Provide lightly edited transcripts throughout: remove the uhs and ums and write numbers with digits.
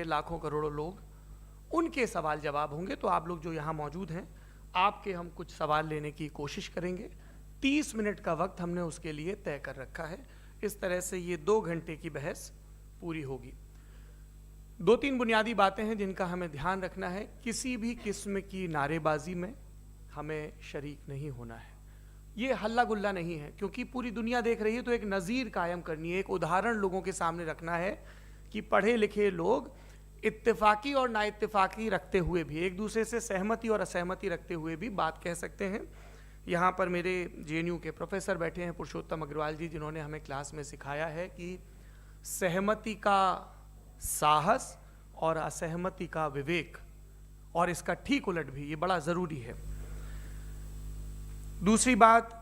लाखों करोड़ों लोग, उनके सवाल जवाब होंगे। तो आप लोग जो यहाँ मौजूद हैं, आपके हम कुछ सवाल लेने की कोशिश करेंगे। 30 मिनट का वक्त हमने उसके लिए तय कर रखा है। इस तरह से ये 2 घंटे की बहस पूरी होगी। 2-3 बुनियादी बातें हैं जिनका हमें ध्यान रखना है। किसी भी किस्म की नारेबाजी में हमें शरीक नहीं होना है। ये हल्ला गुल्ला नहीं है, क्योंकि पूरी दुनिया देख रही है, तो एक नज़ीर कायम करनी है, एक उदाहरण लोगों के सामने रखना है कि पढ़े लिखे लोग इत्तेफाकी और नाइत्तेफाकी रखते हुए भी, एक दूसरे से सहमति और असहमति रखते हुए भी बात कह सकते हैं। यहाँ पर मेरे JNU के प्रोफेसर बैठे हैं, पुरुषोत्तम अग्रवाल जी, जिन्होंने हमें क्लास में सिखाया है कि सहमति का साहस और असहमति का विवेक, और इसका ठीक उलट भी, ये बड़ा ज़रूरी है। दूसरी बात,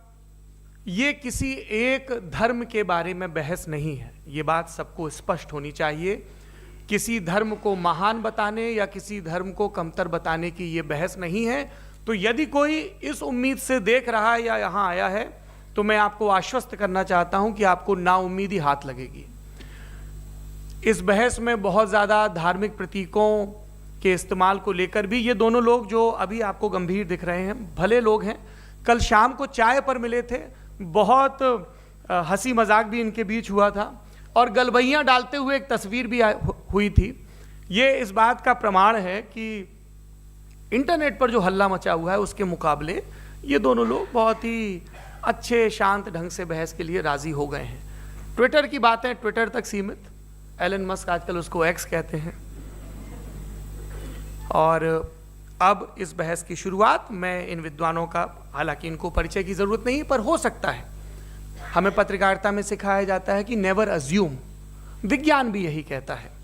ये किसी एक धर्म के बारे में बहस नहीं है, ये बात सबको स्पष्ट होनी चाहिए। किसी धर्म को महान बताने या किसी धर्म को कमतर बताने की ये बहस नहीं है। तो यदि कोई इस उम्मीद से देख रहा है या यहाँ आया है, तो मैं आपको आश्वस्त करना चाहता हूं कि आपको नाउम्मीदी हाथ लगेगी। इस बहस में बहुत ज़्यादा धार्मिक प्रतीकों के इस्तेमाल को लेकर भी, ये दोनों लोग जो अभी आपको गंभीर दिख रहे हैं, भले लोग हैं, कल शाम को चाय पर मिले थे, बहुत हंसी मजाक भी इनके बीच हुआ था, और गलबैयाँ डालते हुए एक तस्वीर भी हुई थी। ये इस बात का प्रमाण है कि इंटरनेट पर जो हल्ला मचा हुआ है उसके मुकाबले ये दोनों लोग बहुत ही अच्छे शांत ढंग से बहस के लिए राजी हो गए हैं। ट्विटर की बातें ट्विटर तक सीमित, एलन मस्क आजकल उसको एक्स कहते हैं। और अब इस बहस की शुरुआत मैं इन विद्वानों का, हालांकि इनको परिचय की ज़रूरत नहीं, पर हो सकता है, हमें पत्रकारिता में सिखाया जाता है कि नेवर अज्यूम, विज्ञान भी यही कहता है।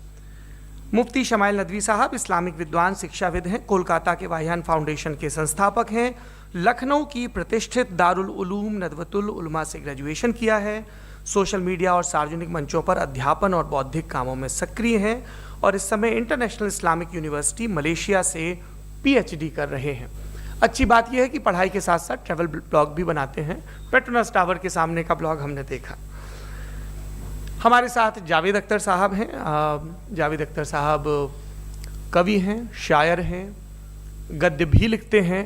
मुफ्ती शमाइल नदवी साहब इस्लामिक विद्वान, शिक्षाविद हैं, कोलकाता के वाहियान फाउंडेशन के संस्थापक हैं, लखनऊ की प्रतिष्ठित दारुल उलूम नदवतुल उलमा से ग्रेजुएशन किया है, सोशल मीडिया और सार्वजनिक मंचों पर अध्यापन और बौद्धिक कामों में सक्रिय हैं, और इस समय इंटरनेशनल इस्लामिक यूनिवर्सिटी मलेशिया से PhD कर रहे हैं। अच्छी बात यह है कि पढ़ाई के साथ साथ ट्रैवल ब्लॉग भी बनाते हैं। पेट्रोनस टावर के सामने का ब्लॉग हमने देखा। हमारे साथ जावेद अख्तर साहब हैं। जावेद अख्तर साहब कवि हैं, शायर हैं, गद्य भी लिखते हैं,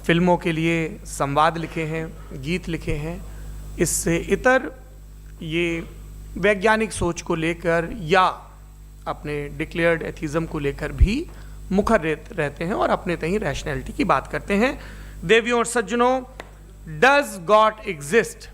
फिल्मों के लिए संवाद लिखे हैं, गीत लिखे हैं। इससे इतर ये वैज्ञानिक सोच को लेकर या अपने डिक्लेयर्ड एथिज्म को लेकर भी मुखर रहते हैं और अपने तहीं रैशनैलिटी की बात करते हैं। देवियों और सज्जनों, डज गॉड एग्जिस्ट?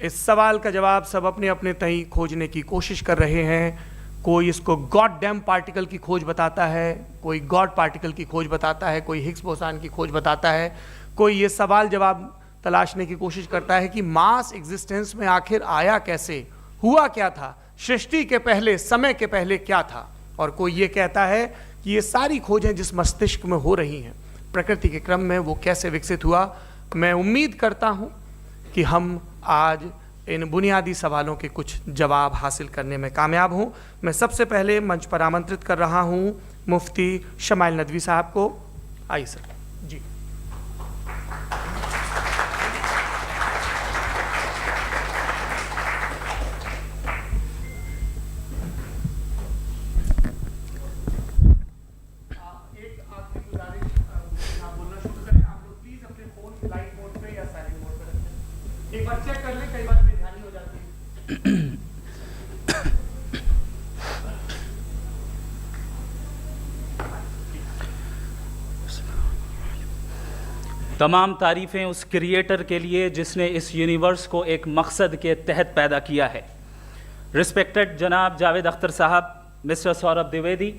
इस सवाल का जवाब सब अपने अपने तहीं खोजने की कोशिश कर रहे हैं। कोई इसको गॉड डैम पार्टिकल की खोज बताता है, कोई गॉड पार्टिकल की खोज बताता है, कोई हिग्स बोसान की खोज बताता है, कोई ये सवाल जवाब तलाशने की कोशिश करता है कि मास एग्जिस्टेंस में आखिर आया कैसे, हुआ क्या था, सृष्टि के पहले, समय के पहले क्या था, और कोई ये कहता है कि ये सारी खोजें जिस मस्तिष्क में हो रही हैं प्रकृति के क्रम में, वो कैसे विकसित हुआ। मैं उम्मीद करता हूँ कि हम आज इन बुनियादी सवालों के कुछ जवाब हासिल करने में कामयाब हों। मैं सबसे पहले मंच पर आमंत्रित कर रहा हूँ मुफ्ती शमाइल नदवी साहब को। आइए सर जी। एक बार चेक कर लें, कई बार बेध्यानी हो जाती है। तमाम तारीफ़ें उस क्रिएटर के लिए जिसने इस यूनिवर्स को एक मकसद के तहत पैदा किया है। रिस्पेक्टेड जनाब जावेद अख्तर साहब, मिस्टर सौरभ द्विवेदी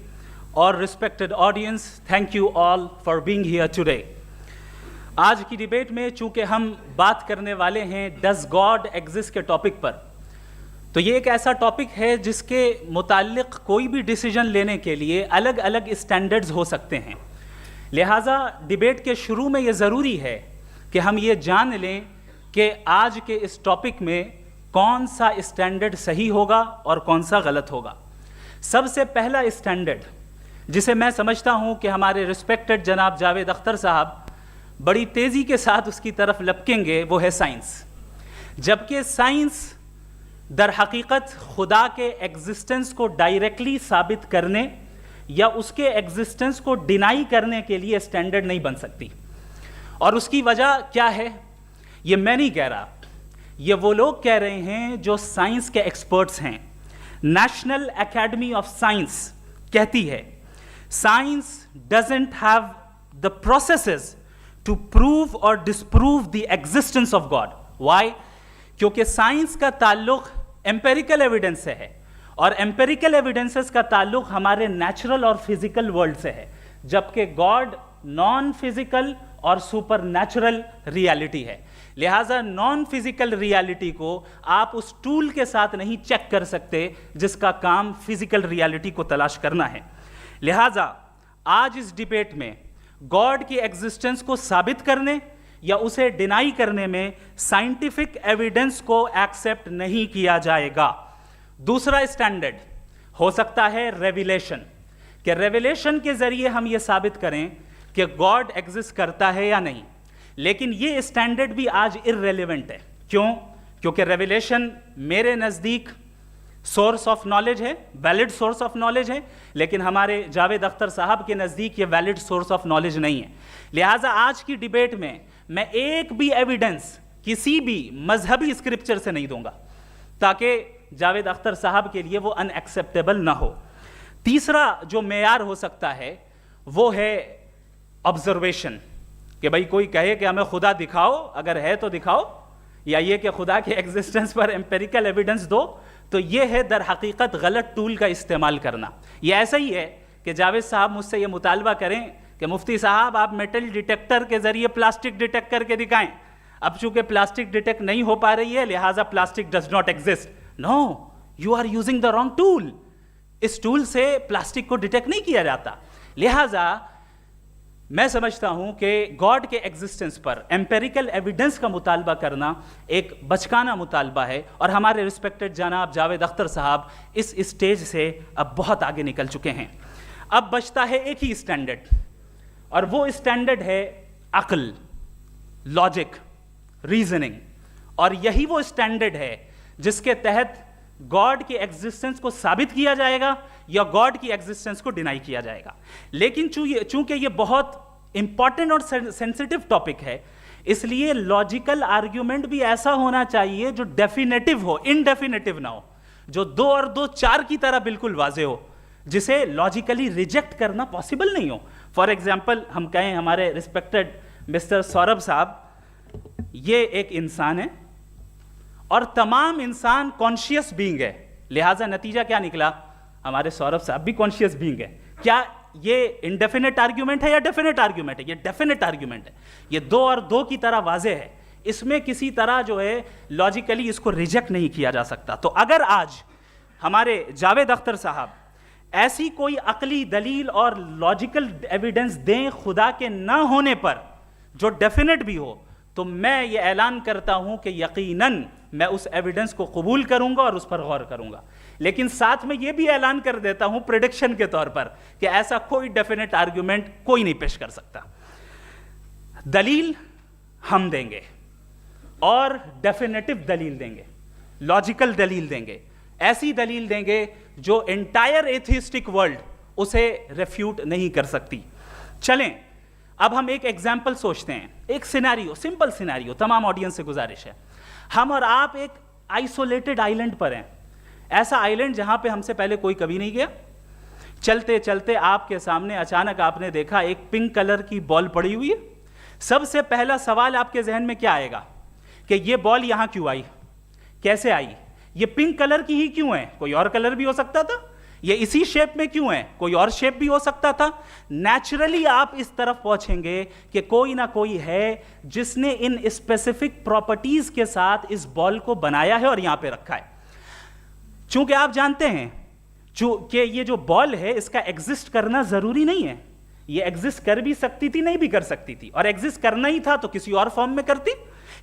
और respected audience, thank you all for being here today. आज की डिबेट में चूंकि हम बात करने वाले हैं डज गॉड एग्जिस्ट के टॉपिक पर, तो ये एक ऐसा टॉपिक है जिसके मुताल्लिक कोई भी डिसीजन लेने के लिए अलग अलग स्टैंडर्ड्स हो सकते हैं। लिहाजा डिबेट के शुरू में ये ज़रूरी है कि हम ये जान लें कि आज के इस टॉपिक में कौन सा स्टैंडर्ड सही होगा और कौन सा गलत होगा। सबसे पहला स्टैंडर्ड जिसे मैं समझता हूँ कि हमारे रिस्पेक्टेड जनाब जावेद अख्तर साहब बड़ी तेज़ी के साथ उसकी तरफ लपकेंगे, वो है साइंस। जबकि साइंस दर हकीकत खुदा के एग्जिस्टेंस को डायरेक्टली साबित करने या उसके एग्जिस्टेंस को डिनाई करने के लिए स्टैंडर्ड नहीं बन सकती। और उसकी वजह क्या है, ये मैं नहीं कह रहा, ये वो लोग कह रहे हैं जो साइंस के एक्सपर्ट्स हैं। नेशनल एकेडमी ऑफ साइंस कहती है science doesn't have the processes to prove और disprove the existence of God. Why? क्योंकि साइंस का ताल्लुक एम्पेरिकल एविडेंस से है, और एम्पेरिकल एविडेंसेस का ताल्लुक हमारे नेचुरल और फिजिकल वर्ल्ड से है, जबकि गॉड नॉन फिजिकल और सुपर नेचुरल रियलिटी है। लिहाजा नॉन फिजिकल रियलिटी को आप उस टूल के साथ नहीं चेक कर सकते जिसका काम फिजिकल रियलिटी को तलाश करना है। लिहाजा आज इस डिबेट में गॉड की एग्जिस्टेंस को साबित करने या उसे डिनाई करने में साइंटिफिक एविडेंस को एक्सेप्ट नहीं किया जाएगा। दूसरा स्टैंडर्ड हो सकता है रेविलेशन, कि रेविलेशन के जरिए हम यह साबित करें कि गॉड एग्जिस्ट करता है या नहीं। लेकिन यह स्टैंडर्ड भी आज इररेलेवेंट है। क्यों? क्योंकि रेविलेशन मेरे नज़दीक सोर्स ऑफ नॉलेज है, वैलिड सोर्स ऑफ नॉलेज है, लेकिन हमारे जावेद अख्तर साहब के नज़दीक ये वैलिड सोर्स ऑफ नॉलेज नहीं है। लिहाजा आज की डिबेट में मैं एक भी एविडेंस किसी भी मजहबी स्क्रिप्चर से नहीं दूंगा, ताकि जावेद अख्तर साहब के लिए वो अनएक्सेप्टेबल ना हो। तीसरा जो मेयार हो सकता है वो है ऑब्जर्वेशन, कि भाई कोई कहे कि हमें खुदा दिखाओ, अगर है तो दिखाओ, या ये कि खुदा के एग्जिस्टेंस पर एम्पेरिकल एविडेंस दो, तो ये है दर हकीकत गलत टूल का इस्तेमाल करना। ये ऐसा ही है कि जावेद साहब मुझसे ये मुतालबा करें कि मुफ्ती साहब आप मेटल डिटेक्टर के जरिए प्लास्टिक डिटेक्ट करके दिखाएं। अब चूंकि प्लास्टिक डिटेक्ट नहीं हो पा रही है, लिहाजा plastic does not exist. No, you are using the wrong tool. इस टूल से प्लास्टिक को डिटेक्ट नहीं किया जाता। लिहाजा मैं समझता हूं कि गॉड के एग्जिस्टेंस पर एम्पेरिकल एविडेंस का मुतालबा करना एक बचकाना मुतालबा है, और हमारे रिस्पेक्टेड जनाब जावेद अख्तर साहब इस स्टेज से अब बहुत आगे निकल चुके हैं। अब बचता है एक ही स्टैंडर्ड, और वो स्टैंडर्ड है अक्ल, लॉजिक, रीजनिंग। और यही वो स्टैंडर्ड है जिसके तहत गॉड की एग्जिस्टेंस को साबित किया जाएगा या गॉड की एग्जिस्टेंस को डिनाई किया जाएगा। लेकिन चूंकि ये बहुत इंपॉर्टेंट और सेंसिटिव टॉपिक है, इसलिए लॉजिकल आर्ग्यूमेंट भी ऐसा होना चाहिए जो डेफिनेटिव हो, इनडेफिनेटिव ना हो, जो 2 और 2 4 की तरह बिल्कुल वाजे हो, जिसे लॉजिकली रिजेक्ट करना पॉसिबल नहीं हो। फॉर एग्जाम्पल हम कहें हमारे रिस्पेक्टेड मिस्टर सौरभ साहब, ये एक इंसान है और तमाम इंसान कॉन्शियस बीइंग है, लिहाजा नतीजा क्या निकला, हमारे सौरभ साहब भी कॉन्शियस बीइंग है। क्या ये इनडेफिनेट आर्ग्यूमेंट है या डेफिनेट आर्ग्यूमेंट है? ये डेफिनेट आर्ग्यूमेंट है। ये 2 और 2 की तरह वाजे है, इसमें किसी तरह जो है लॉजिकली इसको रिजेक्ट नहीं किया जा सकता। तो अगर आज हमारे जावेद अख्तर साहब ऐसी कोई अकली दलील और लॉजिकल एविडेंस दें खुदा के ना होने पर जो डेफिनेट भी हो, तो मैं ये ऐलान करता हूं कि यकीनन मैं उस एविडेंस को कबूल करूंगा और उस पर गौर करूंगा। लेकिन साथ में यह भी ऐलान कर देता हूं प्रेडिक्शन के तौर पर कि ऐसा कोई डेफिनेट आर्ग्यूमेंट कोई नहीं पेश कर सकता। दलील हम देंगे और डेफिनेटिव दलील देंगे, लॉजिकल दलील देंगे, ऐसी दलील देंगे जो एंटायर एथिस्टिक वर्ल्ड उसे रेफ्यूट नहीं कर सकती। चलें अब हम एक एग्जाम्पल सोचते हैं, एक सिनेरियो, सिंपल सिनेरियो, तमाम ऑडियंस से गुजारिश है, हम और आप एक आइसोलेटेड आइलैंड पर हैं, ऐसा आइलैंड जहां पे हमसे पहले कोई कभी नहीं गया। चलते चलते आपके सामने अचानक आपने देखा एक पिंक कलर की बॉल पड़ी हुई है। सबसे पहला सवाल आपके जहन में क्या आएगा कि ये बॉल यहां क्यों आई, कैसे आई, ये पिंक कलर की ही क्यों है, कोई और कलर भी हो सकता था, ये इसी शेप में क्यों है, कोई और शेप भी हो सकता था। नेचुरली आप इस तरफ पहुंचेंगे कि कोई ना कोई है जिसने इन स्पेसिफिक प्रॉपर्टीज के साथ इस बॉल को बनाया है और यहां पे रखा है। चूंकि आप जानते हैं कि ये जो बॉल है इसका एग्जिस्ट करना जरूरी नहीं है, ये एग्जिस्ट कर भी सकती थी, नहीं भी कर सकती थी, और एग्जिस्ट करना ही था तो किसी और फॉर्म में करती,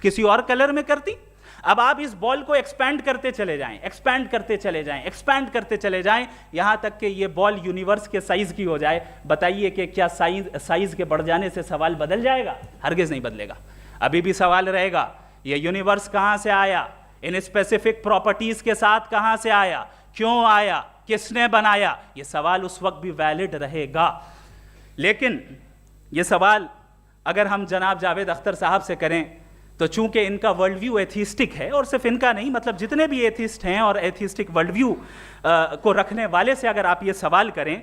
किसी और कलर में करती। अब आप इस बॉल को एक्सपैंड करते चले जाएं, एक्सपैंड करते चले जाएं, एक्सपैंड करते चले जाएं, यहां तक कि ये बॉल यूनिवर्स के साइज की हो जाए। बताइए कि क्या साइज के बढ़ जाने से सवाल बदल जाएगा? हरगिज नहीं बदलेगा। अभी भी सवाल रहेगा, ये यूनिवर्स कहां से आया, इन स्पेसिफिक प्रॉपर्टीज के साथ कहां से आया, क्यों आया, किसने बनाया, ये सवाल उस वक्त भी वैलिड रहेगा। लेकिन ये सवाल अगर हम जनाब जावेद अख्तर साहब से करें तो चूंकि इनका वर्ल्ड व्यू एथिस्टिक है, और सिर्फ इनका नहीं, मतलब जितने भी एथिस्ट हैं और एथिस्टिक वर्ल्ड व्यू को रखने वाले से अगर आप ये सवाल करें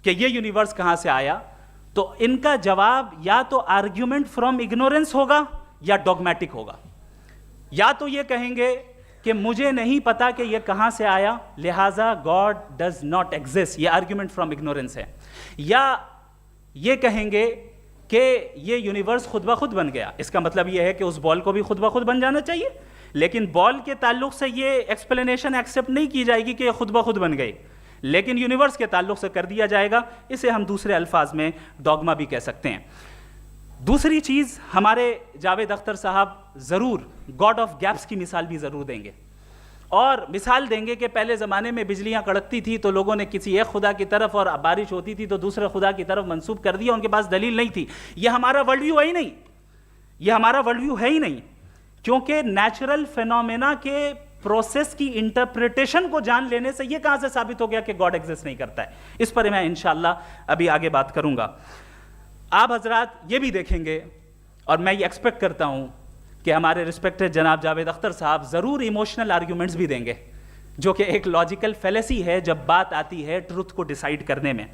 कि ये यूनिवर्स कहाँ से आया, तो इनका जवाब या तो आर्ग्यूमेंट फ्रॉम इग्नोरेंस होगा या डॉगमेटिक होगा। या तो ये कहेंगे कि मुझे नहीं पता कि ये कहाँ से आया, लिहाजा गॉड डज नॉट एग्जिस्ट, ये आर्ग्यूमेंट फ्रॉम इग्नोरेंस है। या ये कहेंगे कि ये यूनिवर्स खुद ब खुद बन गया, इसका मतलब ये है कि उस बॉल को भी खुद ब खुद बन जाना चाहिए, लेकिन बॉल के ताल्लुक से ये एक्सप्लेनेशन एक्सेप्ट नहीं की जाएगी कि ये खुद ब खुद बन गई, लेकिन यूनिवर्स के ताल्लुक से कर दिया जाएगा। इसे हम दूसरे अल्फाज में डॉगमा भी कह सकते हैं। दूसरी चीज़, हमारे जावेद अख्तर साहब ज़रूर गॉड ऑफ गैप्स की मिसाल भी ज़रूर देंगे, और मिसाल देंगे कि पहले ज़माने में बिजलियाँ कड़कती थी तो लोगों ने किसी एक खुदा की तरफ, और बारिश होती थी तो दूसरे खुदा की तरफ मंसूब कर दिया, उनके पास दलील नहीं थी। यह हमारा वर्ल्ड व्यू है ही नहीं, यह हमारा वर्ल्ड व्यू है ही नहीं, क्योंकि नेचुरल फिनोमेना के प्रोसेस की इंटरप्रिटेशन को जान लेने से यह कहाँ से साबित हो गया कि गॉड एग्जिस्ट नहीं करता है। इस पर मैं इंशाअल्लाह अभी आगे बात करूँगा। आप हजरात ये भी देखेंगे, और मैं ये एक्सपेक्ट करता हूँ कि हमारे रिस्पेक्टेड जनाब जावेद अख्तर साहब ज़रूर इमोशनल आर्ग्यूमेंट्स भी देंगे, जो कि एक लॉजिकल फेलेसी है जब बात आती है ट्रुथ को डिसाइड करने में।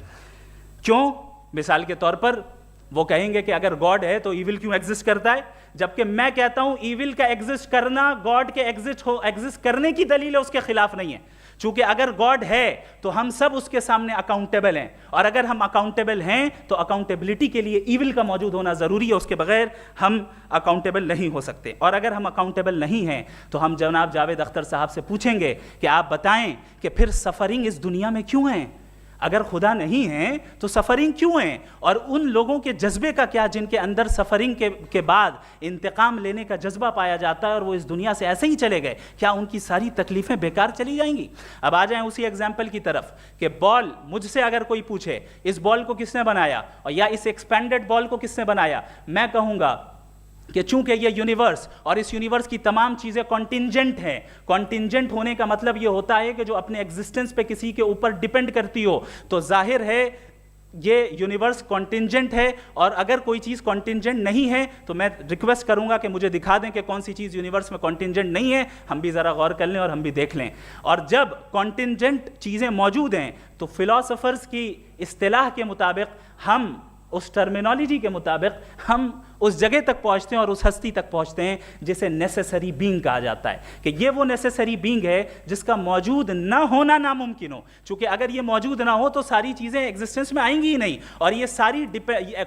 क्यों? मिसाल के तौर पर वो कहेंगे कि अगर गॉड है तो ईविल क्यों एग्जिस्ट करता है, जबकि मैं कहता हूं ईविल का एग्जिस्ट करना गॉड के एग्जिस्ट करने की दलील है, उसके खिलाफ नहीं है। चूंकि अगर गॉड है तो हम सब उसके सामने अकाउंटेबल हैं, और अगर हम अकाउंटेबल हैं तो अकाउंटेबिलिटी के लिए ईविल का मौजूद होना ज़रूरी है, उसके बगैर हम अकाउंटेबल नहीं हो सकते। और अगर हम अकाउंटेबल नहीं हैं तो हम जनाब जावेद अख्तर साहब से पूछेंगे कि आप बताएं कि फिर सफ़रिंग इस दुनिया में क्यों है? अगर खुदा नहीं है तो सफ़रिंग क्यों है? और उन लोगों के जज्बे का क्या जिनके अंदर सफ़रिंग के बाद इंतकाम लेने का जज्बा पाया जाता है और वो इस दुनिया से ऐसे ही चले गए, क्या उनकी सारी तकलीफ़ें बेकार चली जाएंगी? अब आ जाएं उसी एग्जाम्पल की तरफ कि बॉल, मुझसे अगर कोई पूछे इस बॉल को किसने बनाया और या इस एक्सपेंडेड बॉल को किसने बनाया, मैं कहूँगा कि चूंकि ये यूनिवर्स और इस यूनिवर्स की तमाम चीज़ें कॉन्टिंजेंट हैं। कॉन्टिंजेंट होने का मतलब ये होता है कि जो अपने एग्जिस्टेंस पे किसी के ऊपर डिपेंड करती हो, तो जाहिर है ये यूनिवर्स कॉन्टिंजेंट है। और अगर कोई चीज़ कॉन्टिंजेंट नहीं है तो मैं रिक्वेस्ट करूंगा कि मुझे दिखा दें कि कौन सी चीज़ यूनिवर्स में कॉन्टिंजेंट नहीं है, हम भी ज़रा गौर कर लें और हम भी देख लें। और जब कॉन्टिंजेंट चीज़ें मौजूद हैं तो फिलोसोफर्स की इस्तिलाह के मुताबिक, हम उस टर्मिनोलॉजी के मुताबिक हम उस जगह तक पहुंचते हैं और उस हस्ती तक पहुंचते हैं जिसे नेसेसरी बीइंग कहा जाता है, कि ये वो नेसेसरी बीइंग है जिसका मौजूद ना होना नामुमकिन हो। क्योंकि अगर ये मौजूद ना हो तो सारी चीज़ें एग्जिस्टेंस में आएंगी ही नहीं, और ये सारी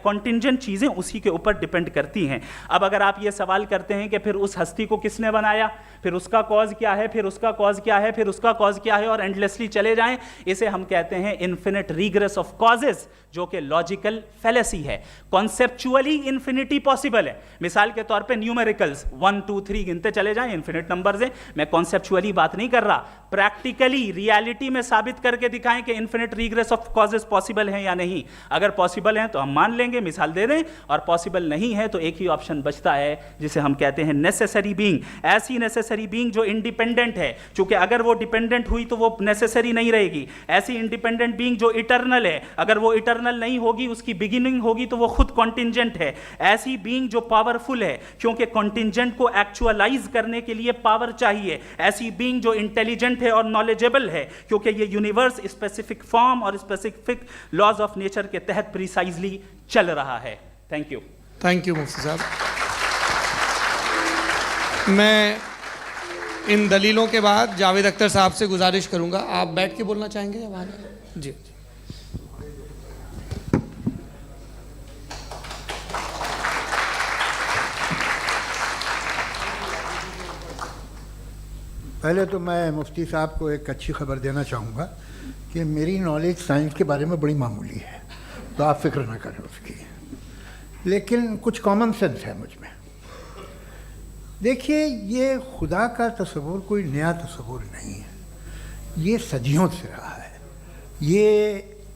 कॉन्टिंजेंट चीज़ें उसी के ऊपर डिपेंड करती हैं। अब अगर आप ये सवाल करते हैं कि फिर उस हस्ती को किसने बनाया, फिर उसका कॉज क्या है, फिर उसका कॉज क्या है, फिर उसका कॉज क्या है, और एंडलेसली चले जाएं, इसे हम कहते हैं इन्फिनिट रीग्रेस ऑफ कॉजेस, जो कि लॉजिकल फेलेसी है। कॉन्सेप्चुअली इन्फिनिटी पॉसिबल है। मिसाल के तौर पे न्यूमेरिकल्स 1 2 3 गिनते चले जाएं, इन्फिनिट नंबर्स हैं। मैं कॉन्सेप्चुअली बात नहीं कर रहा, प्रैक्टिकली रियलिटी में साबित करके दिखाएं कि infinite regress of causes possible हैं या नहीं। अगर पॉसिबल हैं तो हम मान लेंगे, मिसाल दे दें, और पॉसिबल नहीं है तो एक ही ऑप्शन बचता है जिसे हम कहते हैं नेसेसरी बीइंग। ऐसी नेसेसरी बीइंग जो इंडिपेंडेंट है, क्योंकि अगर वो डिपेंडेंट हुई तो वो नेसेसरी नहीं रहेगी। ऐसी इंडिपेंडेंट बीइंग जो इटर्नल है, अगर वो इटर्नल नहीं होगी, उसकी बिगिनिंग होगी, तो वो खुद कॉन्टिंजेंट है। ऐसी बीइंग जो पावरफुल है, क्योंकि कॉन्टिंजेंट को एक्चुअलाइज करने के लिए पावर चाहिए। ऐसी बीइंग जो इंटेलिजेंट है और नॉलेजेबल है, क्योंकि ये यूनिवर्स स्पेसिफिक फॉर्म और स्पेसिफिक लॉज ऑफ नेचर के तहत प्रिसाइजली चल रहा है। Thank you. थैंक यू मुफ्ती साहब। मैं इन दलीलों के बाद जावेद अख्तर साहब से गुजारिश करूंगा, आप बैठ के बोलना चाहेंगे या वहाँ? जी। पहले तो मैं मुफ्ती साहब को एक अच्छी खबर देना चाहूँगा कि मेरी नॉलेज साइंस के बारे में बड़ी मामूली है, तो आप फिक्र ना करें उसकी, लेकिन कुछ कॉमन सेंस है मुझ में। देखिए, ये खुदा का तस्वुर कोई नया तस्वुर नहीं है, ये सदियों से रहा है। ये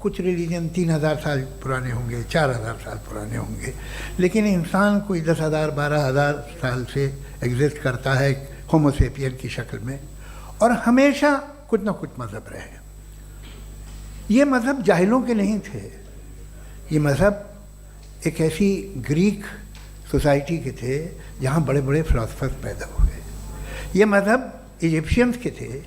कुछ रिलीजन 3000 साल पुराने होंगे, 4000 साल पुराने होंगे, लेकिन इंसान कोई 10,000 12,000 साल से एग्जिस्ट करता है होमो सेपियन की शक्ल में, और हमेशा कुछ ना कुछ मज़हब रहे। ये मज़हब जाहिलों के नहीं थे, ये मज़हब एक ऐसी ग्रीक सोसाइटी के थे जहाँ बड़े बड़े फिलोसफर्स पैदा हुए। ये मज़हब इजिप्शियंस के थे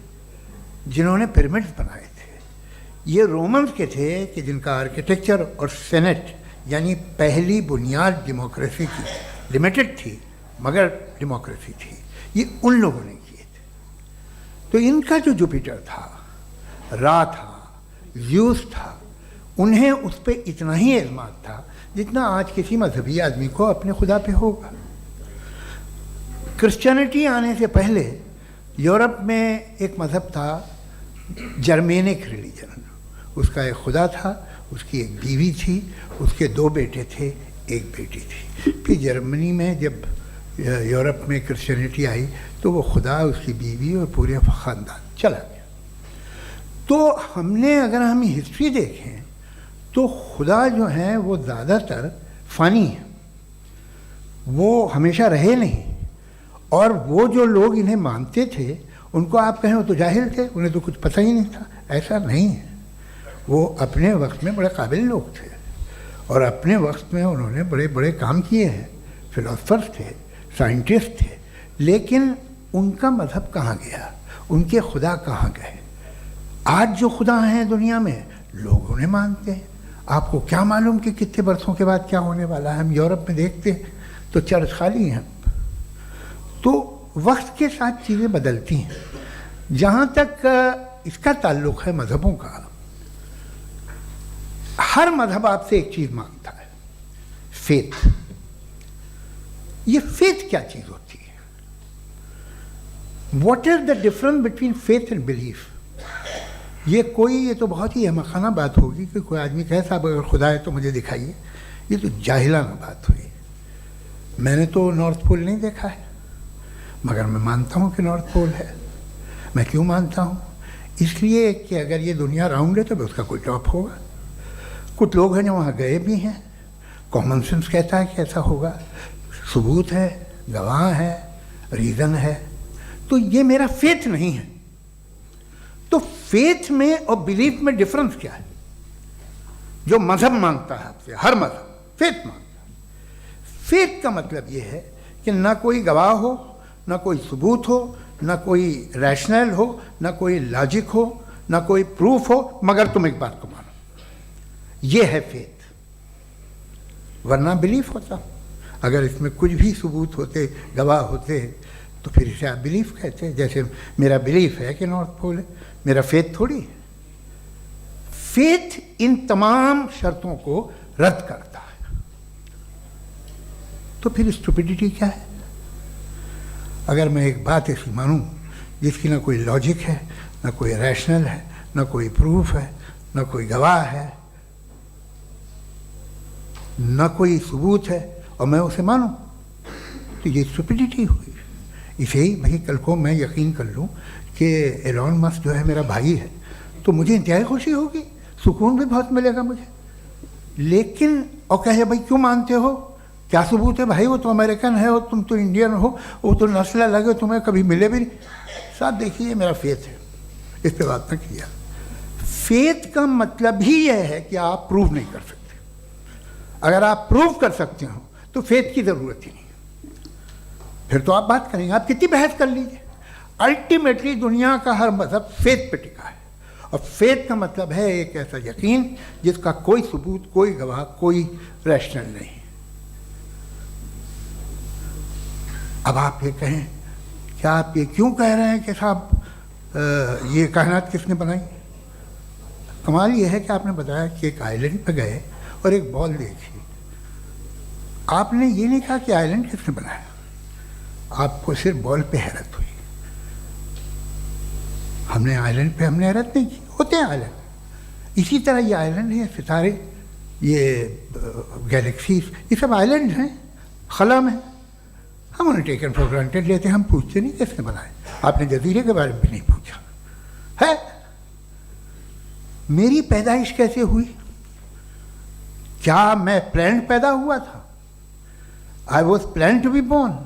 जिन्होंने पिरामिड्स बनाए थे। ये रोमन्स के थे कि जिनका आर्किटेक्चर और सेनेट यानी पहली बुनियाद डेमोक्रेसी की लिमिटेड थी मगर डेमोक्रेसी थी, ये उन लोगों ने किए थे। तो इनका जो जुपिटर था, रा था, ज़्यूस था, उन्हें उस पर इतना ही एतमाद था जितना आज किसी मजहबी आदमी को अपने खुदा पे होगा। क्रिश्चियनिटी आने से पहले यूरोप में एक मज़हब था जर्मेनिक रिलीजन। उसका एक खुदा था, उसकी एक बीवी थी, उसके 2 बेटे थे, एक बेटी थी। फिर जर्मनी में जब यूरोप में क्रिश्चियनिटी आई तो वो खुदा, उसकी बीवी और पूरे ख़ानदान चला गया। तो अगर हम हिस्ट्री देखें तो खुदा जो हैं वो ज़्यादातर फ़ानी है, वो हमेशा रहे नहीं। और वो जो लोग इन्हें मानते थे उनको आप कहें वो तो जाहिल थे, उन्हें तो कुछ पता ही नहीं था, ऐसा नहीं है। वो अपने वक्त में बड़े काबिल लोग थे और अपने वक्त में उन्होंने बड़े बड़े काम किए हैं, फिलोसफर्स थे, साइंटिस्ट थे। लेकिन उनका मज़हब कहाँ गया, उनके खुदा कहाँ गए? आज जो खुदा हैं दुनिया में लोग उन्हें मानते हैं। आपको क्या मालूम कि कितने बरसों के बाद क्या होने वाला है? हम यूरोप में देखते हैं तो चर्च खाली हैं। तो वक्त के साथ चीज़ें बदलती हैं। जहाँ तक इसका ताल्लुक़ है मज़हबों का, हर मज़हब आपसे एक चीज़ मांगता है, फेथ। ये फेथ क्या चीज़ होती है? What is the difference between faith and belief? ये तो बहुत ही अहमकाना बात होगी कि कोई आदमी कहे साहब अगर खुदा है तो मुझे दिखाइए। ये तो जाहिलाना बात हुई। मैंने तो नॉर्थ पोल नहीं देखा है मगर मैं मानता हूँ कि नॉर्थ पोल है। मैं क्यों मानता हूँ? इसलिए कि अगर ये दुनिया राउंड है तो उसका कोई टॉप होगा। कुछ लोग हैं जो वहाँ गए भी हैं, कॉमन सेंस कहता है कि ऐसा होगा, सबूत है, गवाह है, रीज़न है। तो ये मेरा फेथ नहीं है। तो फेथ में और बिलीफ में डिफरेंस क्या है? जो मज़हब मांगता है आपसे, हर मज़हब फेथ मांगता है। फेथ का मतलब ये है कि ना कोई गवाह हो, ना कोई सबूत हो, ना कोई रैशनल हो, ना कोई लॉजिक हो, ना कोई प्रूफ हो, मगर तुम एक बात को मानो। ये है फेथ। वरना बिलीफ होता। अगर इसमें कुछ भी सबूत होते, गवाह होते, तो फिर इसे आप बिलीफ कहते हैं। जैसे मेरा बिलीफ है कि नॉर्थ पोल है, मेरा फेथ थोड़ी है। फेथ इन तमाम शर्तों को रद्द करता है। तो फिर स्टुपिडिटी क्या है? अगर मैं एक बात ऐसी मानूं जिसकी ना कोई लॉजिक है, ना कोई रैशनल है, ना कोई प्रूफ है, ना कोई गवाह है, ना कोई सबूत है, और मैं उसे मानूं, तो ये स्टुपिडिटी हुई। इसे ही भाई कल को मैं यकीन कर लूँ कि एलॉन मस्क जो है मेरा भाई है तो मुझे इंतहाई खुशी होगी, सुकून भी बहुत मिलेगा मुझे। लेकिन और कहे भाई क्यों मानते हो, क्या सबूत है? भाई वो तो अमेरिकन है और तुम तो इंडियन हो, वो तो नस्ल अलग है, तुम्हें कभी मिले भी नहीं। साहब देखिए मेरा फेथ है, इस पर बात न किया। फेथ का मतलब ही यह है कि आप प्रूव नहीं कर सकते। अगर आप प्रूव कर सकते हो तो फेथ की ज़रूरत ही नहीं, फिर तो आप बात करेंगे, आप कितनी बहस कर लीजिए। अल्टीमेटली दुनिया का हर मज़हब फेथ पे टिका है, और फेथ का मतलब है एक ऐसा यकीन जिसका कोई सबूत, कोई गवाह, कोई रैशनल नहीं। अब आप ये कहें, क्या आप ये क्यों कह रहे हैं कि साहब ये कायनात किसने बनाई? कमाल ये है कि आपने बताया कि एक आइलैंड पे गए और एक बॉल देखी। आपने ये नहीं कहा कि आइलैंड किसने बनाया, आपको सिर्फ बॉल पे हैरत हुई। हमने आइलैंड पे हमने हैरत नहीं की, होते हैं आइलैंड। इसी तरह ये आइलैंड है, सितारे, ये गैलेक्सीज, ये सब आइलैंड हैं खला में। हम उन्हें टेकन फॉर ग्रांटेड लेते हैं, हम पूछते नहीं किसने बनाए। आपने जजीरे के बारे में भी नहीं पूछा है। मेरी पैदाइश कैसे हुई? क्या मैं प्लान्ड पैदा हुआ था? I was plan to be born,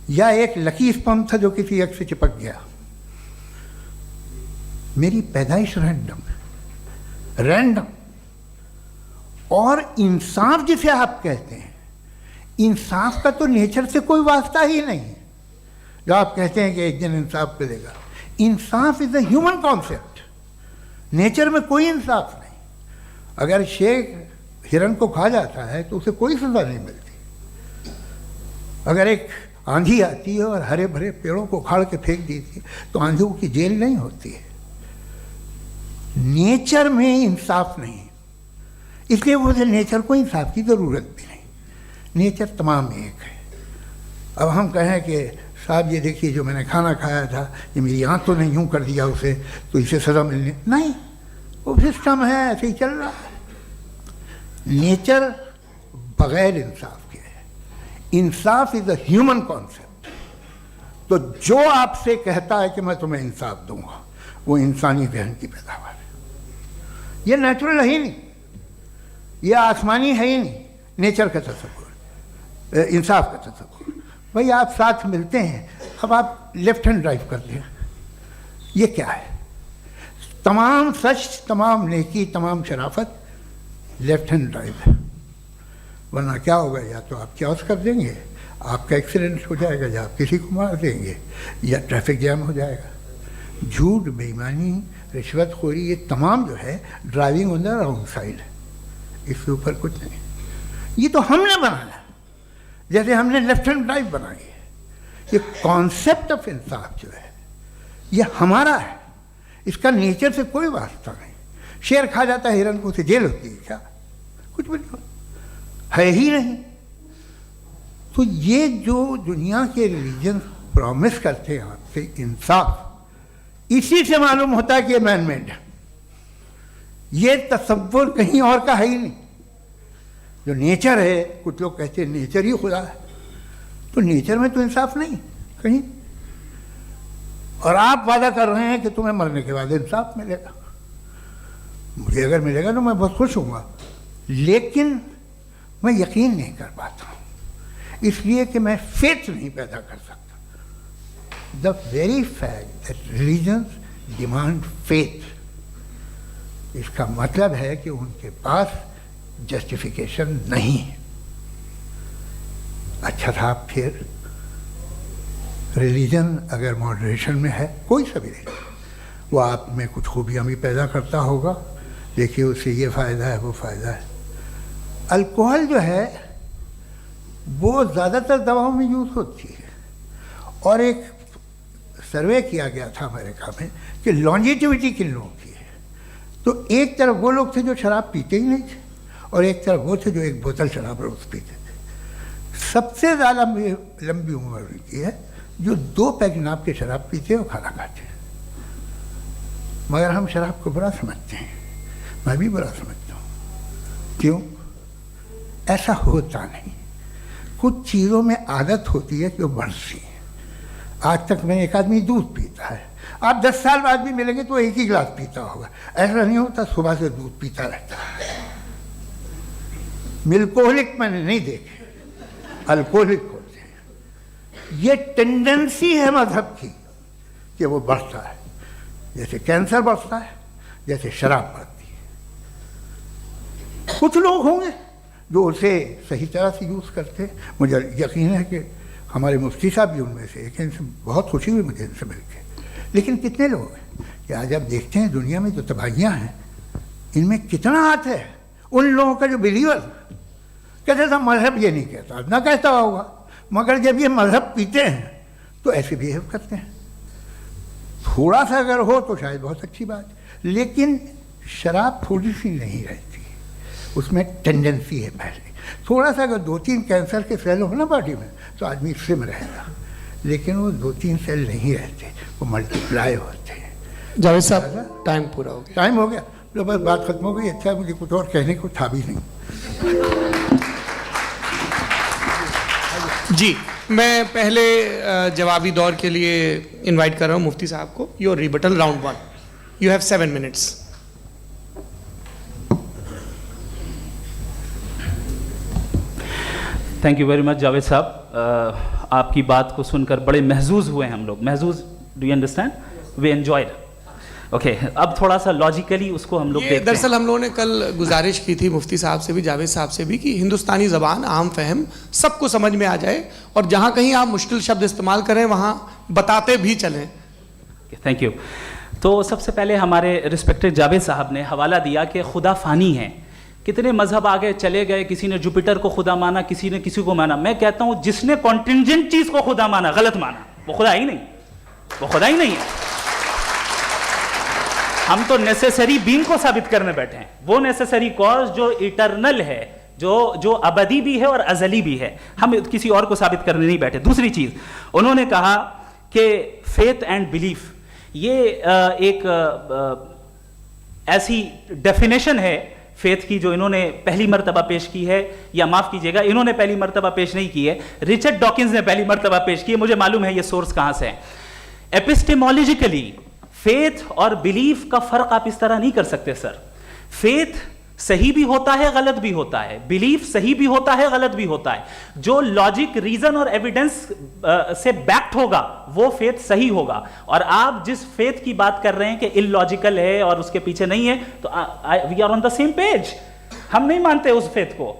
या एक लकी स्पर्म था जो किसी एक से चिपक गया? मेरी पैदाइश रैंडम है। रैंडम। और इंसाफ जिसे आप कहते हैं, इंसाफ का तो नेचर से कोई वास्ता ही नहीं है। जो आप कहते हैं कि एक दिन इंसाफ मिलेगा, इंसाफ is a human concept, nature में कोई इंसाफ नहीं। अगर शेर हिरन को खा जाता है तो उसे कोई सजा नहीं मिलती। अगर एक आंधी आती है और हरे भरे पेड़ों को उखाड़ के फेंक देती है तो आंधियों की जेल नहीं होती है। नेचर में इंसाफ नहीं, इसलिए मुझे नेचर को इंसाफ की ज़रूरत भी नहीं। नेचर तमाम एक है। अब हम कहें कि साहब ये देखिए जो मैंने खाना खाया था, ये मेरी आँख तो नहीं यूँ कर दिया उसे, तो इसे सज़ा मिलने नहीं, वो सिस्टम है, ऐसे ही चल रहा है। नेचर बग़ैर इंसाफ के है। इंसाफ इज़ अ ह्यूमन कॉन्सेप्ट। तो जो आपसे कहता है कि मैं तुम्हें इंसाफ दूंगा, वो इंसानी जहन की पैदावार है। ये नेचुरल है ही नहीं, ये आसमानी है ही नहीं। नेचर का तसव्वुर, इंसाफ का तसव्वुर। भाई आप साथ मिलते हैं, अब आप लेफ्ट हैंड ड्राइव कर लें, ये क्या है? तमाम सच, तमाम नेकी, तमाम शराफत लेफ्ट हैंड ड्राइव है। वरना क्या होगा, या तो आप क्रॉस कर देंगे, आपका एक्सीडेंट हो जाएगा, या आप किसी को मार देंगे, या ट्रैफिक जैम हो जाएगा। झूठ, बेईमानी, रिश्वतखोरी, ये तमाम जो है driving on the wrong side है। इसके ऊपर कुछ नहीं। ये तो हमने बनाया, जैसे हमने लेफ्ट हैंड ड्राइव बनाई है। ये कॉन्सेप्ट ऑफ इंसाफ जो है ये हमारा है, इसका नेचर से कोई वास्ता नहीं। शेर खा जाता है हिरन को, उसे जेल होती है क्या? कुछ भी नहीं, है ही नहीं। तो ये जो दुनिया के रिलीजन प्रॉमिस करते हैं आपसे इंसाफ, इसी से मालूम होता है कि ये मैन मेड है। ये तसव्वुर कहीं और का है ही नहीं। जो नेचर है, कुछ लोग कहते हैं नेचर ही खुदा है, तो नेचर में तो इंसाफ नहीं कहीं। और आप वादा कर रहे हैं कि तुम्हें मरने के बाद इंसाफ मिलेगा। मुझे अगर मिलेगा तो मैं बहुत खुश हूँगा, लेकिन मैं यकीन नहीं कर पाता हूँ, इसलिए कि मैं फेथ नहीं पैदा कर सकता। The very fact that religions demand faith, इसका मतलब है कि उनके पास जस्टिफिकेशन नहीं है। अच्छा था, फिर रिलीजन अगर मॉडरेशन में है, कोई सा भी रिलीजन, वो आप में कुछ खूबियाँ भी पैदा करता होगा। देखिए उससे ये फ़ायदा है, वो फ़ायदा है। अल्कोहल जो है वो ज़्यादातर दवाओं में यूज़ होती है। और एक सर्वे किया गया था अमेरिका में कि लॉन्जिटिविटी किन लोगों की है, तो एक तरफ वो लोग थे जो शराब पीते ही नहीं थे, और एक तरफ वो थे जो एक बोतल शराब रोज़ पीते थे। सबसे ज़्यादा लंबी उम्र की है जो 2 पैक नाप के शराब पीते और खाना खाते हैं। मगर हम शराब को बुरा समझते हैं, मैं भी बुरा समझता हूँ। क्यों? ऐसा होता नहीं। कुछ चीज़ों में आदत होती है कि वो बढ़ती है। आज तक में एक आदमी दूध पीता है, आप 10 साल बाद भी मिलेंगे तो एक ही गिलास पीता होगा। ऐसा नहीं होता, सुबह से दूध पीता रहता है। मिल्कोहलिक मैंने नहीं देखे, अल्कोहलिक होते हैं। ये टेंडेंसी है मजहब की कि वो बढ़ता है, जैसे कैंसर बढ़ता है, जैसे शराब बढ़ती है। कुछ लोग होंगे जो उसे सही तरह से यूज़ करते। मुझे यकीन है कि हमारे मुफ्ती साहब भी उनमें से एक हैं। इनसे बहुत खुशी हुई मुझे इनसे मिलकर। लेकिन कितने लोग हैं कि आज आप देखते हैं दुनिया में जो तबाहियाँ हैं, इनमें कितना हाथ है उन लोगों का जो बिलीवर कहते था मजहब ये नहीं कहता, ना कहता होगा, मगर जब ये मजहब पीते हैं तो ऐसे बिहेव करते हैं। थोड़ा सा अगर हो तो शायद बहुत अच्छी बात, लेकिन शराब थोड़ी सी नहीं रहती, उसमें टेंडेंसी है। पहले थोड़ा सा अगर 2-3 कैंसर के सेल हो ना बॉडी में तो आदमी सिम रहेगा, लेकिन वो 2-3 सेल नहीं रहते, वो मल्टीप्लाई होते हैं। जावेद साहब टाइम पूरा हो गया। टाइम हो गया तो बस बात खत्म हो गई। अच्छा, मुझे कुछ और कहने को था भी नहीं। जी, मैं पहले जवाबी दौर के लिए इनवाइट कर रहा हूँ मुफ्ती साहब को। Your rebuttal round 1, you have 7 minutes. Thank you very much Javed साहब। आपकी बात को सुनकर बड़े महजूज हुए हम लोग। महजूज, do you understand? We enjoyed. Okay अब थोड़ा सा लॉजिकली उसको हम लोग देखते हैं। दरअसल हम लोगों ने कल गुजारिश की थी मुफ्ती साहब से भी, जावेद साहब से भी, कि हिंदुस्तानी ज़बान आम फहम सबको समझ में आ जाए और जहाँ कहीं आप मुश्किल शब्द इस्तेमाल करें वहाँ बताते भी चलें। Thank you. तो सबसे पहले हमारे रिस्पेक्टेड जावेद साहब ने हवाला दिया कि खुदा फ़ानी है, कितने मजहब आगे चले गए, किसी ने जुपिटर को खुदा माना, किसी ने किसी को माना। मैं कहता हूँ जिसने कॉन्टिंजेंट चीज़ को खुदा माना, गलत माना, वो खुदा ही नहीं, वो खुदा ही नहीं है। हम तो नेसेसरी बीइंग को साबित करने बैठे हैं, वो नेसेसरी कॉज जो इटरनल है, जो अबदी भी है और अजली भी है, हम किसी और को साबित करने नहीं बैठे। दूसरी चीज़ उन्होंने कहा कि फेथ एंड बिलीफ, ये एक ऐसी डेफिनेशन है फेथ की जो इन्होंने पहली मर्तबा पेश की है, या माफ़ कीजिएगा इन्होंने पहली मर्तबा पेश नहीं की है, रिचर्ड डॉकिंस ने पहली मर्तबा पेश की है। मुझे मालूम है ये सोर्स कहाँ से है। एपिस्टेमोलॉजिकली फेथ और बिलीफ का फर्क आप इस तरह नहीं कर सकते सर। फेथ सही भी होता है, गलत भी होता है, बिलीफ सही भी होता है, गलत भी होता है। जो लॉजिक, रीजन और एविडेंस से बैक्ड होगा वो फेथ सही होगा। और आप जिस फेथ की बात कर रहे हैं कि इलॉजिकल है और उसके पीछे नहीं है, तो we are on the same page. हम नहीं मानते उस फेथ को,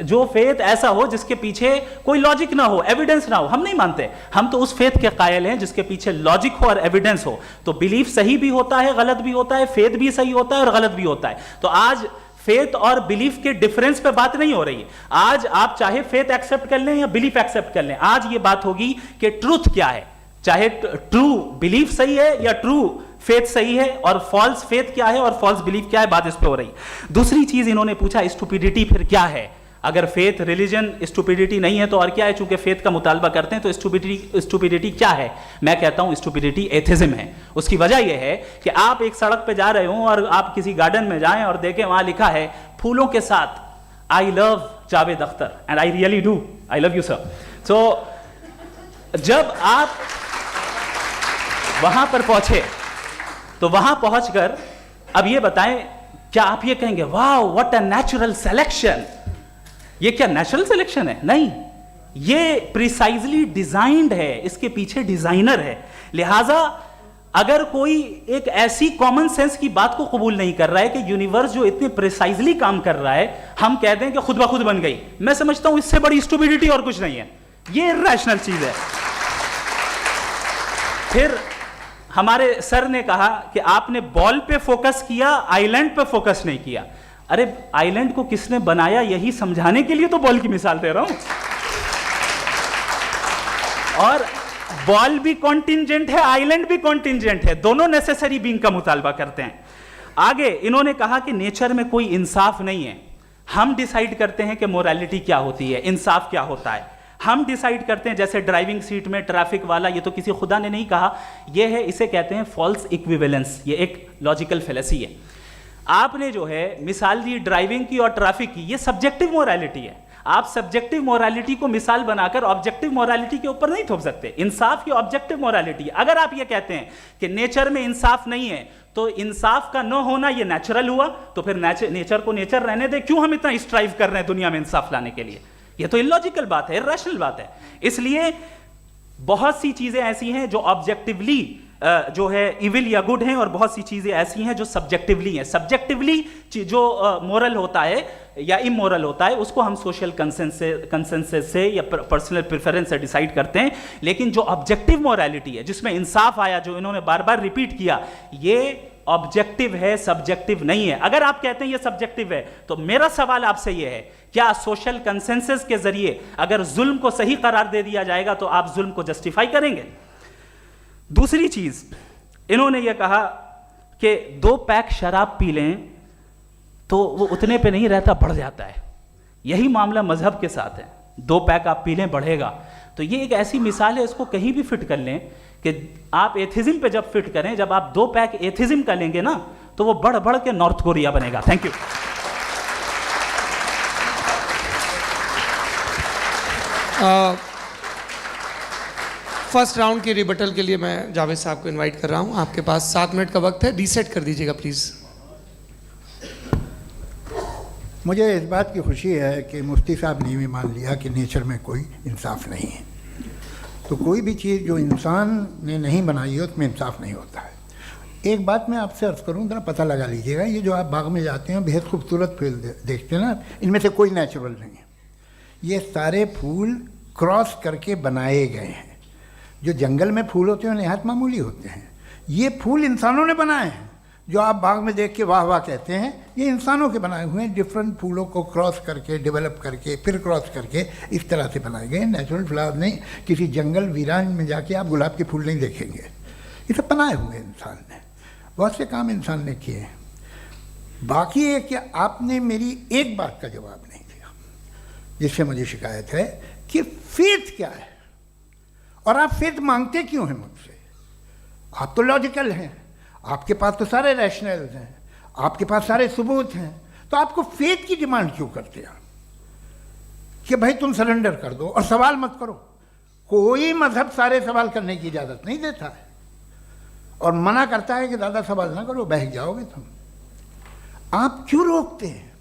जो फेथ ऐसा हो जिसके पीछे कोई लॉजिक ना हो, एविडेंस ना हो, हम नहीं मानते। हम तो उस फेथ के कायल हैं जिसके पीछे लॉजिक हो और एविडेंस हो। तो बिलीफ सही भी होता है, गलत भी होता है, फेथ भी सही होता है और गलत भी होता है। तो आज फेथ और बिलीफ के डिफरेंस पे बात नहीं हो रही। आज आप चाहे फेथ एक्सेप्ट कर लें या बिलीफ एक्सेप्ट कर लें, आज ये बात होगी कि ट्रूथ क्या है, चाहे ट्रू बिलीफ सही है या ट्रू फेथ सही है, और फॉल्स फेथ क्या है और फॉल्स बिलीफ क्या है, बात इस पे हो रही। दूसरी चीज इन्होंने पूछा स्टुपिडिटी फिर क्या है। अगर फेथ रिलीजन स्टुपिडिटी नहीं है तो और क्या है? चूंकि फेथ का मुतालबा करते हैं तो स्टुपिडिटी क्या है? मैं कहता हूं स्टुपिडिटी एथिज्म है। उसकी वजह यह है कि आप एक सड़क पे जा रहे हो और आप किसी गार्डन में जाएं और देखें वहां लिखा है फूलों के साथ I love Javed Akhtar and I really do, I love you sir. So जब आप वहां पर पहुंचे तो वहां पहुंचकर अब ये बताएं, क्या आप ये कहेंगे wow what a natural selection? ये क्या नेचुरल सिलेक्शन है? नहीं, ये प्रिसाइजली डिजाइंड है, इसके पीछे डिजाइनर है। लिहाजा अगर कोई एक ऐसी कॉमन सेंस की बात को कबूल नहीं कर रहा है कि यूनिवर्स जो इतने प्रिसाइजली काम कर रहा है, हम कह दें कि खुद ब खुद बन गई, मैं समझता हूं इससे बड़ी स्टुपिडिटी और कुछ नहीं है। ये इर्रेशनल चीज है। फिर हमारे सर ने कहा कि आपने बॉल पे फोकस किया, आइलैंड पे फोकस नहीं किया। अरे आइलैंड को किसने बनाया यही समझाने के लिए तो बॉल की मिसाल दे रहा हूं। और बॉल भी कॉन्टिंजेंट है, आइलैंड भी कॉन्टिंजेंट है, दोनों नेसेसरी बीइंग का मुतालबा करते हैं। आगे इन्होंने कहा कि नेचर में कोई इंसाफ नहीं है। हम डिसाइड करते हैं कि मोरालिटी क्या होती है, इंसाफ क्या होता है। हम डिसाइड करते हैं, जैसे ड्राइविंग सीट में ट्रैफिक वाला, ये तो किसी खुदा ने नहीं कहा, ये है, इसे कहते हैं फॉल्स इक्विवेलेंस। ये एक लॉजिकल फेलेसी है। आपने जो है मिसाल दी ड्राइविंग की और ट्रैफिक की, ये सब्जेक्टिव मोरालिटी है। आप सब्जेक्टिव मोरालिटी को मिसाल बनाकर ऑब्जेक्टिव मोरालिटी के ऊपर नहीं थोप सकते। इंसाफ की ऑब्जेक्टिव मोरालिटी है। अगर आप ये कहते हैं कि नेचर में इंसाफ नहीं है तो इंसाफ का न होना ये नेचुरल हुआ, तो फिर नेचर को नेचर रहने दे, क्यों हम इतना स्ट्राइव कर रहे हैं दुनिया में इंसाफ लाने के लिए? ये तो इलॉजिकल बात है, इर्रेशनल बात है। इसलिए बहुत सी चीजें ऐसी हैं जो ऑब्जेक्टिवली जो है इविल या गुड हैं, और बहुत सी चीजें ऐसी हैं जो सब्जेक्टिवली हैं। सब्जेक्टिवली जो मोरल होता है या इमोरल होता है उसको हम सोशल कंसेंसस से या पर्सनल प्रेफरेंस से डिसाइड करते हैं। लेकिन जो ऑब्जेक्टिव मोरालिटी है जिसमें इंसाफ आया, जो इन्होंने बार बार रिपीट किया, ये ऑब्जेक्टिव है, सब्जेक्टिव नहीं है। अगर आप कहते हैं ये सब्जेक्टिव है तो मेरा सवाल आपसे ये है, क्या सोशल कंसेंसस के जरिए अगर जुल्म को सही करार दे दिया जाएगा तो आप जुल्म को जस्टिफाई करेंगे? दूसरी चीज इन्होंने ये कहा कि 2 पैक शराब पी लें तो वो उतने पे नहीं रहता, बढ़ जाता है। यही मामला मजहब के साथ है। 2 पैक आप पी लें बढ़ेगा। तो ये एक ऐसी मिसाल है, इसको कहीं भी फिट कर लें कि आप एथिज्म पे जब फिट करें, जब आप 2 पैक एथिज्म का लेंगे ना तो वो बढ़ बढ़ के नॉर्थ कोरिया बनेगा। Thank you. फर्स्ट राउंड की रिबटल के लिए मैं जावेद साहब को इनवाइट कर रहा हूं। आपके पास 7 मिनट का वक्त है, रीसेट कर दीजिएगा प्लीज़। मुझे इस बात की खुशी है कि मुफ्ती साहब ने भी मान लिया कि नेचर में कोई इंसाफ नहीं है। तो कोई भी चीज़ जो इंसान ने नहीं बनाई है उसमें इंसाफ नहीं होता है। एक बात मैं आपसे अर्ज़ करूँ, जरा पता लगा लीजिएगा, ये जो आप बाग में जाते हैं बेहद खूबसूरत फूल देखते हैं ना, इनमें से कोई नेचुरल नहीं है। ये सारे फूल क्रॉस करके बनाए गए हैं। जो जंगल में फूल होते हैं नहायत मामूली होते हैं, ये फूल इंसानों ने बनाए हैं। जो आप बाग में देख के वाह वाह कहते हैं, ये इंसानों के बनाए हुए हैं। डिफरेंट फूलों को क्रॉस करके, डेवलप करके, फिर क्रॉस करके इस तरह से बनाए गए। नेचुरल फ्लावर नहीं। किसी जंगल वीरान में जाके आप गुलाब के फूल नहीं देखेंगे। ये सब बनाए हुए इंसान ने, बहुत से काम इंसान ने किए हैं। बाकी है कि आपने मेरी एक बात का जवाब नहीं दिया, जिससे मुझे शिकायत है कि फेथ क्या है और आप फेथ मांगते क्यों हैं मुझसे? आप तो लॉजिकल हैं, आपके पास तो सारे रैशनल्स हैं, आपके पास सारे सबूत हैं, तो आपको फेथ की डिमांड क्यों करते हैं कि भाई तुम सरेंडर कर दो और सवाल मत करो? कोई मजहब सारे सवाल करने की इजाज़त नहीं देता है और मना करता है कि ज़्यादा सवाल ना करो, बहक जाओगे तुम। आप क्यों रोकते हैं?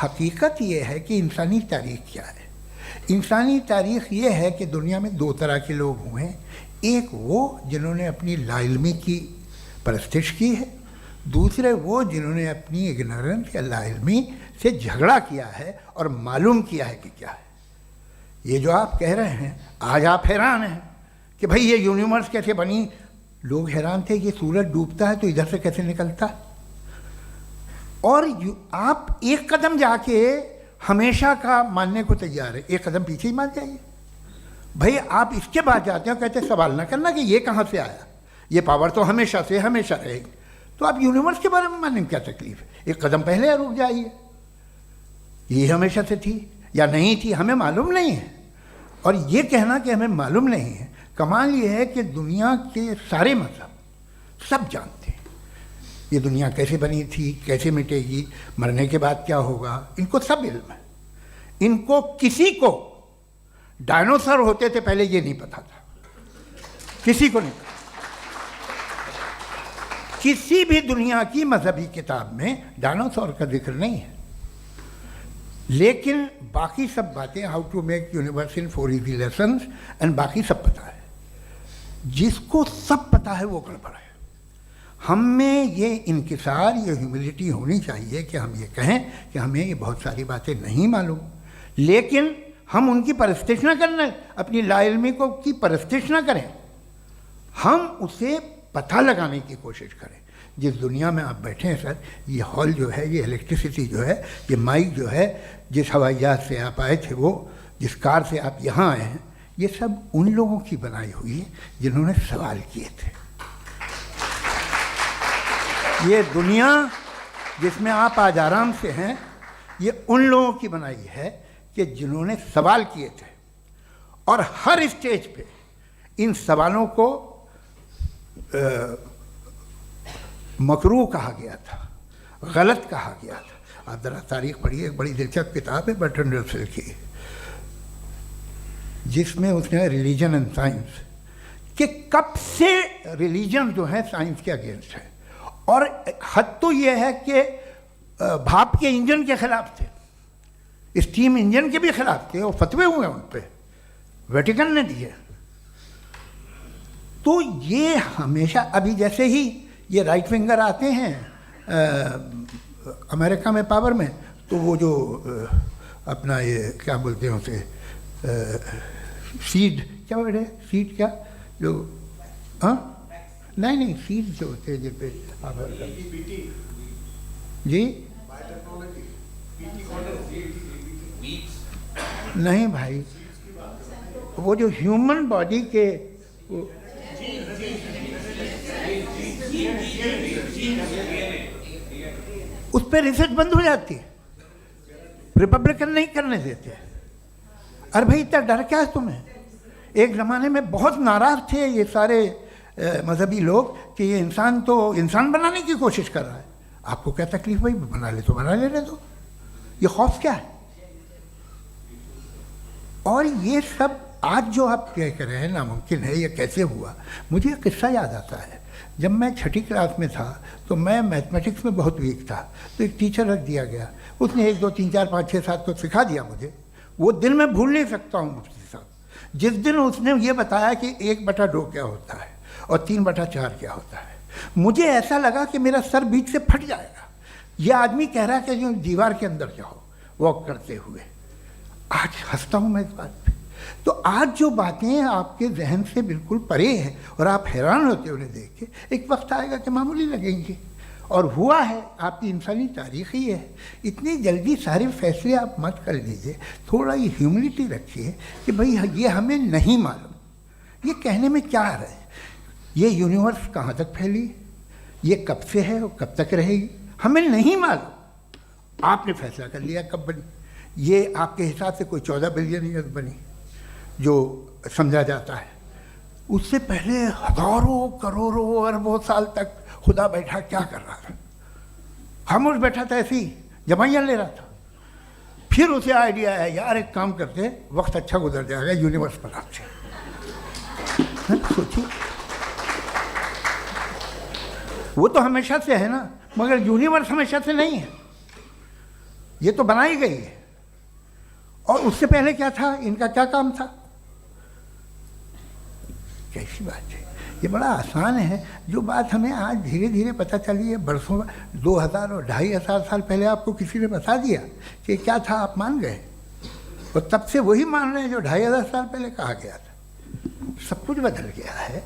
हकीकत यह है कि इंसानी तारीख क्या है। इंसानी तारीख ये है कि दुनिया में दो तरह के लोग हुए हैं। एक वो जिन्होंने अपनी लाइल्मी की परस्तिश की है, दूसरे वो जिन्होंने अपनी इग्नोरेंस या लाइल्मी से झगड़ा किया है और मालूम किया है कि क्या है। ये जो आप कह रहे हैं, आज आप हैरान हैं कि भाई ये यूनिवर्स कैसे बनी। लोग हैरान थे कि सूरज डूबता है तो इधर से कैसे निकलता है। और आप एक कदम जाके हमेशा का मानने को तैयार है, एक कदम पीछे ही मान जाइए। भाई आप इसके बाद जाते हो, कहते सवाल ना करना कि ये कहाँ से आया, ये पावर तो हमेशा से हमेशा रहेगी। तो आप यूनिवर्स के बारे में मानने में क्या तकलीफ है? एक कदम पहले रुक जाइए। ये हमेशा से थी या नहीं थी, हमें मालूम नहीं है। और ये कहना कि हमें मालूम नहीं है, कमाल ये है कि दुनिया के सारे मज़हब सब जानते हैं ये दुनिया कैसे बनी थी, कैसे मिटेगी, मरने के बाद क्या होगा, इनको सब इल्म है। इनको किसी को डायनासोर होते थे पहले ये नहीं पता था, किसी को नहीं पता। किसी भी दुनिया की मजहबी किताब में डायनासोर का जिक्र नहीं है। लेकिन बाकी सब बातें, how to make universe in 4 easy lessons and बाकी सब पता है। जिसको सब पता है वो गड़बड़ है। हम में ये इंकिसार, ये ह्यूमिलिटी होनी चाहिए कि हम ये कहें कि हमें ये बहुत सारी बातें नहीं मालूम, लेकिन हम उनकी परस्तिश ना करें, अपनी लाइल्मी को की परस्तिश ना करें, हम उसे पता लगाने की कोशिश करें। जिस दुनिया में आप बैठे हैं सर, ये हॉल जो है, ये इलेक्ट्रिसिटी जो है, ये माइक जो है, जिस हवाई जहाज से आप आए थे, वो जिस कार से आप यहाँ आए हैं, ये सब उन लोगों की बनाई हुई है जिन्होंने सवाल किए थे। ये दुनिया जिसमें आप आज आराम से हैं, ये उन लोगों की बनाई है कि जिन्होंने सवाल किए थे। और हर स्टेज पे इन सवालों को मकरूह कहा गया था, गलत कहा गया था। आप ज़रा तारीख़ पढ़िए, एक बड़ी दिलचस्प किताब है बर्ट्रैंड रसेल की, जिसमें उसने रिलीजन एंड साइंस कि कब से रिलीजन जो है साइंस के अगेंस्ट है। और हद तो ये है कि भाप के इंजन के खिलाफ थे, स्टीम इंजन के भी खिलाफ थे, और फतवे हुए उन पर, वेटिकन ने दिए। तो ये हमेशा, अभी जैसे ही ये राइट विंगर आते हैं अमेरिका में पावर में, तो वो जो अपना ये क्या बोलते हैं उसे, सीड क्या वर्ड है, सीड क्या जो, हाँ नहीं सीड जो होते हैं जिन पे जी नहीं भाई, वो जो ह्यूमन बॉडी के उस पर रिसर्च बंद हो जाती है, रिपब्लिकन नहीं करने देते। अरे भाई इतना डर क्या है तुम्हें? एक ज़माने में बहुत नाराज़ थे ये सारे मजहबी लोग कि ये इंसान तो इंसान बनाने की कोशिश कर रहा है। आपको क्या तकलीफ भाई, बना ले तो बना लेने दो, ये खौफ क्या है? और ये सब आज जो आप कह कर रहे हैं नामुमकिन है, ये कैसे हुआ? मुझे एक किस्सा याद आता है। जब मैं 6ठी क्लास में था तो मैं मैथमेटिक्स में बहुत वीक था, तो एक टीचर रख दिया गया, उसने 1 2 3 4 5 6 7 तो सिखा दिया मुझे। वो दिन मैं भूल नहीं सकता हूँ मुफ्ती साहब, जिस दिन उसने ये बताया कि 1/2 क्या होता है और 3/4 क्या होता है। मुझे ऐसा लगा कि मेरा सर बीच से फट जाएगा। यह आदमी कह रहा है कि जो दीवार के अंदर जाओ वॉक करते हुए। आज हंसता हूँ मैं इस बात पे। तो आज जो बातें आपके जहन से बिल्कुल परे हैं और आप हैरान होते हो उन्हें देख के, एक वक्त आएगा कि मामूली लगेंगे। और हुआ है, आपकी इंसानी तारीख़ ही है। इतनी जल्दी सारे फैसले आप मत कर लीजिए, थोड़ा ये ह्यूमिलिटी रखिए कि भाई ये हमें नहीं मालूम। ये कहने में क्या आ रहा है, ये यूनिवर्स कहाँ तक फैली, ये कब से है और कब तक रहेगी, हमें नहीं मालूम। आपने फैसला कर लिया कब बनी। ये आपके हिसाब से कोई 14 बिलियन ईयर बनी जो समझा जाता है। उससे पहले हज़ारों करोड़ों अरबों साल तक खुदा बैठा क्या कर रहा था? खामोश बैठा था, ऐसे ही जमाइयाँ ले रहा था। फिर उसे आइडिया है, यार एक काम करते, वक्त अच्छा गुजर जाएगा, यूनिवर्स बनाते हैं। सोचिए, वो तो हमेशा से है ना, मगर यूनिवर्स हमेशा से नहीं है, ये तो बनाई गई है। और उससे पहले क्या था, इनका क्या काम था? कैसी बात है, ये बड़ा आसान है। जो बात हमें आज धीरे धीरे पता चली है, बरसों 2000 और 2500 साल पहले आपको किसी ने बता दिया कि क्या था, आप मान गए, और तब से वही मान रहे हैं जो 2500 साल पहले कहा गया था। सब कुछ बदल गया है,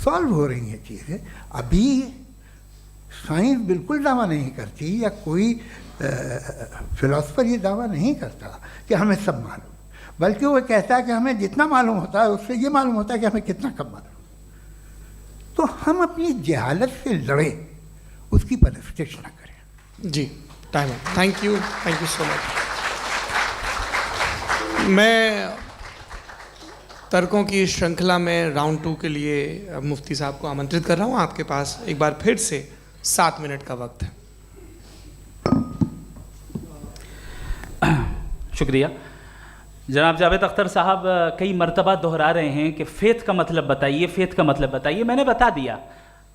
सॉल्व हो रही हैं चीज़ें। अभी साइंस बिल्कुल दावा नहीं करती, या कोई फिलोसफर ये दावा नहीं करता कि हमें सब मालूम, बल्कि वो कहता है कि हमें जितना मालूम होता है उससे ये मालूम होता है कि हमें कितना कम मालूम। तो हम अपनी जहालत से लड़े, उसकी परस्तिश ना करें। जी, टाइम है। Thank you so much. मैं तर्कों की श्रृंखला में राउंड 2 के लिए मुफ्ती साहब को आमंत्रित कर रहा हूँ। आपके पास एक बार फिर से 7 मिनट का वक्त है। शुक्रिया। जनाब जावेद अख्तर साहब कई मरतबा दोहरा रहे हैं कि फ़ेथ का मतलब बताइए, फ़ेथ का मतलब बताइए। मैंने बता दिया,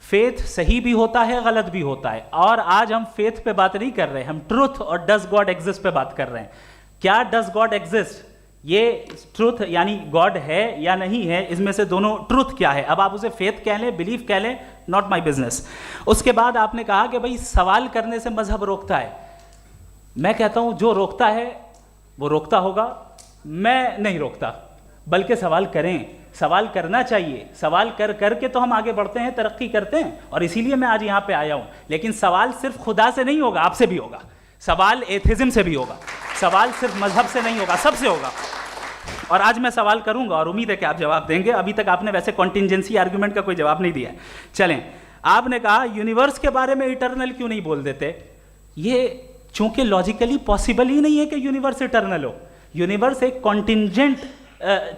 फ़ेथ सही भी होता है, गलत भी होता है। और आज हम फ़ेथ पे बात नहीं कर रहे, हम ट्रुथ और डज गॉड एग्जिस्ट पे बात कर रहे हैं। क्या डज गॉड एग्जिस्ट, ये ट्रुथ यानी गॉड है या नहीं है, इसमें से दोनों ट्रुथ क्या है। अब आप उसे फेथ कह लें, बिलीफ कह लें, नॉट माई बिजनेस। उसके बाद आपने कहा कि भाई सवाल करने से मजहब रोकता है। मैं कहता हूं जो रोकता है वो रोकता होगा, मैं नहीं रोकता, बल्कि सवाल करें, सवाल करना चाहिए। सवाल कर करके तो हम आगे बढ़ते हैं, तरक्की करते हैं, और इसीलिए मैं आज यहाँ पे आया हूँ। लेकिन सवाल सिर्फ खुदा से नहीं होगा, आपसे भी होगा। सवाल एथिज्म से भी होगा, सवाल सिर्फ मजहब से नहीं होगा, सबसे होगा। और आज मैं सवाल करूंगा और उम्मीद है कि आप जवाब देंगे। अभी तक आपने वैसे कॉन्टिंजेंसी आर्गुमेंट का कोई जवाब नहीं दिया है। चलें, आपने कहा यूनिवर्स के बारे में इटर्नल क्यों नहीं बोल देते। ये चूंकि लॉजिकली पॉसिबल ही नहीं है कि यूनिवर्स इटर्नल हो। यूनिवर्स एक कॉन्टिंजेंट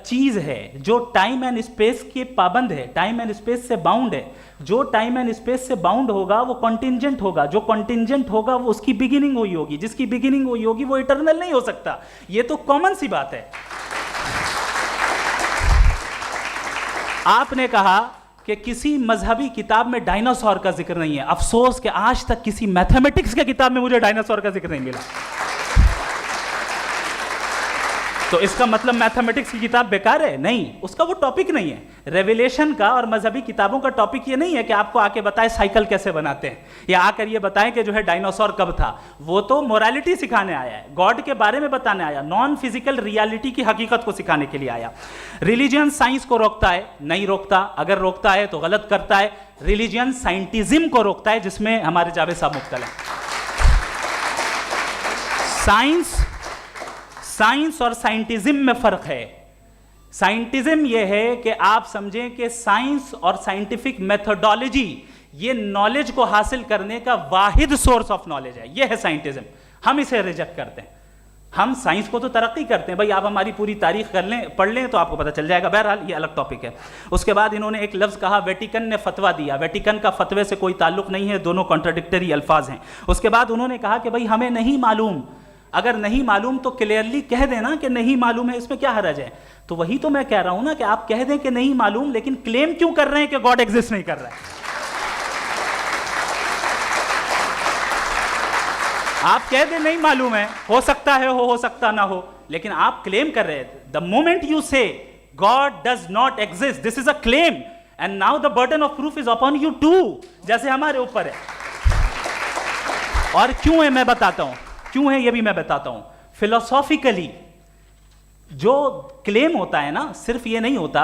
चीज़ है जो टाइम एंड स्पेस के पाबंद है, टाइम एंड स्पेस से बाउंड है। जो टाइम एंड स्पेस से बाउंड होगा वो कॉन्टिंजेंट होगा, जो कॉन्टिंजेंट होगा वो उसकी बिगिनिंग हुई होगी, जिसकी बिगिनिंग हुई होगी वो इटर्नल नहीं हो सकता। ये तो कॉमन सी बात है। आपने कहा कि किसी मजहबी किताब में डायनासोर का जिक्र नहीं है। अफसोस कि आज तक किसी मैथमेटिक्स की किताब में मुझे डायनासोर का जिक्र नहीं मिला। तो इसका मतलब मैथमेटिक्स की किताब बेकार है? नहीं, उसका वो टॉपिक नहीं है। रेवलेशन का और मजहबी किताबों का टॉपिक ये नहीं है कि आपको आके बताए साइकिल कैसे बनाते हैं, या आकर ये बताएं कि जो है डायनासोर कब था। वो तो मोरालिटी सिखाने आया है, गॉड के बारे में बताने आया, नॉन फिजिकल रियलिटी की हकीकत को सिखाने के लिए आया। रिलीजियन साइंस को रोकता है? नहीं रोकता। अगर रोकता है तो गलत करता है। रिलीजियन साइंटिज्म को रोकता है, जिसमें हमारे जावेद साहब मुब्तला हैं। साइंस और साइंटिज्म में फर्क है। साइंटिज्म यह है कि आप समझें कि साइंस और साइंटिफिक मेथोडोलॉजी ये नॉलेज को हासिल करने का वाहिद सोर्स ऑफ नॉलेज है। यह है साइंटिज्म। हम इसे रिजेक्ट करते हैं। हम साइंस को तो तरक्की करते हैं। भाई आप हमारी पूरी तारीख कर लें, पढ़ लें तो आपको पता चल जाएगा। बहरहाल ये अलग टॉपिक है। उसके बाद इन्होंने एक लफ्ज़ कहा, वेटिकन ने फतवा दिया। वेटिकन का फतवे से कोई ताल्लुक नहीं है, दोनों कॉन्ट्राडिक्टरी अल्फाज हैं। उसके बाद उन्होंने कहा कि भाई हमें नहीं मालूम। अगर नहीं मालूम तो क्लियरली कह देना कि नहीं मालूम है, इसमें क्या हर्ज है। तो वही तो मैं कह रहा हूं ना कि आप कह दें कि नहीं मालूम, लेकिन क्लेम क्यों कर रहे हैं कि गॉड एग्जिस्ट नहीं कर रहा है। आप कह दें नहीं मालूम है, हो सकता है हो सकता ना हो, लेकिन आप क्लेम कर रहे हैं। The moment you say God does not exist, this is a claim, and now the burden of proof is upon you too, जैसे हमारे ऊपर है। और क्यों है मैं बताता हूं, क्यों है ये भी मैं बताता हूं। फिलोसॉफिकली जो क्लेम होता है ना, सिर्फ ये नहीं होता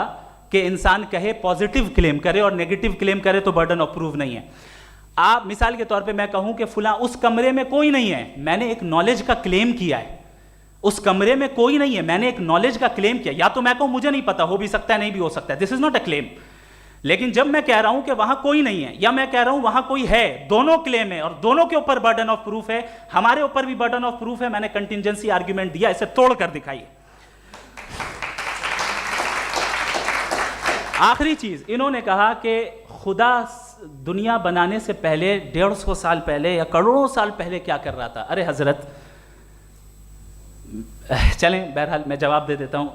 कि इंसान कहे पॉजिटिव क्लेम करे और नेगेटिव क्लेम करे तो बर्डन ऑफ प्रूफ नहीं है। आप मिसाल के तौर पे मैं कहूं कि फुला उस कमरे में कोई नहीं है, मैंने एक नॉलेज का क्लेम किया है, उस कमरे में कोई नहीं है, मैंने एक नॉलेज का क्लेम किया। या तो मैं कहूं मुझे नहीं पता, हो भी सकता है नहीं भी हो सकता है, this is not a claim. लेकिन जब मैं कह रहा हूं कि वहां कोई नहीं है या मैं कह रहा हूं वहां कोई है, दोनों क्लेम है और दोनों के ऊपर बर्डन ऑफ प्रूफ है। हमारे ऊपर भी बर्डन ऑफ प्रूफ है, मैंने कंटिजेंसी आर्ग्यूमेंट दिया, इसे तोड़कर दिखाइए। आखिरी चीज, इन्होंने कहा कि खुदा दुनिया बनाने से पहले 150 साल पहले या करोड़ों साल पहले क्या कर रहा था। अरे हजरत, चलें बहरहाल मैं जवाब दे देता हूं,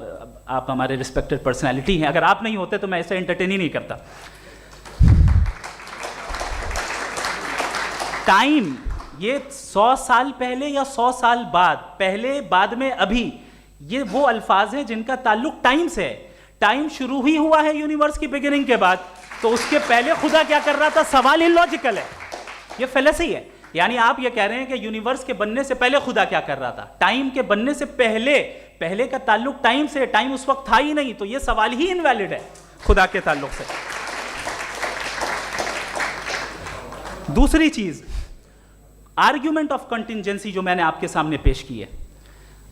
आप हमारे रिस्पेक्टेड पर्सनालिटी हैं, अगर आप नहीं होते तो मैं इसे एंटरटेन ही नहीं करता। टाइम, ये 100 साल पहले या 100 साल बाद, पहले बाद में अभी, ये वो अल्फाज हैं जिनका ताल्लुक टाइम से है। टाइम शुरू ही हुआ है यूनिवर्स की बिगिनिंग के बाद, तो उसके पहले खुदा क्या कर रहा था, सवाल इलॉजिकल है, ये फेलेसी है। यानी आप ये कह रहे हैं कि यूनिवर्स के बनने से पहले खुदा क्या कर रहा था, टाइम के बनने से पहले, पहले का ताल्लुक टाइम से, टाइम उस वक्त था ही नहीं, तो ये सवाल ही इनवैलिड है खुदा के ताल्लुक से। दूसरी चीज, आर्ग्यूमेंट ऑफ कंटिजेंसी जो मैंने आपके सामने पेश की है,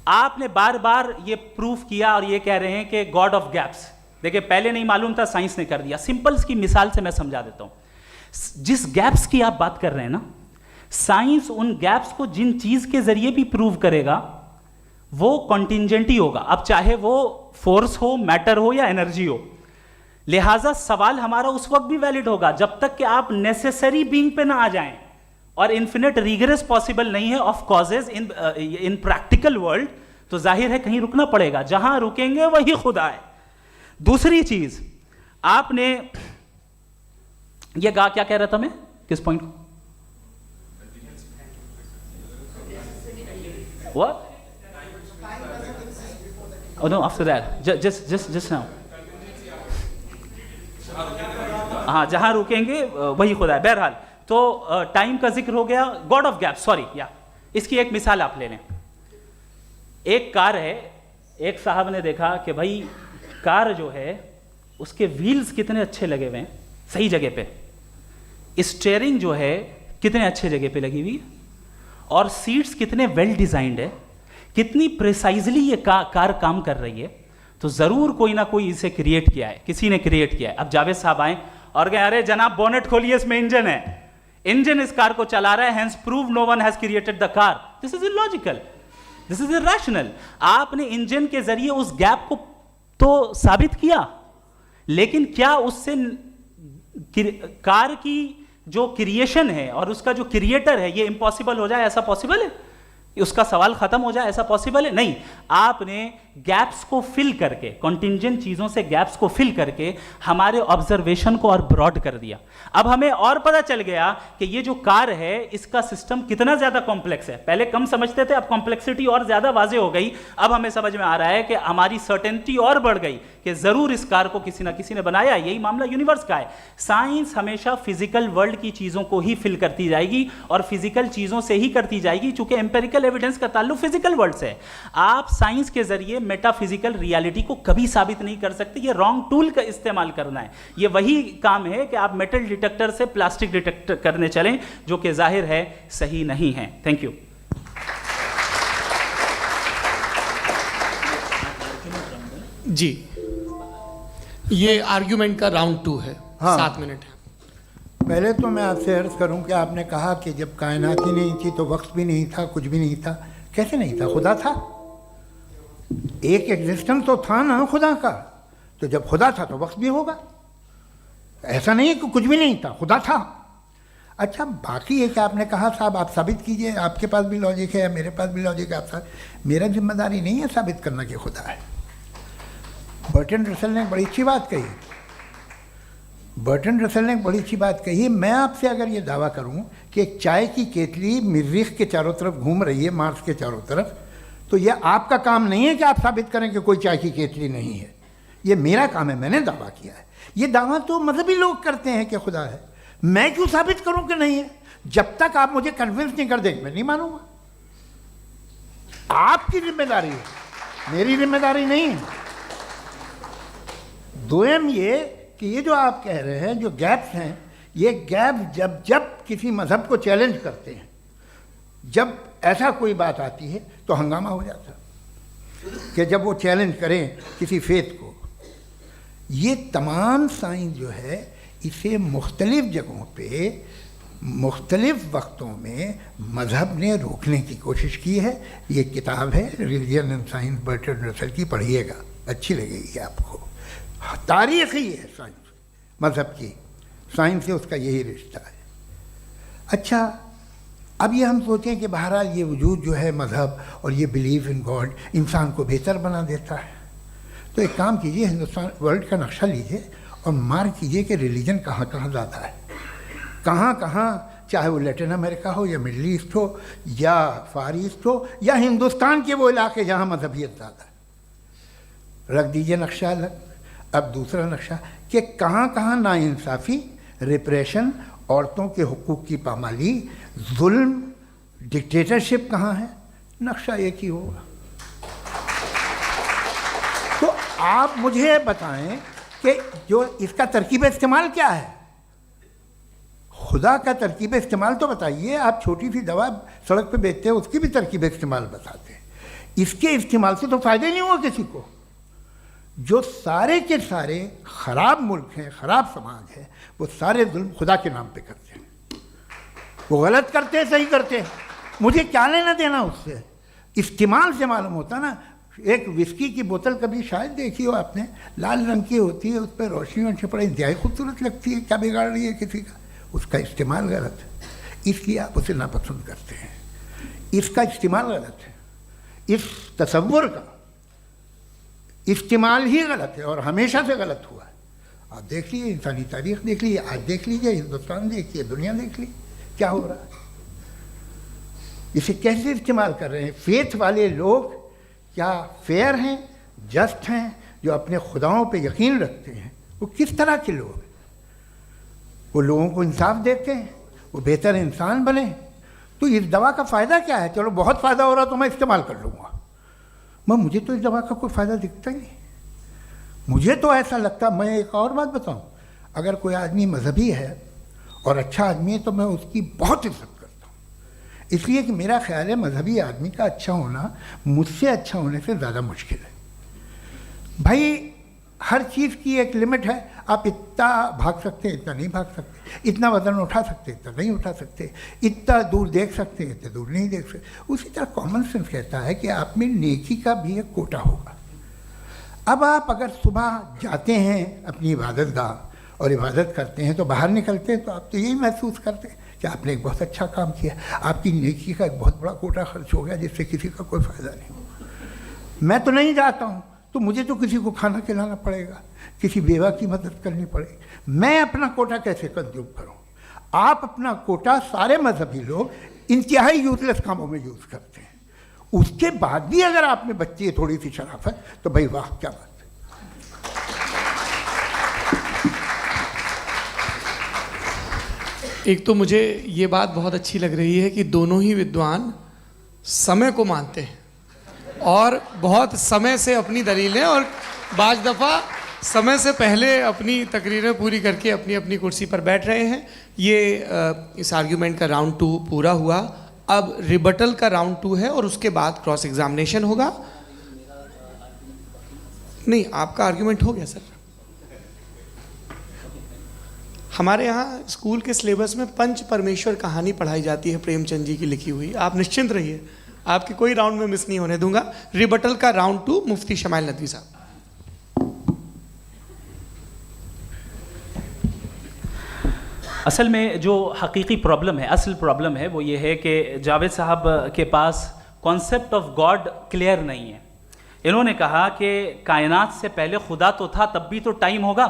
आपने बार बार ये प्रूफ किया और ये कह रहे हैं कि गॉड ऑफ गैप्स। देखिए पहले नहीं मालूम था, साइंस ने कर दिया। सिंपल्स की मिसाल से मैं समझा देता हूं। जिस गैप्स की आप बात कर रहे हैं ना, साइंस उन गैप्स को जिन चीज के जरिए भी प्रूव करेगा वो कॉन्टिंजेंट ही होगा, अब चाहे वो फोर्स हो, मैटर हो या एनर्जी हो। लिहाजा सवाल हमारा उस वक्त भी वैलिड होगा जब तक कि आप नेसेसरी बीइंग पे ना आ जाएं, और इन्फिनिट रिग्रेस पॉसिबल नहीं है of causes in practical world, तो जाहिर है कहीं रुकना पड़ेगा, जहां रुकेंगे वही खुदा है। दूसरी चीज, आपने ये कहा, क्या कह रहा था मैं, किस पॉइंट को? What? Oh no, after that. Just now. हाँ, जहां रुकेंगे वही खुदा है। बहरहाल, तो टाइम का जिक्र हो गया, गॉड ऑफ गैप, सॉरी, या इसकी एक मिसाल आप ले लें। एक कार है, एक साहब ने देखा कि भाई कार जो है उसके व्हील्स कितने अच्छे लगे हुए हैं सही जगह पे, स्टीयरिंग जो है कितने अच्छे जगह पे लगी हुई है, और सीट्स कितने वेल डिजाइंड है, कितनी प्रिसाइजली ये कार काम कर रही है, तो जरूर कोई ना कोई इसे क्रिएट किया है, किसी ने क्रिएट किया है। अब जावेद साहब आए और कहे अरे जनाब बोनेट खोलिए, इसमें इंजन है, इंजन इस कार को चला रहा है, hence prove no one has created the car. This is illogical, this is irrational. आपने इंजन के जरिए उस गैप को तो साबित किया, लेकिन क्या उससे कार की जो क्रिएशन है और उसका जो क्रिएटर है ये इम्पॉसिबल हो जाए, ऐसा पॉसिबल है? उसका सवाल खत्म हो जाए, ऐसा पॉसिबल है? नहीं। आपने गैप्स को फिल करके, कॉन्टिंजेंट चीजों से गैप्स को फिल करके हमारे ऑब्जर्वेशन को और ब्रॉड कर दिया। अब हमें और पता चल गया कि ये जो कार है इसका सिस्टम कितना ज्यादा कॉम्प्लेक्स है। पहले कम समझते थे, अब कॉम्प्लेक्सिटी और ज्यादा वाजे हो गई। अब हमें समझ में आ रहा है कि हमारी सर्टेनिटी और बढ़ गई कि जरूर इस कार को किसी ना किसी ने बनाया। यही मामला यूनिवर्स का है। साइंस हमेशा फिजिकल वर्ल्ड की चीजों को ही फिल करती जाएगी और फिजिकल चीजों से ही करती जाएगी, चूंकि एम्पेरिकल एविडेंस का ताल्लुक फिजिकल वर्ल्ड से है। आप साइंस के जरिए मेटाफिजिकल रियलिटी को कभी साबित नहीं कर सकते। ये रॉन्ग टूल का इस्तेमाल करना है। ये वही काम है कि आप मेटल डिटेक्टर से प्लास्टिक डिटेक्टर करने चलें, जो कि जाहिर है सही नहीं है। Thank you. जी, ये आर्ग्यूमेंट का राउंड 2 है। हाँ। 7 मिनट है। पहले तो मैं आपसे अर्ज करूं कि आपने कहा कि जब कायनात ही नहीं थी तो वक्त भी नहीं था, कुछ भी नहीं था। कैसे नहीं था? खुदा था। एक एग्जिस्टेंस तो था ना खुदा का। तो जब खुदा था तो वक्त भी होगा। ऐसा नहीं है कि कुछ भी नहीं था, खुदा था। अच्छा, बाकी ये कि आपने कहा साहब आप साबित कीजिए, आपके पास भी लॉजिक है, मेरे पास भी लॉजिक है। आप मेरा जिम्मेदारी नहीं है साबित करना कि खुदा है। बर्टन रसल ने बड़ी अच्छी बात कही। बर्टन रसल ने बड़ी अच्छी बात कही। मैं आपसे अगर ये दावा करूं कि एक चाय की केतली मरीख के चारों तरफ घूम रही है, मार्स के चारों तरफ, तो यह आपका काम नहीं है कि आप साबित करें कि कोई चाय की केतली नहीं है। ये मेरा काम है, मैंने दावा किया है। ये दावा तो मजहबी लोग करते हैं कि खुदा है, मैं क्यों साबित करूं कि नहीं है? जब तक आप मुझे कन्विंस नहीं कर देंगे मैं नहीं मानूंगा। आपकी जिम्मेदारी है, मेरी जिम्मेदारी नहीं है। दोयम ये कि ये जो आप कह रहे हैं, जो गैप्स हैं, ये गैप जब जब किसी मजहब को चैलेंज करते हैं, जब ऐसा कोई बात आती है तो हंगामा हो जाता है कि जब वो चैलेंज करें किसी फेथ को। ये तमाम साइंस जो है इसे मुख्तलिफ जगहों पे मुख्तलिफ वक्तों में मज़हब ने रोकने की कोशिश की है। ये किताब है religion and science Burton Russell की, पढ़िएगा, अच्छी लगेगी आपको। तारीख़ ही है साइंस, मज़हब की साइंस से उसका यही रिश्ता है। अच्छा, अब ये हम सोचें कि बहरहाल ये वजूद जो है मज़हब और ये बिलीव इन गॉड इंसान को बेहतर बना देता है, तो एक काम कीजिए, हिंदुस्तान वर्ल्ड का नक्शा लीजिए और मार्क कीजिए कि रिलीजन कहाँ कहाँ ज़्यादा है, कहाँ कहाँ, चाहे वो लैटिन अमेरिका हो या मिडल ईस्ट हो या फार ईस्ट हो या हिंदुस्तान के वो इलाके जहाँ मजहबियत ज़्यादा है। रख दीजिए नक्शा अलग। अब दूसरा नक्शा कि कहाँ कहाँ नाइंसाफ़ी, रिप्रेशन, औरतों के हुकूक की पामाली, जुल्म, डिक्टेटरशिप कहाँ है, नक्शा एक ही होगा। तो आप मुझे बताएं कि जो इसका तरकीब इस्तेमाल क्या है, खुदा का तरकीब इस्तेमाल तो बताइए। आप छोटी सी दवा सड़क पे बेचते हैं, उसकी भी तरकीब इस्तेमाल बताते हैं। इसके इस्तेमाल से तो फ़ायदा नहीं हुआ किसी को। जो सारे के सारे ख़राब मुल्क हैं, ख़राब समाज है, वो सारे जुल्म खुदा के नाम पे करते हैं। वो गलत करते हैं, सही करते हैं, मुझे क्या लेना देना उससे। इस्तेमाल से मालूम होता ना। एक विस्की की बोतल कभी शायद देखी हो आपने, लाल रंग की होती है, उस पर रोशनी और छपड़ा इंतहाई खूबसूरत लगती है, क्या बिगाड़ रही है किसी का? उसका इस्तेमाल गलत है, इसलिए आप उसे नापसंद करते हैं। इसका इस्तेमाल गलत है, इस तसव्वुर का इस्तेमाल ही गलत है और हमेशा से गलत हुआ है। आप देख लीजिए, इंसानी तारीख देख लीजिए, आज देख लीजिए, हिंदुस्तान देखिए, दुनिया देख लीजिए क्या हो रहा है। इसे कैसे इस्तेमाल कर रहे हैं फेथ वाले लोग? क्या फेयर हैं, जस्ट हैं, जो अपने खुदाओं पे यकीन रखते हैं? वो किस तरह के लोग हैं? वो लोगों को इंसाफ देते हैं, वो बेहतर इंसान बने। तो इस दवा का फ़ायदा क्या है? चलो बहुत फ़ायदा हो रहा तो मैं इस्तेमाल कर लूँगा, मुझे तो इस दवा का कोई फ़ायदा दिखता ही नहीं। मुझे तो ऐसा लगता, मैं एक और बात बताऊँ, अगर कोई आदमी मजहबी है और अच्छा आदमी है तो मैं उसकी बहुत इज्जत करता हूँ, इसलिए कि मेरा ख्याल है मजहबी आदमी का अच्छा होना मुझसे अच्छा होने से ज़्यादा मुश्किल है। भाई हर चीज़ की एक लिमिट है। आप इतना भाग सकते हैं, इतना नहीं भाग सकते, इतना वज़न उठा सकते, इतना नहीं उठा सकते, इतना दूर देख सकते हैं, इतना दूर नहीं देख सकते। उसी तरह कॉमन सेंस कहता है कि आप में नेकी का भी एक कोटा होगा। अब आप अगर सुबह जाते हैं अपनी इबादत गाह और इबादत करते हैं, तो बाहर निकलते हैं तो आप तो यही महसूस करते हैं कि आपने एक बहुत अच्छा काम किया, आपकी नेकी का एक बहुत बड़ा कोटा खर्च हो गया जिससे किसी का कोई फ़ायदा नहीं हो। मैं तो नहीं जाता हूँ तो मुझे तो किसी को खाना खिलाना पड़ेगा, किसी बेवा की मदद करनी पड़ेगी। मैं अपना कोटा कैसे कंज्यूम करूँ? आप अपना कोटा, सारे मजहबी लोग इंतहाई यूजलेस कामों में यूज़ करते हैं। उसके बाद भी अगर आप में बच्ची है थोड़ी सी शराफत, तो भाई वाह क्या बात है। एक तो मुझे ये बात बहुत अच्छी लग रही है कि दोनों ही विद्वान समय को मानते हैं और बहुत समय से अपनी दलीलें और बाज़ दफ़ा समय से पहले अपनी तकरीरें पूरी करके अपनी अपनी कुर्सी पर बैठ रहे हैं। ये इस आर्ग्यूमेंट का राउंड 2 पूरा हुआ। अब रिबटल का राउंड 2 है और उसके बाद क्रॉस एग्जामिनेशन होगा। नहीं, आपका आर्ग्यूमेंट हो गया सर। हमारे यहाँ स्कूल के सिलेबस में पंच परमेश्वर कहानी पढ़ाई जाती है, प्रेमचंद जी की लिखी हुई। आप निश्चिंत रहिए, आपके कोई राउंड में मिस नहीं होने दूंगा। रिबटल का राउंड 2, मुफ्ती शमाइल नदवी साहब। असल में जो हकीकी प्रॉब्लम है, असल प्रॉब्लम है, वो ये है कि जावेद साहब के पास कॉन्सेप्ट ऑफ गॉड क्लियर नहीं है। इन्होंने कहा कि कायनात से पहले खुदा तो था, तब भी तो टाइम होगा।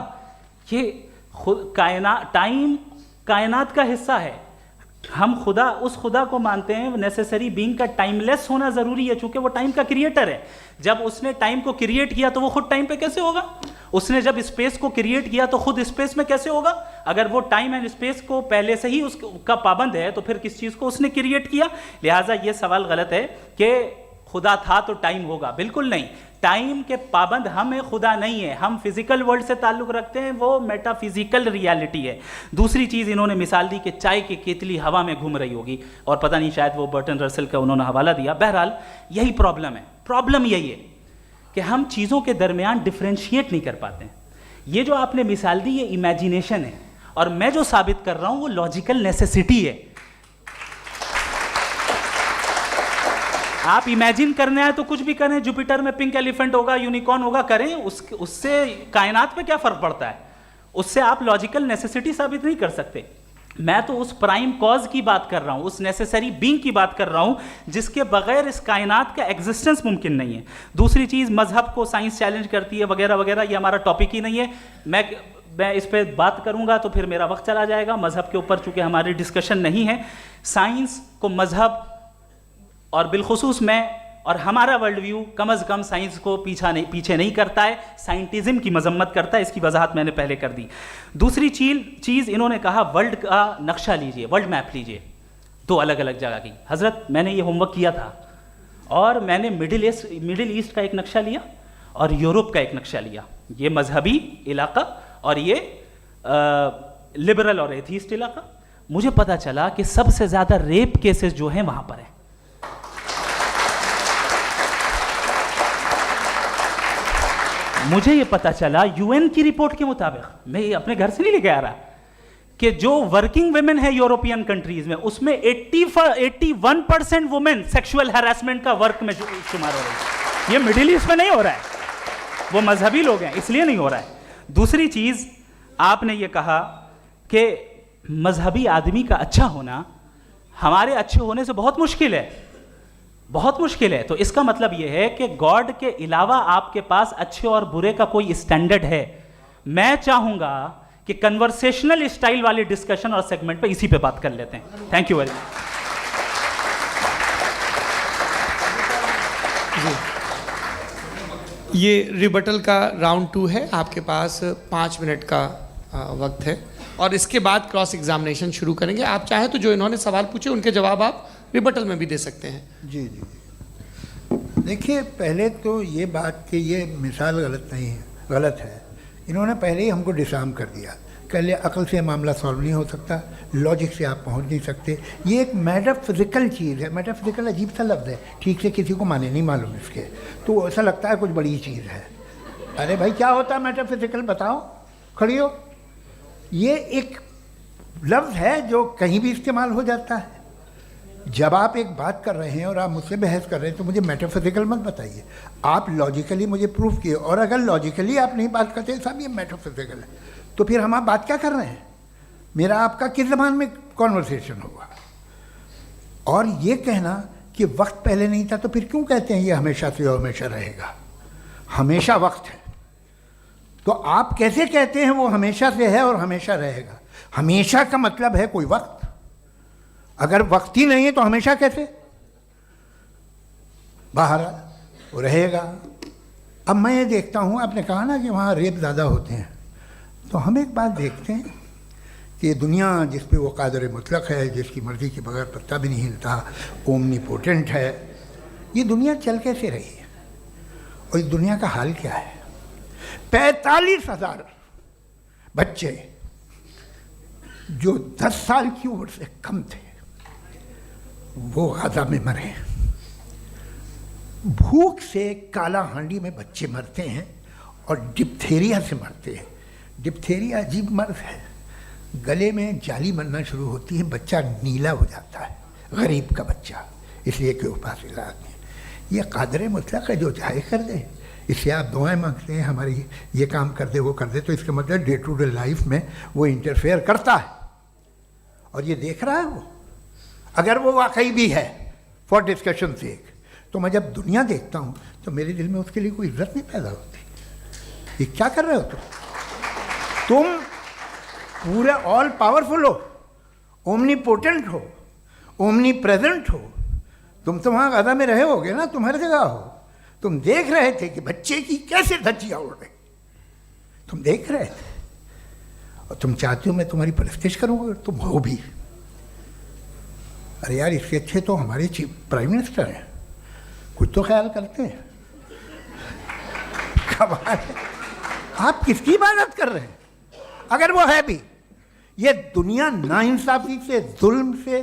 ये टाइम कायनात का हिस्सा है। हम खुदा, उस खुदा को मानते हैं नेसेसरी बीइंग का टाइमलेस होना ज़रूरी है, चूंकि वो टाइम का क्रिएटर है। जब उसने टाइम को क्रिएट किया तो वो खुद टाइम पे कैसे होगा? उसने जब स्पेस को क्रिएट किया तो खुद स्पेस में कैसे होगा? अगर वो टाइम एंड स्पेस को पहले से ही उसका पाबंद है तो फिर किस चीज़ को उसने क्रिएट किया? लिहाजा ये सवाल गलत है कि खुदा था तो टाइम होगा, बिल्कुल नहीं। टाइम के पाबंद हम है, खुदा नहीं है। हम फिजिकल वर्ल्ड से ताल्लुक़ रखते हैं, वो मेटाफिजिकल रियलिटी है। दूसरी चीज़ इन्होंने मिसाल दी कि चाय की केतली हवा में घूम रही होगी, और पता नहीं शायद वो बर्टन रसल का उन्होंने हवाला दिया। बहरहाल यही प्रॉब्लम है। प्रॉब्लम यही है कि हम चीज़ों के दरमियान डिफ्रेंशिएट नहीं कर पाते हैं। ये जो आपने मिसाल दी ये इमेजिनेशन है, और मैं जो साबित कर रहा हूँ वो लॉजिकल नेसेसिटी है। आप इमेजिन करने आए तो कुछ भी करें, जुपिटर में पिंक एलिफेंट होगा, यूनिकॉर्न होगा, करें, उससे कायनात पे क्या फर्क पड़ता है? उससे आप लॉजिकल नेसेसिटी साबित नहीं कर सकते। मैं तो उस प्राइम कॉज की बात कर रहा हूं, उस नेसेसरी बीइंग की बात कर रहा हूं जिसके बगैर इस कायनात का एग्जिस्टेंस मुमकिन नहीं है। दूसरी चीज, मजहब को साइंस चैलेंज करती है वगैरह वगैरह, ये हमारा टॉपिक ही नहीं है। मैं इस पर बात करूंगा तो फिर मेरा वक्त चला जाएगा। मजहब के ऊपर चूंकि हमारी डिस्कशन नहीं है, साइंस को मजहब और बिलखुसूस मैं और हमारा वर्ल्ड व्यू कम अज़ कम साइंस को पीछे नहीं करता है, साइंटिज्म की मजम्मत करता है। इसकी वजाहत मैंने पहले कर दी। दूसरी चीज़ इन्होंने कहा वर्ल्ड का नक्शा लीजिए, वर्ल्ड मैप लीजिए, दो अलग अलग जगह की। हज़रत मैंने ये होमवर्क किया था, और मैंने मिडिल ईस्ट का एक नक्शा लिया और यूरोप का एक नक्शा लिया, ये मजहबी इलाका और ये लिबरल और एथीस्ट इलाका। मुझे पता चला कि सबसे ज़्यादा रेप केसेस जो हैं वहाँ पर है। मुझे ये पता चला यूएन की रिपोर्ट के मुताबिक, मैं ये अपने घर से नहीं लेके आ रहा, कि जो वर्किंग वुमेन है यूरोपियन कंट्रीज में, उसमें 81% वुमेन सेक्सुअल हैरेसमेंट का वर्क में शुमार हो रही है। ये मिडिल ईस्ट में नहीं हो रहा है, वो मजहबी लोग हैं इसलिए नहीं हो रहा है। दूसरी चीज, आपने ये कहा कि मजहबी आदमी का अच्छा होना हमारे अच्छे होने से बहुत मुश्किल है, बहुत मुश्किल है। तो इसका मतलब यह है कि गॉड के अलावा आपके पास अच्छे और बुरे का कोई स्टैंडर्ड है। मैं चाहूंगा कि कन्वर्सेशनल स्टाइल वाली डिस्कशन और सेगमेंट पे इसी पे बात कर लेते हैं। Thank you very much. ये रिबटल का राउंड 2 है, आपके पास 5 मिनट का वक्त है, और इसके बाद क्रॉस एग्जामिनेशन शुरू करेंगे। आप चाहे तो जो इन्होंने सवाल पूछे उनके जवाब आप रिबटल में भी दे सकते हैं। जी जी, देखिए पहले तो ये बात कि ये मिसाल गलत है। इन्होंने पहले ही हमको डिसार्म कर दिया। कह लिया अकल से मामला सॉल्व नहीं हो सकता, लॉजिक से आप पहुंच नहीं सकते। ये एक मेटाफिजिकल चीज़ है। मेटाफिजिकल अजीब सा लफ्ज़ है, ठीक से किसी को माने नहीं मालूम इसके, तो ऐसा लगता है कुछ बड़ी चीज़ है। अरे भाई क्या होता है मेटाफिजिकल, बताओ, खड़ी हो। ये एक लफ्ज़ है जो कहीं भी इस्तेमाल हो जाता है। जब आप एक बात कर रहे हैं और आप मुझसे बहस कर रहे हैं तो मुझे मेटाफिजिकल मत बताइए, आप लॉजिकली मुझे प्रूफ किए। और अगर लॉजिकली आप नहीं बात करते साहब ये मेटाफिजिकल है, तो फिर हम आप बात क्या कर रहे हैं? मेरा आपका किस ज़बान में कॉन्वर्सेशन होगा? और ये कहना कि वक्त पहले नहीं था, तो फिर क्यों कहते हैं ये हमेशा से और हमेशा रहेगा? हमेशा वक्त है, तो आप कैसे कहते हैं वो हमेशा से है और हमेशा रहेगा? हमेशा का मतलब है कोई वक्त, अगर वक्त ही नहीं है तो हमेशा कैसे? बाहर वो रहेगा। अब मैं ये देखता हूँ, आपने कहा ना कि वहाँ रेप ज़्यादा होते हैं, तो हम एक बात देखते हैं कि दुनिया जिस पे वो कादर मुतलक है, जिसकी मर्ज़ी के बगैर पत्ता भी नहीं हिलता, ओमनीपोटेंट है, ये दुनिया चल कैसे रही है? और इस दुनिया का हाल क्या है? 45,000 बच्चे जो 10 साल की उम्र से कम थे वो गाजा में मरे। भूख से काला हांडी में बच्चे मरते हैं और डिप्थेरिया से मरते हैं। डिप्थेरिया अजीब मर्ज है, गले में जाली बनना शुरू होती है, बच्चा नीला हो जाता है, गरीब का बच्चा, इसलिए कि उपास इलाज नहीं। ये कादर मुतलक है, जो चाहे कर दे। इससे आप दुआएं मांगते हैं हमारी ये काम कर दे वो कर दे, तो इसका मतलब डे टू डे लाइफ में वो इंटरफेयर करता है और ये देख रहा है वो। अगर वो वाकई भी है फॉर डिस्कशन सेक, तो मैं जब दुनिया देखता हूँ तो मेरे दिल में उसके लिए कोई इज्जत नहीं पैदा होती। ये क्या कर रहे हो तुम पूरे ऑल पावरफुल हो, ओमनीपोटेंट हो, ओमनी प्रेजेंट हो। तुम तो वहाँ गाजा में रहे होगे ना, तुम हर जगह हो। तुम देख रहे थे कि बच्चे की कैसे धज्जियाँ उड़ रही, तुम देख रहे थे, और तुम चाहते हो मैं तुम्हारी परस्तिश करूँगा, तुम हो भी। अरे यार, इससे अच्छे तो हमारे चीफ प्राइम मिनिस्टर हैं, कुछ तो ख्याल करते हैं। कमाल है, आप किसकी इबादत कर रहे हैं? अगर वो है भी, ये दुनिया नाइंसाफी से, जुल्म से,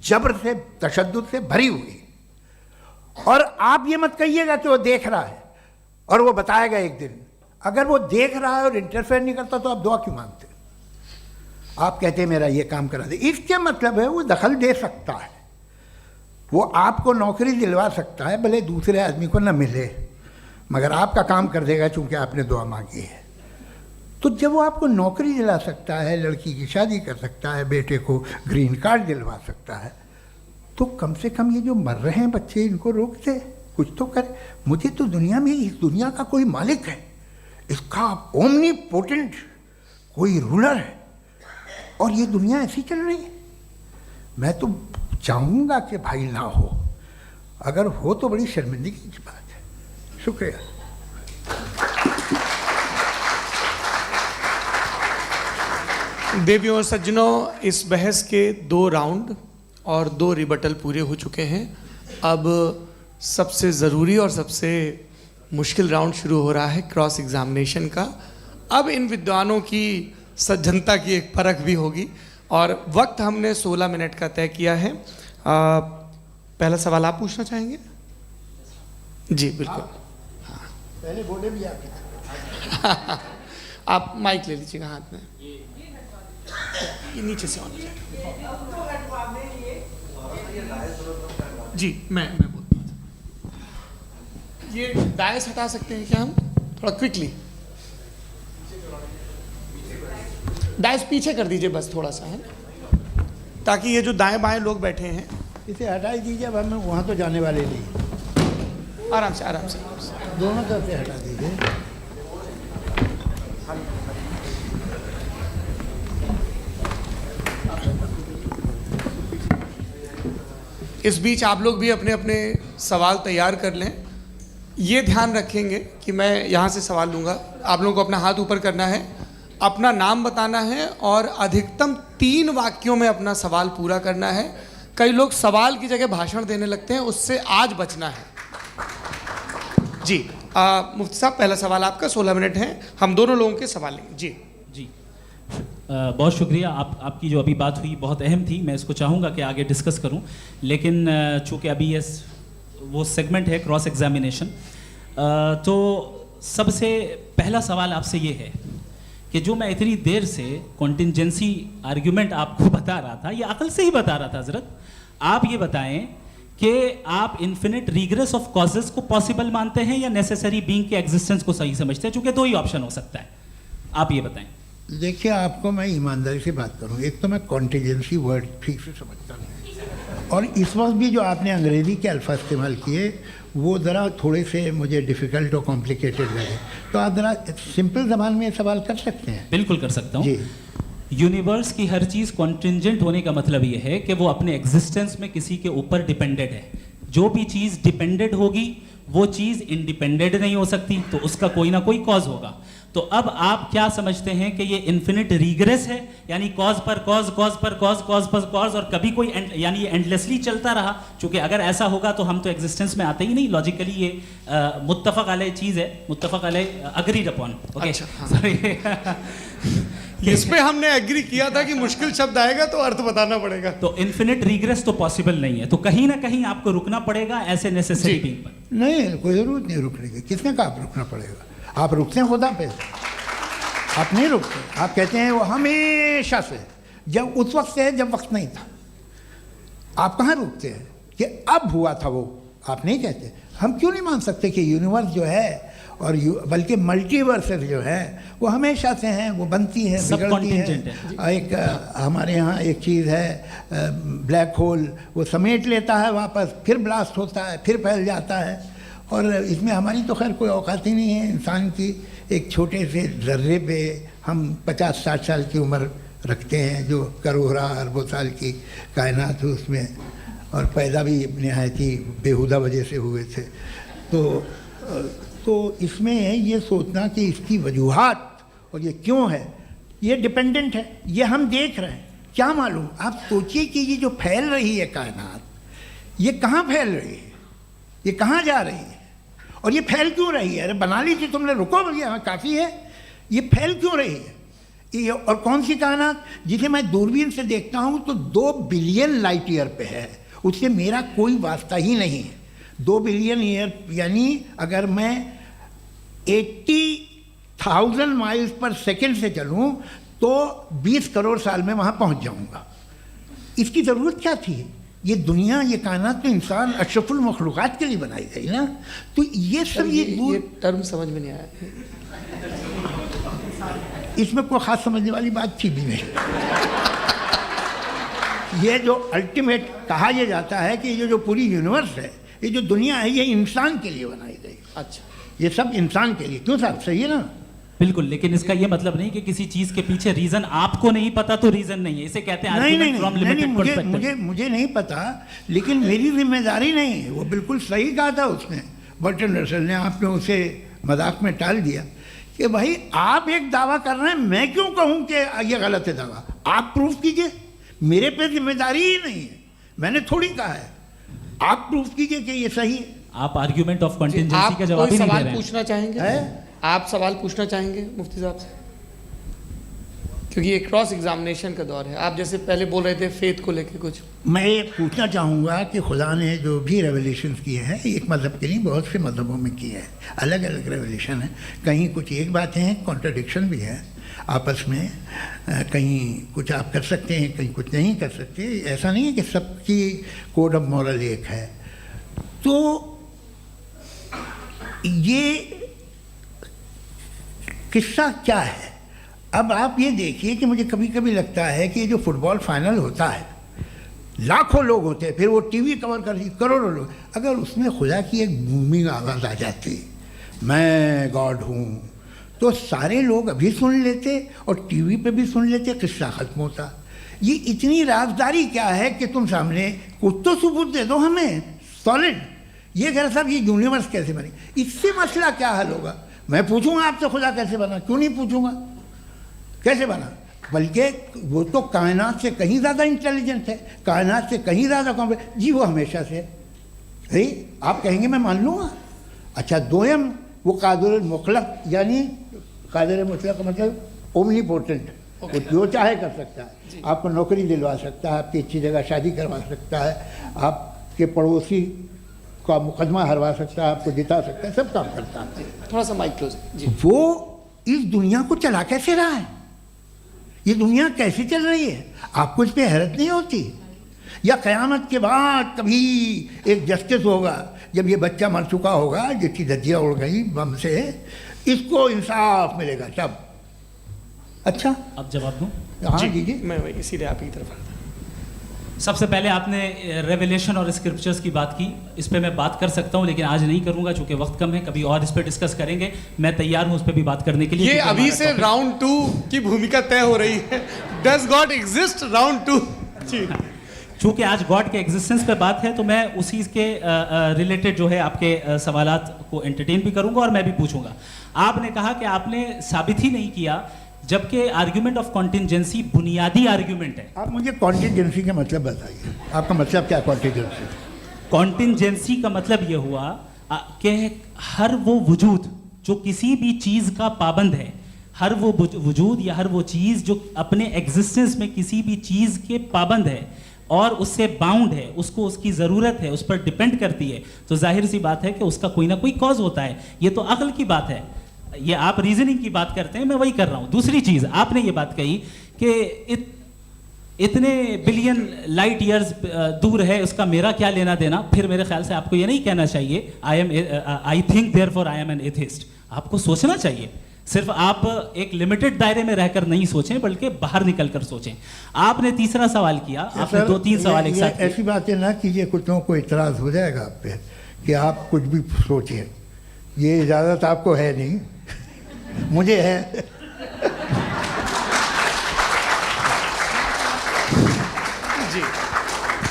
जबर से, तशद्दुद से भरी हुई है। और आप ये मत कहिएगा कि वो देख रहा है और वो बताएगा एक दिन। अगर वो देख रहा है और इंटरफेयर नहीं करता तो आप दुआ क्यों मांगते? आप कहते हैं मेरा ये काम करा दे, इसके मतलब है वो दखल दे सकता है, वो आपको नौकरी दिलवा सकता है, भले दूसरे आदमी को न मिले, मगर आपका काम कर देगा चूंकि आपने दुआ मांगी है। तो जब वो आपको नौकरी दिला सकता है, लड़की की शादी कर सकता है, बेटे को ग्रीन कार्ड दिलवा सकता है, तो कम से कम ये जो मर रहे हैं बच्चे, इनको रोक दे, कुछ तो करे। मुझे तो दुनिया में, इस दुनिया का कोई मालिक है, इसका ओमनीपोटेंट कोई रूलर है, और ये दुनिया ऐसी चल रही है। मैं तो चाहूँगा कि भाई ना हो, अगर हो तो बड़ी शर्मिंदगी की बात है। शुक्रिया। देवियों और सज्जनों, इस बहस के 2 राउंड और 2 रिबटल पूरे हो चुके हैं। अब सबसे ज़रूरी और सबसे मुश्किल राउंड शुरू हो रहा है, क्रॉस एग्जामिनेशन का। अब इन विद्वानों की सज्जनता की एक परख भी होगी, और वक्त हमने 16 मिनट का तय किया है। पहला सवाल आप पूछना चाहेंगे? जी बिल्कुल। हाँ, पहले बोले भी आपके। आप माइक ले लीजिएगा हाथ में, ये नीचे से ऑन हो जाएगा। जी मैं बोलता हूँ, ये डायस हटा सकते हैं क्या हम थोड़ा क्विकली? डायस पीछे कर दीजिए बस थोड़ा सा, है, ताकि ये जो दाएं बाएं लोग बैठे हैं, इसे हटा ही दीजिए। अब हम वहाँ तो जाने वाले नहीं, आराम से आराम से दोनों तरफ से हटा दीजिए। इस बीच आप लोग भी अपने अपने सवाल तैयार कर लें। ये ध्यान रखेंगे कि मैं यहाँ से सवाल लूँगा, आप लोगों को अपना हाथ ऊपर करना है, अपना नाम बताना है, और अधिकतम 3 वाक्यों में अपना सवाल पूरा करना है। कई लोग सवाल की जगह भाषण देने लगते हैं, उससे आज बचना है। जी मुफ्ती साहब, पहला सवाल आपका, 16 मिनट हैं, हम दोनों लोगों के सवाल लेंगे। जी जी बहुत शुक्रिया। आपकी जो अभी बात हुई बहुत अहम थी, मैं इसको चाहूँगा कि आगे डिस्कस करूँ, लेकिन चूँकि अभी ये वो सेगमेंट है क्रॉस एग्जामिनेशन, तो सबसे पहला सवाल आपसे ये है कि जो मैं इतनी देर से कॉन्टिंजेंसी आर्ग्यूमेंट आपको बता रहा था, ये अकल से ही बता रहा था हजरत, आप ये बताएं कि आप इन्फिनिट रिग्रेस ऑफ कॉजेज को पॉसिबल मानते हैं या नेसेसरी बीइंग के एग्जिस्टेंस को सही समझते हैं? चूँकि 2 ही ऑप्शन हो सकता है, आप ये बताएं। देखिए, आपको मैं ईमानदारी से बात करूँ, एक तो मैं कॉन्टिजेंसी वर्ड ठीक से समझता नहीं, और इस वक्त भी जो आपने अंग्रेज़ी के अल्फाज इस्तेमाल किए वो ज़रा थोड़े से मुझे डिफ़िकल्ट और कॉम्प्लिकेटेड लगे, तो आप ज़रा सिंपल ज़बान में सवाल कर सकते हैं? बिल्कुल कर सकता हूँ जी। यूनिवर्स की हर चीज़ कॉन्टिंजेंट होने का मतलब ये है कि वो अपने एग्जिस्टेंस में किसी के ऊपर डिपेंडेड है। जो भी चीज़ डिपेंडेड होगी वो चीज़ इंडिपेंडेंट नहीं हो सकती, तो उसका कोई ना कोई कॉज होगा। तो अब आप क्या समझते हैं कि ये इन्फिनिट रिग्रेस है, यानी कॉज पर कॉज, कॉज पर कॉज, कॉज पर कॉज, और कभी कोई यानी ये एंडलेसली चलता रहा? क्योंकि अगर ऐसा होगा तो हम तो एग्जिस्टेंस में आते ही नहीं। लॉजिकली ये मुत्तफक अलैह चीज़ है, मुत्तफक अलैह अग्रीड अपॉन। ओके, इस पे हमने एग्री किया था कि मुश्किल शब्द आएगा तो अर्थ बताना पड़ेगा। तो इन्फिनिट रिग्रेस तो पॉसिबल नहीं है, तो कहीं ना कहीं आपको रुकना पड़ेगा ऐसे नेसेसरी बीइंग पर। नहीं, कोई ज़रूरत नहीं रुकने की। किसने कहा आप रुकना पड़ेगा? आप रुकते हैं खुदा पे, आप नहीं रुकते। आप कहते हैं वो हमेशा से, जब उस वक्त से है जब वक्त नहीं था। आप कहाँ रुकते हैं कि अब हुआ था वो? आप नहीं कहते। हम क्यों नहीं मान सकते कि यूनिवर्स जो है और बल्कि मल्टीवर्सेस जो है वो हमेशा से हैं, वो बनती हैं, बिगड़ती हैं। एक हमारे यहाँ एक चीज़ है ब्लैक होल, वो समेट लेता है वापस, फिर ब्लास्ट होता है, फिर फैल जाता है। और इसमें हमारी तो खैर कोई औकात ही नहीं है इंसान की। एक छोटे से ज़र्रे पे हम 50-60 साल की उम्र रखते हैं, जो करोड़ों अरबों साल की कायनात है उसमें, और पैदा भी नहायत ही बेहुदा वजह से हुए थे। तो इसमें ये सोचना कि इसकी वजूहात और ये क्यों है, ये डिपेंडेंट है, ये हम देख रहे हैं, क्या मालूम। आप सोचिए कि ये जो फैल रही है कायनात, ये कहाँ फैल रही है, ये कहाँ जा रही है, और ये फैल क्यों रही है? अरे बना ली थी तुमने, रुको भैया, हाँ काफ़ी है। ये फैल क्यों रही है? ये और कौन सी कायनात जिसे मैं दूरबीन से देखता हूँ तो 2 बिलियन लाइट ईयर पे है, उससे मेरा कोई वास्ता ही नहीं है। 2 बिलियन ईयर यानी अगर मैं 80,000 माइल्स पर सेकेंड से चलूँ तो 20 करोड़ साल में वहाँ पहुँच जाऊँगा। इसकी ज़रूरत क्या थी? ये दुनिया, ये कायनात तो इंसान अशरफुल मखलूक़ात के लिए बनाई गई ना। तो ये सब ये टर्म समझ में नहीं आया, इसमें कोई ख़ास समझने वाली बात थी भी नहीं। ये जो अल्टीमेट कहा यह जाता है कि ये जो पूरी यूनिवर्स है, ये जो दुनिया है, ये इंसान के लिए बनाई गई। अच्छा, ये सब इंसान के लिए। क्यों साहब, सही है ना? बिल्कुल, लेकिन इसका ये मतलब नहीं कि किसी चीज के पीछे रीजन आपको नहीं पता तो रीजन नहीं है, इसे कहते हैं नहीं, मुझे नहीं पता, लेकिन मेरी जिम्मेदारी नहीं है। वो बिल्कुल सही कहा था उसने, बर्टन रसल ने। आपने उसे मजाक में टाल दिया कि भाई आप एक दावा कर रहे हैं, मैं क्यों कहूँ कि ये गलत है दावा? आप प्रूफ कीजिए, मेरे पे जिम्मेदारी ही नहीं है, मैंने थोड़ी कहा है। आप प्रूफ कीजिए कि ये सही है। आप आर्ग्यूमेंट ऑफ कंटिंजेंसी का जवाब ही नहीं दे रहे हैं। पूछना चाहेंगे? आप सवाल पूछना चाहेंगे मुफ्ती साहब से? क्योंकि ये क्रॉस एग्जामिनेशन का दौर है। आप जैसे पहले बोल रहे थे फेथ को लेके कुछ, मैं ये पूछना चाहूँगा कि खुदा ने जो भी रेवलेशन किए हैं, एक मज़हब के लिए बहुत से मज़हबों में किए हैं, अलग अलग रेवलेशन है। कहीं कुछ एक बातें हैं, कॉन्ट्रडिक्शन भी है आपस में, कहीं कुछ आप कर सकते हैं, कहीं कुछ नहीं कर सकते। ऐसा नहीं है कि सबकी कोड ऑफ मॉरल एक है। तो ये किस्सा क्या है? अब आप ये देखिए कि मुझे कभी कभी लगता है कि ये जो फुटबॉल फाइनल होता है, लाखों लोग होते हैं, फिर वो टीवी कवर कर रही करोड़ों लोग, अगर उसमें खुदा की एक बूमिंग आवाज़ आ जाती, मैं गॉड हूँ, तो सारे लोग अभी सुन लेते और टीवी पे भी सुन लेते, किस्सा ख़त्म होता। ये इतनी राजदारी क्या है कि तुम सामने कुछ तो सबूत दे दो हमें सॉलिड। ये कह रहे साहब ये यूनिवर्स कैसे बनी, इससे मसला क्या हल होगा? मैं पूछूंगा आपसे खुदा कैसे बना? क्यों नहीं पूछूंगा कैसे बना? बल्कि वो तो कायनात से कहीं ज़्यादा इंटेलिजेंट है, कायनात से कहीं ज़्यादा कॉम्प्लेक्स। जी वो हमेशा से है, आप कहेंगे मैं मान लूँगा। अच्छा, दोयम वो कादिर मुतलक, यानी कादिर मुतलक का मतलब ओमनीपोटेंट, वो जो चाहे कर सकता है। आपको नौकरी दिलवा सकता है, आपकी अच्छी जगह शादी करवा सकता है, आपके पड़ोसी का मुकदमा हरवा सकता है, आपको जिता सकता है, सब काम करता है। थोड़ा सा माइक क्लोज जी। वो इस दुनिया को चला कैसे रहा है? ये दुनिया कैसे चल रही है? आपको इस पर हैरत नहीं होती? या क़यामत के बाद कभी एक जस्टिस होगा, जब ये बच्चा मर चुका होगा जिसकी धज्जियाँ उड़ गई बम से, इसको इंसाफ मिलेगा तब? अच्छा, अब जवाब दूं? हाँ दीजिए। मैं इसीलिए आप की तरफ आता। सबसे पहले आपने रेवलेशन और स्क्रिप्चर्स की बात की, इस पे मैं बात कर सकता हूँ लेकिन आज नहीं करूँगा चूँकि वक्त कम है, कभी और इस पे डिस्कस करेंगे। मैं तैयार हूँ उस पर भी बात करने के लिए। ये अभी से राउंड 2 की भूमिका तय हो रही है। Does God exist round 2? चूँकि आज गॉड के एग्जिस्टेंस पे बात है तो मैं उसी के रिलेटेड जो है आपके सवालात को एंटरटेन भी करूँगा और मैं भी पूछूँगा। आपने कहा कि आपने साबित ही नहीं किया, जबकि आर्ग्यूमेंट ऑफ कॉन्टिंजेंसी बुनियादी आर्ग्यूमेंट है। आप मुझे कॉन्टिंजेंसी का मतलब बताइए, आपका मतलब क्या? कॉन्टिंजेंसी कॉन्टिंजेंसी का मतलब ये हुआ कि हर वो वजूद जो किसी भी चीज़ का पाबंद है, हर वो वजूद या हर वो चीज़ जो अपने एग्जिस्टेंस में किसी भी चीज़ के पाबंद है और उससे बाउंड है, उसको उसकी ज़रूरत है, उस पर डिपेंड करती है, तो जाहिर सी बात है कि उसका कोई ना कोई कॉज होता है। ये तो अक्ल की बात है। ये आप रीजनिंग की बात करते हैं, मैं वही कर रहा हूँ। दूसरी चीज़ आपने ये बात कही कि इतने बिलियन लाइट ईयर्स दूर है, उसका मेरा क्या लेना देना। फिर मेरे ख्याल से आपको ये नहीं कहना चाहिए I think therefore I am an atheist. आपको सोचना चाहिए, सिर्फ आप एक लिमिटेड दायरे में रहकर नहीं सोचें बल्कि बाहर निकल कर सोचें। आपने तीसरा सवाल किया, आपने 2-3 सवाल एक साथ। ऐसी बातें ना कीजिए, कुछ लोगों को इतराज़ हो जाएगा आप पे कि आप कुछ भी सोचिए। ये इजाज़त आपको है नहीं, मुझे है।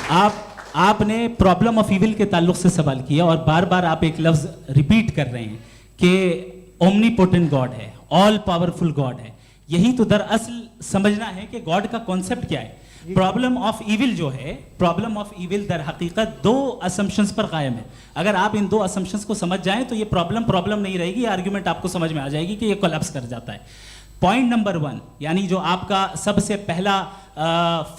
आपने प्रॉब्लम ऑफ इविल के ताल्लुक से सवाल किया और बार बार आप एक लफ्ज रिपीट कर रहे हैं कि ओमनीपोटेंट गॉड है, ऑल पावरफुल गॉड है। यही तो दरअसल समझना है कि गॉड का कॉन्सेप्ट क्या है। प्रॉब्लम ऑफ इविल जो है, प्रॉब्लम ऑफ इविल दर हकीकत दो असम्पशंस पर कायम है। अगर आप इन दो असम्पशंस को समझ जाएं तो ये प्रॉब्लम नहीं रहेगी, आर्ग्यूमेंट आपको समझ में आ जाएगी कि ये कोलैप्स कर जाता है। पॉइंट नंबर 1, यानी जो आपका सबसे पहला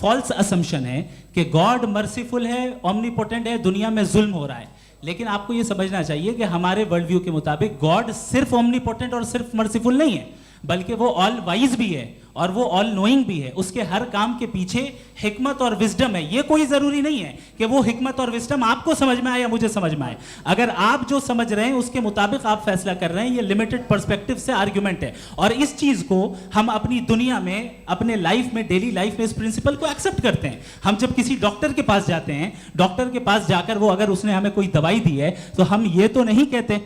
फॉल्स असम्पशन है कि गॉड मर्सीफुल है, ओमनीपोटेंट है, दुनिया में जुल्म हो रहा है। लेकिन आपको ये समझना चाहिए कि हमारे वर्ल्ड व्यू के मुताबिक गॉड सिर्फ ओमनीपोटेंट और सिर्फ मर्सीफुल नहीं है, बल्कि वो ऑल वाइज भी है और वो ऑल नोइंग भी है। उसके हर काम के पीछे हिकमत और विजडम है। ये कोई जरूरी नहीं है कि वो हिकमत और विजडम आपको समझ में आए या मुझे समझ में आए। अगर आप जो समझ रहे हैं उसके मुताबिक आप फैसला कर रहे हैं, ये लिमिटेड पर्सपेक्टिव से आर्ग्यूमेंट है। और इस चीज को हम अपनी दुनिया में, अपने लाइफ में, डेली लाइफ में इस प्रिंसिपल को एक्सेप्ट करते हैं। हम जब किसी डॉक्टर के पास जाते हैं, डॉक्टर के पास जाकर वो अगर उसने हमें कोई दवाई दी है तो हम ये तो नहीं कहते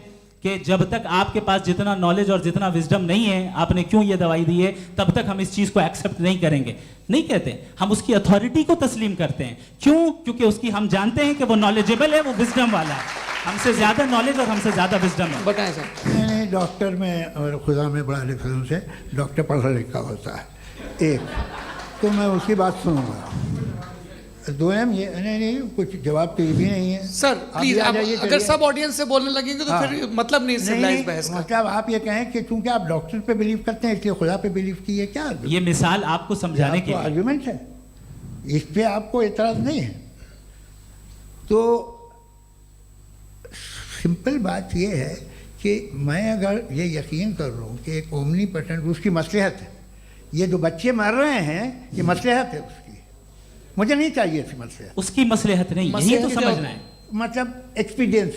कि जब तक आपके पास जितना नॉलेज और जितना विजडम नहीं है, आपने क्यों ये दवाई दी है, तब तक हम इस चीज को एक्सेप्ट नहीं करेंगे। नहीं कहते, हम उसकी अथॉरिटी को तस्लीम करते हैं। क्यों? क्योंकि उसकी हम जानते हैं कि वो नॉलेजेबल है, वो विजडम वाला है, हमसे ज्यादा नॉलेज और हमसे ज्यादा विजडम है। बताएं सर। नहीं, डॉक्टर में और खुदा में बड़ा डिफरेंस है। डॉक्टर पढ़ा लिखा होता है, एक तो मैं उसकी बात सुनूंगा। दोनों ये नहीं, कुछ जवाब तो ये भी नहीं है सर। प्लीज अगर सब ऑडियंस से बोलने लगेंगे तो फिर मतलब नहीं सिविलाइज्ड बहस का। मतलब आप ये कहें कि चूंकि आप डॉक्टर पे बिलीव करते हैं इसलिए खुदा पे बिलीव किए, क्या ये मिसाल आपको समझाने के आर्गुमेंट है, इस पे आपको एतराज नहीं है। तो सिंपल बात ये है कि मैं अगर ये यकीन कर लूँ कि एक ओमनीपोटेंट, उसकी मसलहत है, ये जो बच्चे मर रहे हैं ये मसलहत है उसकी, मुझे नहीं चाहिए इसकी मसलहत। उसकी मसलहत नहीं, यही तो समझना है, मतलब एक्सपीरियंस।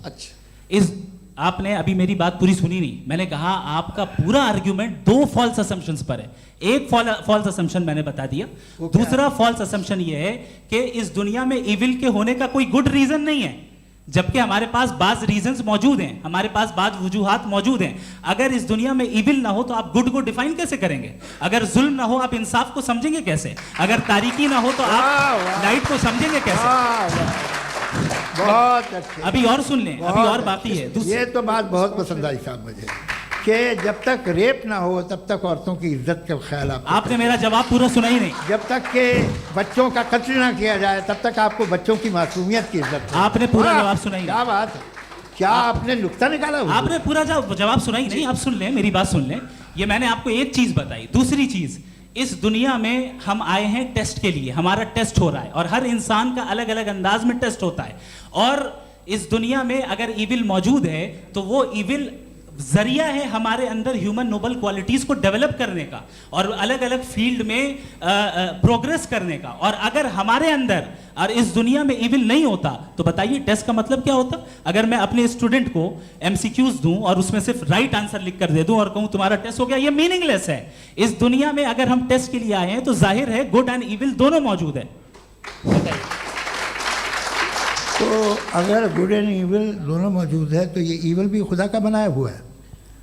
अच्छा, इस आपने अभी मेरी बात पूरी सुनी नहीं। मैंने कहा आपका पूरा आर्ग्यूमेंट दो फॉल्स असम्पशंस पर है। एक फॉल्स असम्पशन मैंने बता दिया, दूसरा फॉल्स असम्पशन ये है कि इस दुनिया में इविल के होने का कोई गुड रीजन नहीं है, जबकि हमारे पास बाज रीजंस मौजूद हैं, हमारे पास बाज वजूहात मौजूद हैं। अगर इस दुनिया में इविल ना हो तो आप गुड को डिफाइन कैसे करेंगे? अगर जुल्म ना हो आप इंसाफ को समझेंगे कैसे? अगर तारीकी ना हो तो आप लाइट को समझेंगे कैसे? बहुत अच्छे। अभी और सुन लें, अभी और बाकी है। ये तो बात बहुत पसंद आई साहब मुझे कि जब तक रेप ना हो तब तक औरतों की इज्जत का ख्याल आपने मेरा जवाब पूरा सुना ही नहीं। जब तक के बच्चों का कत्ल ना किया जाए तब तक आपको बच्चों की मासूमियत की इज्जत। आपने पूरा जवाब सुना ही नहीं। क्या बात है, क्या आपने नुक्ता निकाला? आपने पूरा जवाब सुना ही नहीं। आप सुन लें, मेरी बात सुन लें। ये मैंने आपको एक चीज बताई। दूसरी चीज, इस दुनिया में हम आए हैं टेस्ट के लिए, हमारा टेस्ट हो रहा है और हर इंसान का अलग अलग अंदाज में टेस्ट होता है। और इस दुनिया में अगर इविल मौजूद है तो वो इविल जरिया है हमारे अंदर ह्यूमन नोबल क्वालिटीज को डेवलप करने का और अलग अलग फील्ड में प्रोग्रेस करने का। और अगर हमारे अंदर और इस दुनिया में इविल नहीं होता तो बताइए टेस्ट का मतलब क्या होता? अगर मैं अपने स्टूडेंट को एमसीक्यूज दूं और उसमें सिर्फ राइट आंसर लिख कर दे दूं और कहूं तुम्हारा टेस्ट हो गया, ये मीनिंगलेस है। इस दुनिया में अगर हम टेस्ट के लिए आए हैं तो जाहिर है गुड एंड इविल दोनों मौजूद है। तो अगर गुड एंड इविल दोनों मौजूद है तो ये इविल भी खुदा का बनाया हुआ है?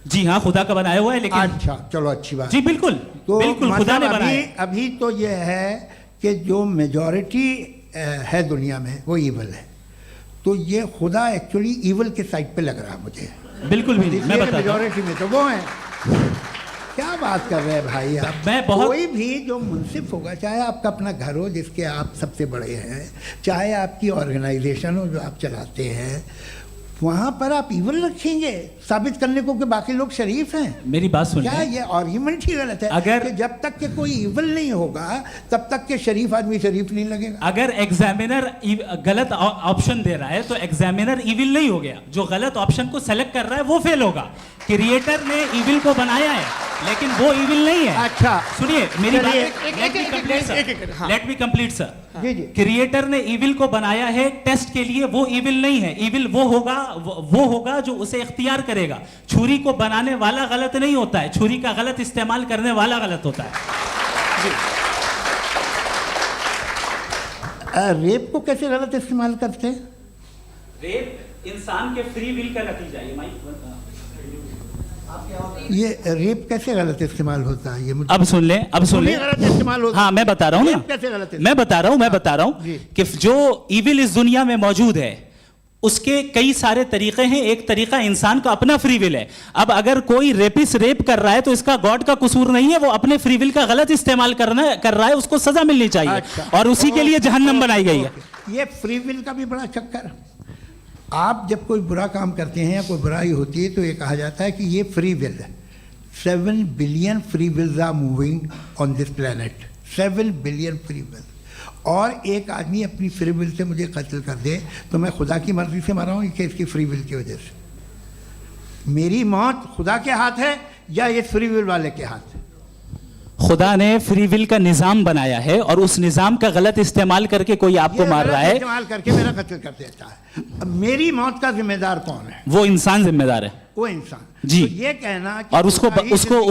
जी हाँ, खुदा का बनाया हुआ है। लेकिन अच्छा, चलो अच्छी बात। जी बिल्कुल, तो बिल्कुल खुदा ने बनाया। अभी तो ये है कि जो मेजॉरिटी है दुनिया में वो इविल है, तो ये खुदा एक्चुअली इविल के साइड पे लग रहा है मुझे। बिल्कुल भी नहीं, मैं बताता हूं। मेजॉरिटी में तो वो है। क्या बात कर रहे हैं भाई आप? कोई भी जो मुंसिफ होगा, चाहे आपका अपना घर हो जिसके आप सबसे बड़े हैं, चाहे आपकी ऑर्गेनाइजेशन हो जो आप चलाते हैं, वहाँ पर आप इविल रखेंगे साबित करने को कि बाकी लोग शरीफ हैं? मेरी बात सुनिए। क्या ये आर्ग्यूमेंट ही गलत है? अगर कि जब तक के कोई इविल नहीं होगा तब तक के शरीफ आदमी शरीफ नहीं लगेगा। अगर एग्जामिनर गलत ऑप्शन दे रहा है तो एग्जामिनर इविल नहीं हो गया, जो गलत ऑप्शन को सेलेक्ट कर रहा है वो फेल होगा। क्रिएटर ने इविल को बनाया है लेकिन वो इविल नहीं है। अच्छा सुनिए मेरी बात, let me complete sir. Creator ने इविल को बनाया है टेस्ट के लिए, वो इविल नहीं है। इविल वो होगा जो उसे इख्तियार करेगा। छुरी को बनाने वाला गलत नहीं होता है, छुरी का गलत इस्तेमाल करने वाला गलत होता है। रेप को कैसे गलत इस्तेमाल करते हैं? रेप इंसान के फ्री विल का नतीजा है। ये रेप कैसे गलत इस्तेमाल होता है? ये मुझे अब सुन लें, अब सुन लें। गलत इस्तेमाल होता है। हाँ, मैं बता रहा हूँ ना, कैसे गलत मैं बता रहा हूँ जी। कि जो इविल इस दुनिया में मौजूद है उसके कई सारे तरीके हैं। एक तरीका इंसान का अपना फ्री विल है। अब अगर कोई रेपिस्ट रेप कर रहा है तो इसका गॉड का कसूर नहीं है, वो अपने फ्री विल का गलत इस्तेमाल कर रहा है, उसको सजा मिलनी चाहिए। अच्छा। और उसी के लिए जहन्नम बनाई गई है। ये फ्री विल का भी बड़ा चक्कर। आप जब कोई बुरा काम करते हैं या कोई बुराई होती है तो ये कहा जाता है कि ये फ्री विल है। 7 billion free wills are moving on this planet. 7 billion free will. और एक आदमी अपनी फ्री विल से मुझे कत्ल कर दे तो मैं खुदा की मर्जी से मरा हूँ कि इसकी फ्री विल की वजह से? मेरी मौत खुदा के हाथ है या ये फ्री विल वाले के हाथ है? खुदा ने फ्री विल का निजाम बनाया है और उस निजाम का गलत इस्तेमाल करके कोई आपको मार रहा है, इस्तेमाल करके मेरा कत्ल कर देता है। अब मेरी मौत का जिम्मेदार कौन है? वो इंसान जिम्मेदार है। वो इंसान। जी। तो ये कहना कि और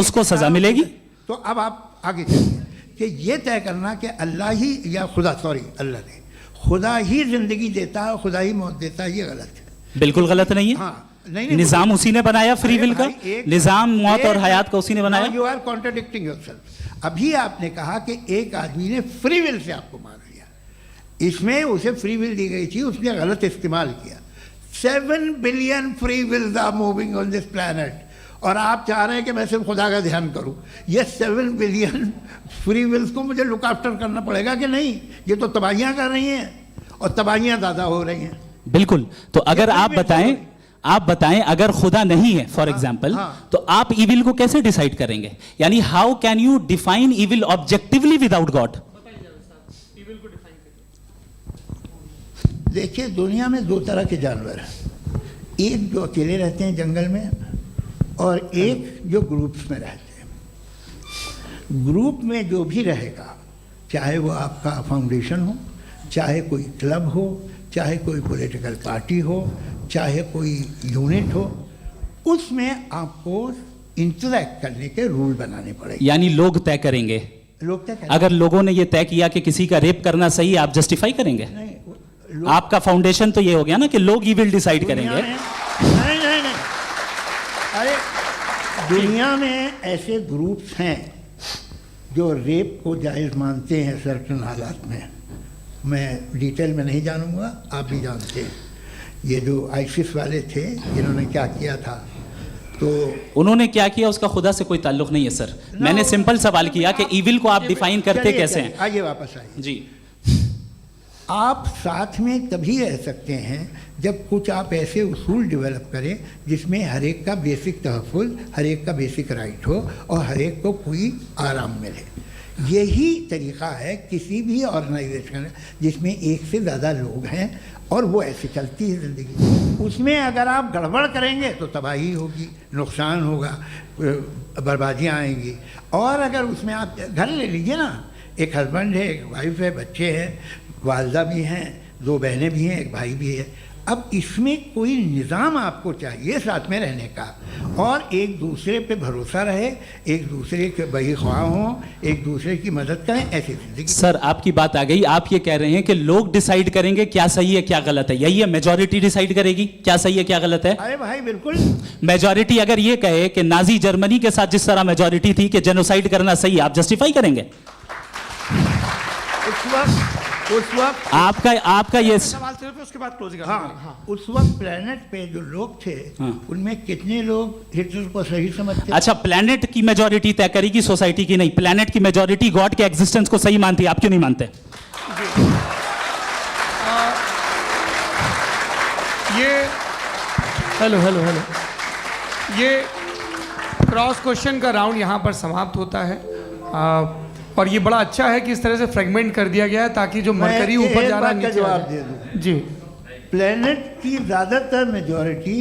उसको सजा मिलेगी। तो अब आप आगे चलिए कि ये तय करना कि अल्लाह ही या खुदा, सॉरी अल्लाह ने, खुदा ही जिंदगी देता है, खुदा ही मौत देता है, ये गलत है। बिल्कुल गलत नहीं है। हाँ, नहीं, निजाम उसी ने बनाया फ्री विल का। निजाम मौत और हयात का उसी ने बनाया। You are contradicting yourself. अभी आपने कहा कि एक आदमी ने फ्री विल से आपको मार दिया, इसमें उसे फ्री विल दी गई थी, उसने गलत इस्तेमाल किया। 7 billion free wills are moving on this planet और आप चाह रहे हैं कि मैं सिर्फ खुदा का ध्यान करूं। ये 7 बिलियन फ्री विल्स को मुझे लुक आफ्टर करना पड़ेगा कि नहीं? ये तो तबाहियां कर रही हैं और तबाहियां ज़्यादा हो रही हैं। बिल्कुल। तो अगर आप बताएं अगर खुदा नहीं है फॉर एग्जाम्पल, तो आप इविल को कैसे डिसाइड करेंगे? यानी how can you define evil objectively without God? देखिए, दुनिया में 2 तरह के जानवर हैं। एक जो अकेले रहते हैं जंगल में और एक जो ग्रुप्स में रहते हैं। ग्रुप में जो भी रहेगा, चाहे वो आपका फाउंडेशन हो, चाहे कोई क्लब हो, चाहे कोई पॉलिटिकल पार्टी हो, चाहे कोई यूनिट हो, उसमें आपको इंटरैक्ट करने के रूल बनाने पड़ेंगे। यानी लोग तय करेंगे। लोग तय करेंगे। अगर लोगों ने ये तय किया कि किसी का रेप करना सही है, आप जस्टिफाई करेंगे? नहीं, आपका फाउंडेशन तो ये हो गया ना कि लोग ही विल डिसाइड करेंगे। नहीं, अरे दुनिया में ऐसे ग्रुप्स हैं जो रेप को जायज़ मानते हैं सर्टेन हालात में। मैं डिटेल में नहीं जानूंगा, आप भी जानते हैं। ये जो आईसिस वाले थे, इन्होंने क्या किया था, तो उन्होंने क्या किया उसका खुदा से कोई ताल्लुक नहीं है सर। मैंने सिंपल सवाल किया कि इविल को आप डिफाइन करते कैसे हैं? आइए वापस आइए जी। आप साथ में तभी रह सकते हैं जब कुछ आप ऐसे उसूल डेवलप करें जिसमें हर एक का बेसिक तहफ़्फ़ुज़, हर एक का बेसिक राइट हो और हर एक को कोई आराम मिले। यही तरीक़ा है किसी भी ऑर्गेनाइजेशन जिसमें एक से ज़्यादा लोग हैं और वो ऐसे चलती है ज़िंदगी। उसमें अगर आप गड़बड़ करेंगे तो तबाही होगी, नुकसान होगा, बर्बादियाँ आएंगी। और अगर उसमें आप घर ले लीजिए ना, एक हस्बैंड है, एक वाइफ है, बच्चे हैं, वालदा भी हैं, 2 बहनें भी हैं, एक भाई भी है। अब इसमें कोई निज़ाम आपको चाहिए साथ में रहने का, और एक दूसरे पे भरोसा रहे, एक दूसरे के बहीख्वाह हों, एक दूसरे की मदद करें, ऐसी जिंदगी। सर आपकी बात आ गई। आप ये कह रहे हैं कि लोग डिसाइड करेंगे क्या सही है क्या गलत है, यही है? मेजॉरिटी डिसाइड करेगी क्या सही है क्या गलत है? अरे भाई बिल्कुल। मेजॉरिटी अगर ये कहे कि नाजी जर्मनी के साथ जिस तरह मेजॉरिटी थी कि जेनोसाइड करना सही है, आप जस्टिफाई करेंगे? उस वक्त आपका ये सवाल सिर्फ उसके बाद क्लोजिंग। हाँ, उस वक्त प्लेनेट पे जो लोग थे, उनमें कितने लोग हिटलर को सही समझते? अच्छा, प्लेनेट की मेजॉरिटी तय करेगी, सोसाइटी की नहीं। प्लेनेट की मेजॉरिटी गॉड के एग्जिस्टेंस को सही मानती है, आप क्यों नहीं मानते? हेलो ये क्रॉस क्वेश्चन का राउंड यहाँ पर समाप्त होता है। और ये बड़ा अच्छा है कि इस तरह से फ्रेगमेंट कर दिया गया है ताकि जो मरकरी ऊपर जा रहा है नीचे जवाब दे दूं। जी। प्लेनेट की ज़्यादातर मेजॉरिटी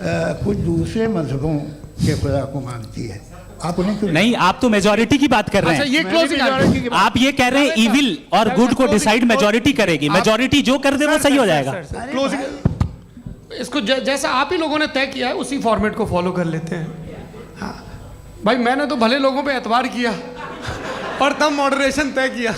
कुछ दूसरे मजहबों के खुदा को मानती है। आप उन्हें क्यों नहीं? आप तो मेजॉरिटी की बात कर रहे हैं। अच्छा, ये क्लोजिंग आप ये कह रहे हैं इविल और गुड को डिसाइड मेजॉरिटी करेगी। मेजॉरिटी जो कर दे वो सही हो जाएगा। क्लोजिंग इसको जैसा आप ही लोगों ने तय किया है उसी फॉर्मेट को फॉलो कर लेते हैं। हाँ भाई, मैंने तो भले लोगों पे एतबार किया और तब मॉडरेशन तय किया।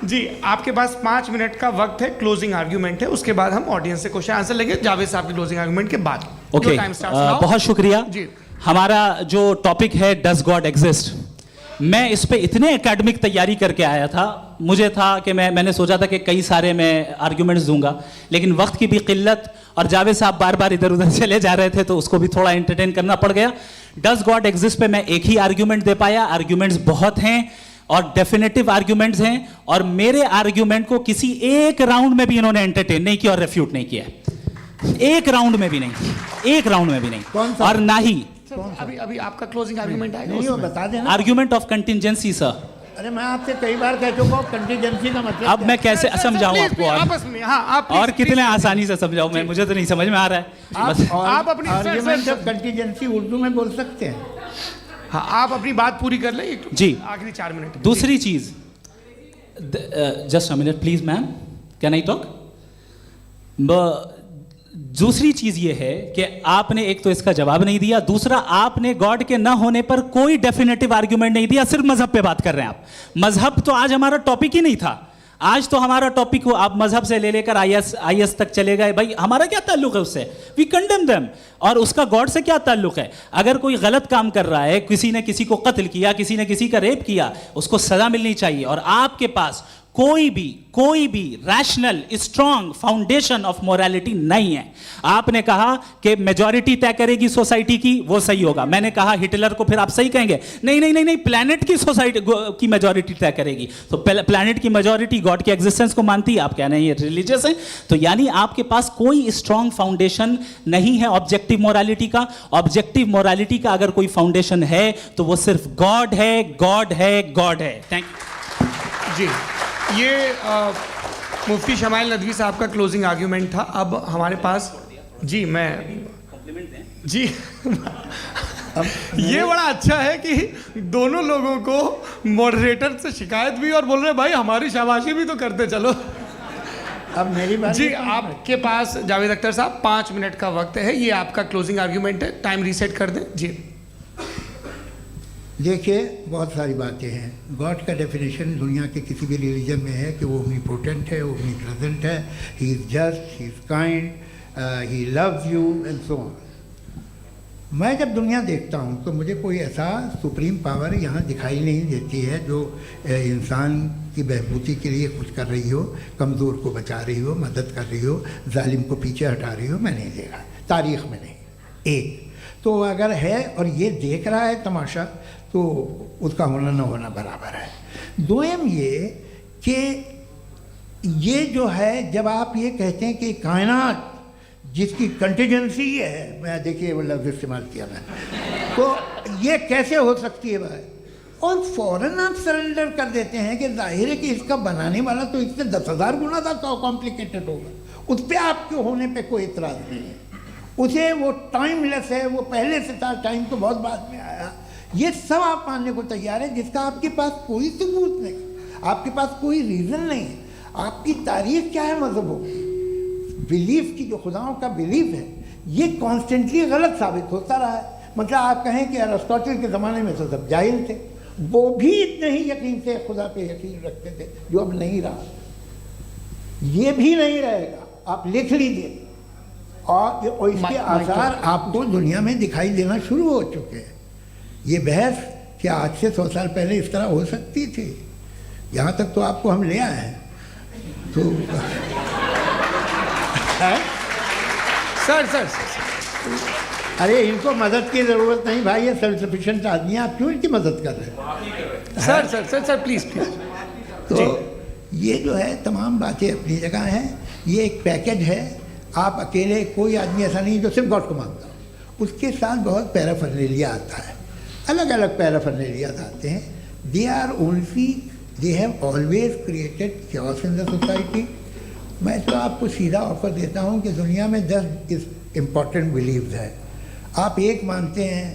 जी, आपके पास 5 मिनट का वक्त है, क्लोजिंग आर्ग्यूमेंट है, उसके बाद हम ऑडियंस से क्वेश्चन आंसर लेंगे जावेद साहब की क्लोजिंग आर्ग्यूमेंट के बाद। ओके, बहुत शुक्रिया। जी, हमारा जो टॉपिक है डज गॉड एग्जिस्ट, मैं इस पे इतने एकेडमिक तैयारी करके आया था, मुझे था कि मैंने सोचा था कि कई सारे मैं आर्ग्यूमेंट्स दूंगा, लेकिन वक्त की भी किल्लत और जावेद साहब बार बार इधर उधर चले जा रहे थे तो उसको भी थोड़ा एंटरटेन करना पड़ गया। डज गॉड एग्जिस्ट पे मैं एक ही आर्ग्यूमेंट दे पाया, आर्ग्यूमेंट्स बहुत हैं और डेफिनेटिव आर्ग्यूमेंट्स हैं, और मेरे आर्ग्यूमेंट को किसी एक राउंड में भी इन्होंने एंटरटेन नहीं किया और रेफ्यूट नहीं किया, एक राउंड में भी नहीं, एक राउंड में भी नहीं, और ना ही अभी आपका क्लोजिंग आर्गुमेंट आएगा, नहीं वो बता देना। Argument of contingency sir. अरे मैं आपसे कई बार कह चुका हूँ कंटीजेंसी का मतलब अब मैं कैसे समझाऊं आपको, आपस में हाँ आप और कितने आसानी से समझाऊं मैं, मुझे तो नहीं समझ में आ रहा है। आप अपनी आर्ग्यूमेंट ऑफ कंटीजेंसी उर्दू में बोल सकते हैं। हाँ आप अपनी बात पूरी कर लें जी, आखिरी 4 मिनट। दूसरी चीज, just a minute please ma'am, can I talk. दूसरी चीज ये है कि आपने एक तो इसका जवाब नहीं दिया, दूसरा आपने गॉड के ना होने पर कोई डेफिनेटिव आर्ग्यूमेंट नहीं दिया, सिर्फ मजहब पे बात कर रहे हैं आप। मजहब तो आज हमारा टॉपिक ही नहीं था, आज तो हमारा टॉपिक हो, आप मजहब से ले लेकर आईएस तक चले गए। भाई हमारा क्या ताल्लुक है उससे, वी कंडेम देम, और उसका गॉड से क्या ताल्लुक है। अगर कोई गलत काम कर रहा है, किसी ने किसी को कत्ल किया, किसी ने किसी का रेप किया, उसको सजा मिलनी चाहिए, और आपके पास कोई भी rational strong foundation of morality नहीं है। आपने कहा कि मेजॉरिटी तय करेगी सोसाइटी की, वो सही होगा। मैंने कहा हिटलर को फिर आप सही कहेंगे, नहीं नहीं नहीं नहीं, प्लैनेट की सोसाइटी की मेजॉरिटी तय करेगी। तो प्लैनेट की मेजॉरिटी गॉड के एग्जिस्टेंस को मानती है, आप कह रहे हैं ये रिलीजियस है। तो यानी आपके पास कोई स्ट्रॉन्ग फाउंडेशन नहीं है ऑब्जेक्टिव मोरालिटी का। ऑब्जेक्टिव मोरालिटी का अगर कोई फाउंडेशन है तो वो सिर्फ गॉड है, गॉड है, गॉड है। थैंक यू जी। ये मुफ्ती शमाइल नदवी साहब का क्लोजिंग आर्ग्यूमेंट था। अब हमारे पास जी जी ये बड़ा अच्छा है कि दोनों लोगों को मॉडरेटर से शिकायत भी और बोल रहे भाई हमारी शाबाशी भी तो करते चलो। अब मेरी बात जी, आपके पास जावेद अख्तर साहब 5 मिनट का वक्त है, ये आपका क्लोजिंग आर्ग्यूमेंट है, टाइम रीसेट कर दें जी। देखिए बहुत सारी बातें हैं। गॉड का डेफिनेशन दुनिया के किसी भी रिलीजन में है कि वो ओमनीपोटेंट है, ओमनी प्रेजेंट है, he is just, he is kind, he loves you and so on. मैं जब दुनिया देखता हूँ तो मुझे कोई ऐसा सुप्रीम पावर यहाँ दिखाई नहीं देती है जो इंसान की बहबूदी के लिए कुछ कर रही हो, कमज़ोर को बचा रही हो, मदद कर रही हो, जालिम को पीछे हटा रही हो। मैं नहीं देखा, तारीख़ में नहीं। एक तो अगर है और ये देख रहा है तमाशा, तो उसका होना न होना बराबर है। दोयम ये कि ये जो है, जब आप ये कहते हैं कि कायनात जिसकी कंटीजेंसी है, मैं देखिए वो लफ्ज़ इस्तेमाल किया मैं, तो ये कैसे हो सकती है भाई। और फ़ौरन आप सरेंडर कर देते हैं कि जाहिर है कि इसका बनाने वाला तो इससे 10,000 गुना था कॉम्प्लिकेटेड होगा, उस पर आपके होने पे कोई इतराज़ नहीं है। उसे वो टाइमलेस है, वो पहले से था, टाइम तो बहुत बाद में आया। ये सब आप मानने को तैयार है जिसका आपके पास कोई सबूत नहीं, आपके पास कोई रीज़न नहीं है। आपकी तारीख क्या है मज़हबों की, बिलीफ की, जो खुदाओं का बिलीफ है, ये कॉन्स्टेंटली गलत साबित होता रहा है। मतलब आप कहें कि अरिस्टोटल के ज़माने में तो सब जाहिल थे, वो भी इतने ही यकीन से खुदा पे यकीन रखते थे, जो अब नहीं रहा, ये भी नहीं रहेगा। आप लिख लीजिए, और इसके आसार आपको दुनिया में दिखाई देना शुरू हो चुके हैं। ये बहस क्या आज से 100 साल पहले इस तरह हो सकती थी? यहाँ तक तो आपको हम ले आए हैं। तो सर अरे इनको मदद की ज़रूरत नहीं भाई, ये सेल्फ सफिशिएंट आदमी है, आप क्यों इनकी मदद कर रहे हैं? Sir please. तो ये जो है तमाम बातें अपनी जगह हैं। ये एक पैकेज है। आप अकेले, कोई आदमी ऐसा नहीं जो सिर्फ गॉड को मानता हो, उसके साथ बहुत पैराफर्नेलिया आता है, अलग अलग पैराफर्नेलिया आते हैं। They have always created chaos in the society. मैं तो आपको सीधा ऑफर देता हूँ कि दुनिया में 10 इम्पॉर्टेंट बिलीव्स हैं। आप एक मानते हैं,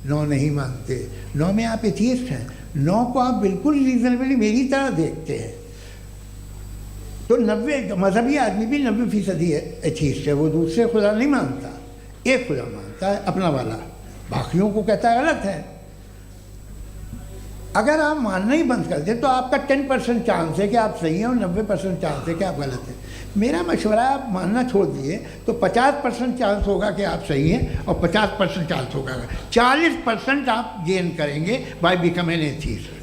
9 नहीं मानते, 9 में आप एथियस्ट हैं, 9 को आप बिल्कुल रीजनेबली मेरी तरह देखते हैं। तो 90 मजहबी आदमी भी 90% एथियस्ट है, वो दूसरे खुदा नहीं मानता, एक खुदा मानता है अपना वाला, बाकियों को कहता है गलत है। अगर आप मानना ही बंद कर दें तो आपका 10% चांस है कि आप सही हैं और 90% चांस है कि आप गलत हैं। मेरा मशवरा आप मानना छोड़ दिए तो 50% चांस होगा कि आप सही हैं और 50% चांस होगा, 40% आप गेन करेंगे बाय बिकम एन एथीस्ट।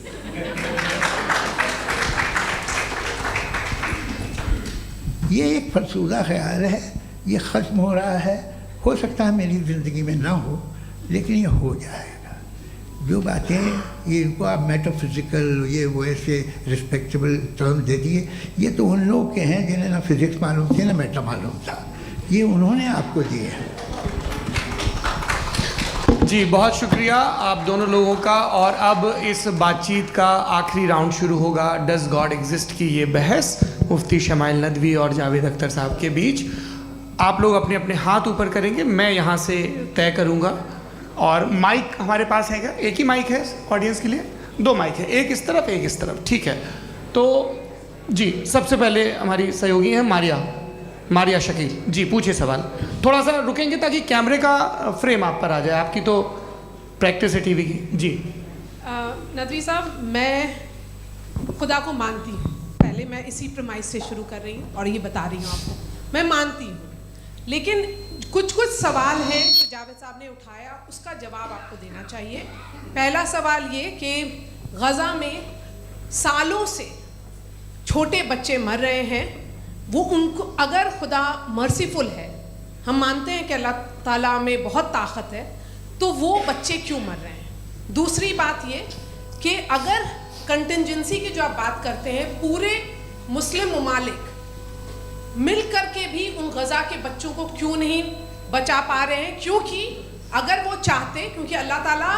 ये एक फरसूदा ख्याल है, ये ख़त्म हो रहा है। हो सकता है मेरी ज़िंदगी में ना हो, लेकिन ये हो जाएगा। जो बातें ये इनको आप मेटाफिज़िकल ये वो ऐसे रिस्पेक्टेबल टर्म दे दिए, ये तो उन लोग के हैं जिन्हें ना फिज़िक्स मालूम थी ना मेटा मालूम था, ये उन्होंने आपको दिए हैं। जी बहुत शुक्रिया आप दोनों लोगों का। और अब इस बातचीत का आखिरी राउंड शुरू होगा, डज गॉड एग्जिस्ट की ये बहस मुफ्ती शमाइल नदवी और जावेद अख्तर साहब के बीच। आप लोग अपने अपने हाथ ऊपर करेंगे, मैं यहाँ से तय करूँगा। और माइक हमारे पास है क्या? एक ही माइक है ऑडियंस के लिए? 2 माइक है, एक इस तरफ एक इस तरफ, ठीक है। तो जी सबसे पहले हमारी सहयोगी हैं मारिया शकील जी, पूछिए सवाल। थोड़ा सा रुकेंगे ताकि कैमरे का फ्रेम आप पर आ जाए, आपकी तो प्रैक्टिस है टीवी की। जी नदवी साहब, मैं खुदा को मानती हूँ, पहले मैं इसी प्रमाइस से शुरू कर रही हूँ और ये बता रही हूँ आपको, मैं मानती हूँ। लेकिन कुछ सवाल हैं जो जावेद साहब ने उठाया, उसका जवाब आपको देना चाहिए। पहला सवाल ये कि गज़ा में सालों से छोटे बच्चे मर रहे हैं, वो उनको अगर खुदा मर्सीफुल है, हम मानते हैं कि अल्लाह ताला में बहुत ताकत है, तो वो बच्चे क्यों मर रहे हैं? दूसरी बात ये कि अगर कंटिजेंसी की जो आप बात करते हैं, पूरे मुस्लिम ममालिक मिल कर के भी उन गज़ा के बच्चों को क्यों नहीं बचा पा रहे हैं? क्योंकि अगर वो चाहते, क्योंकि अल्लाह ताला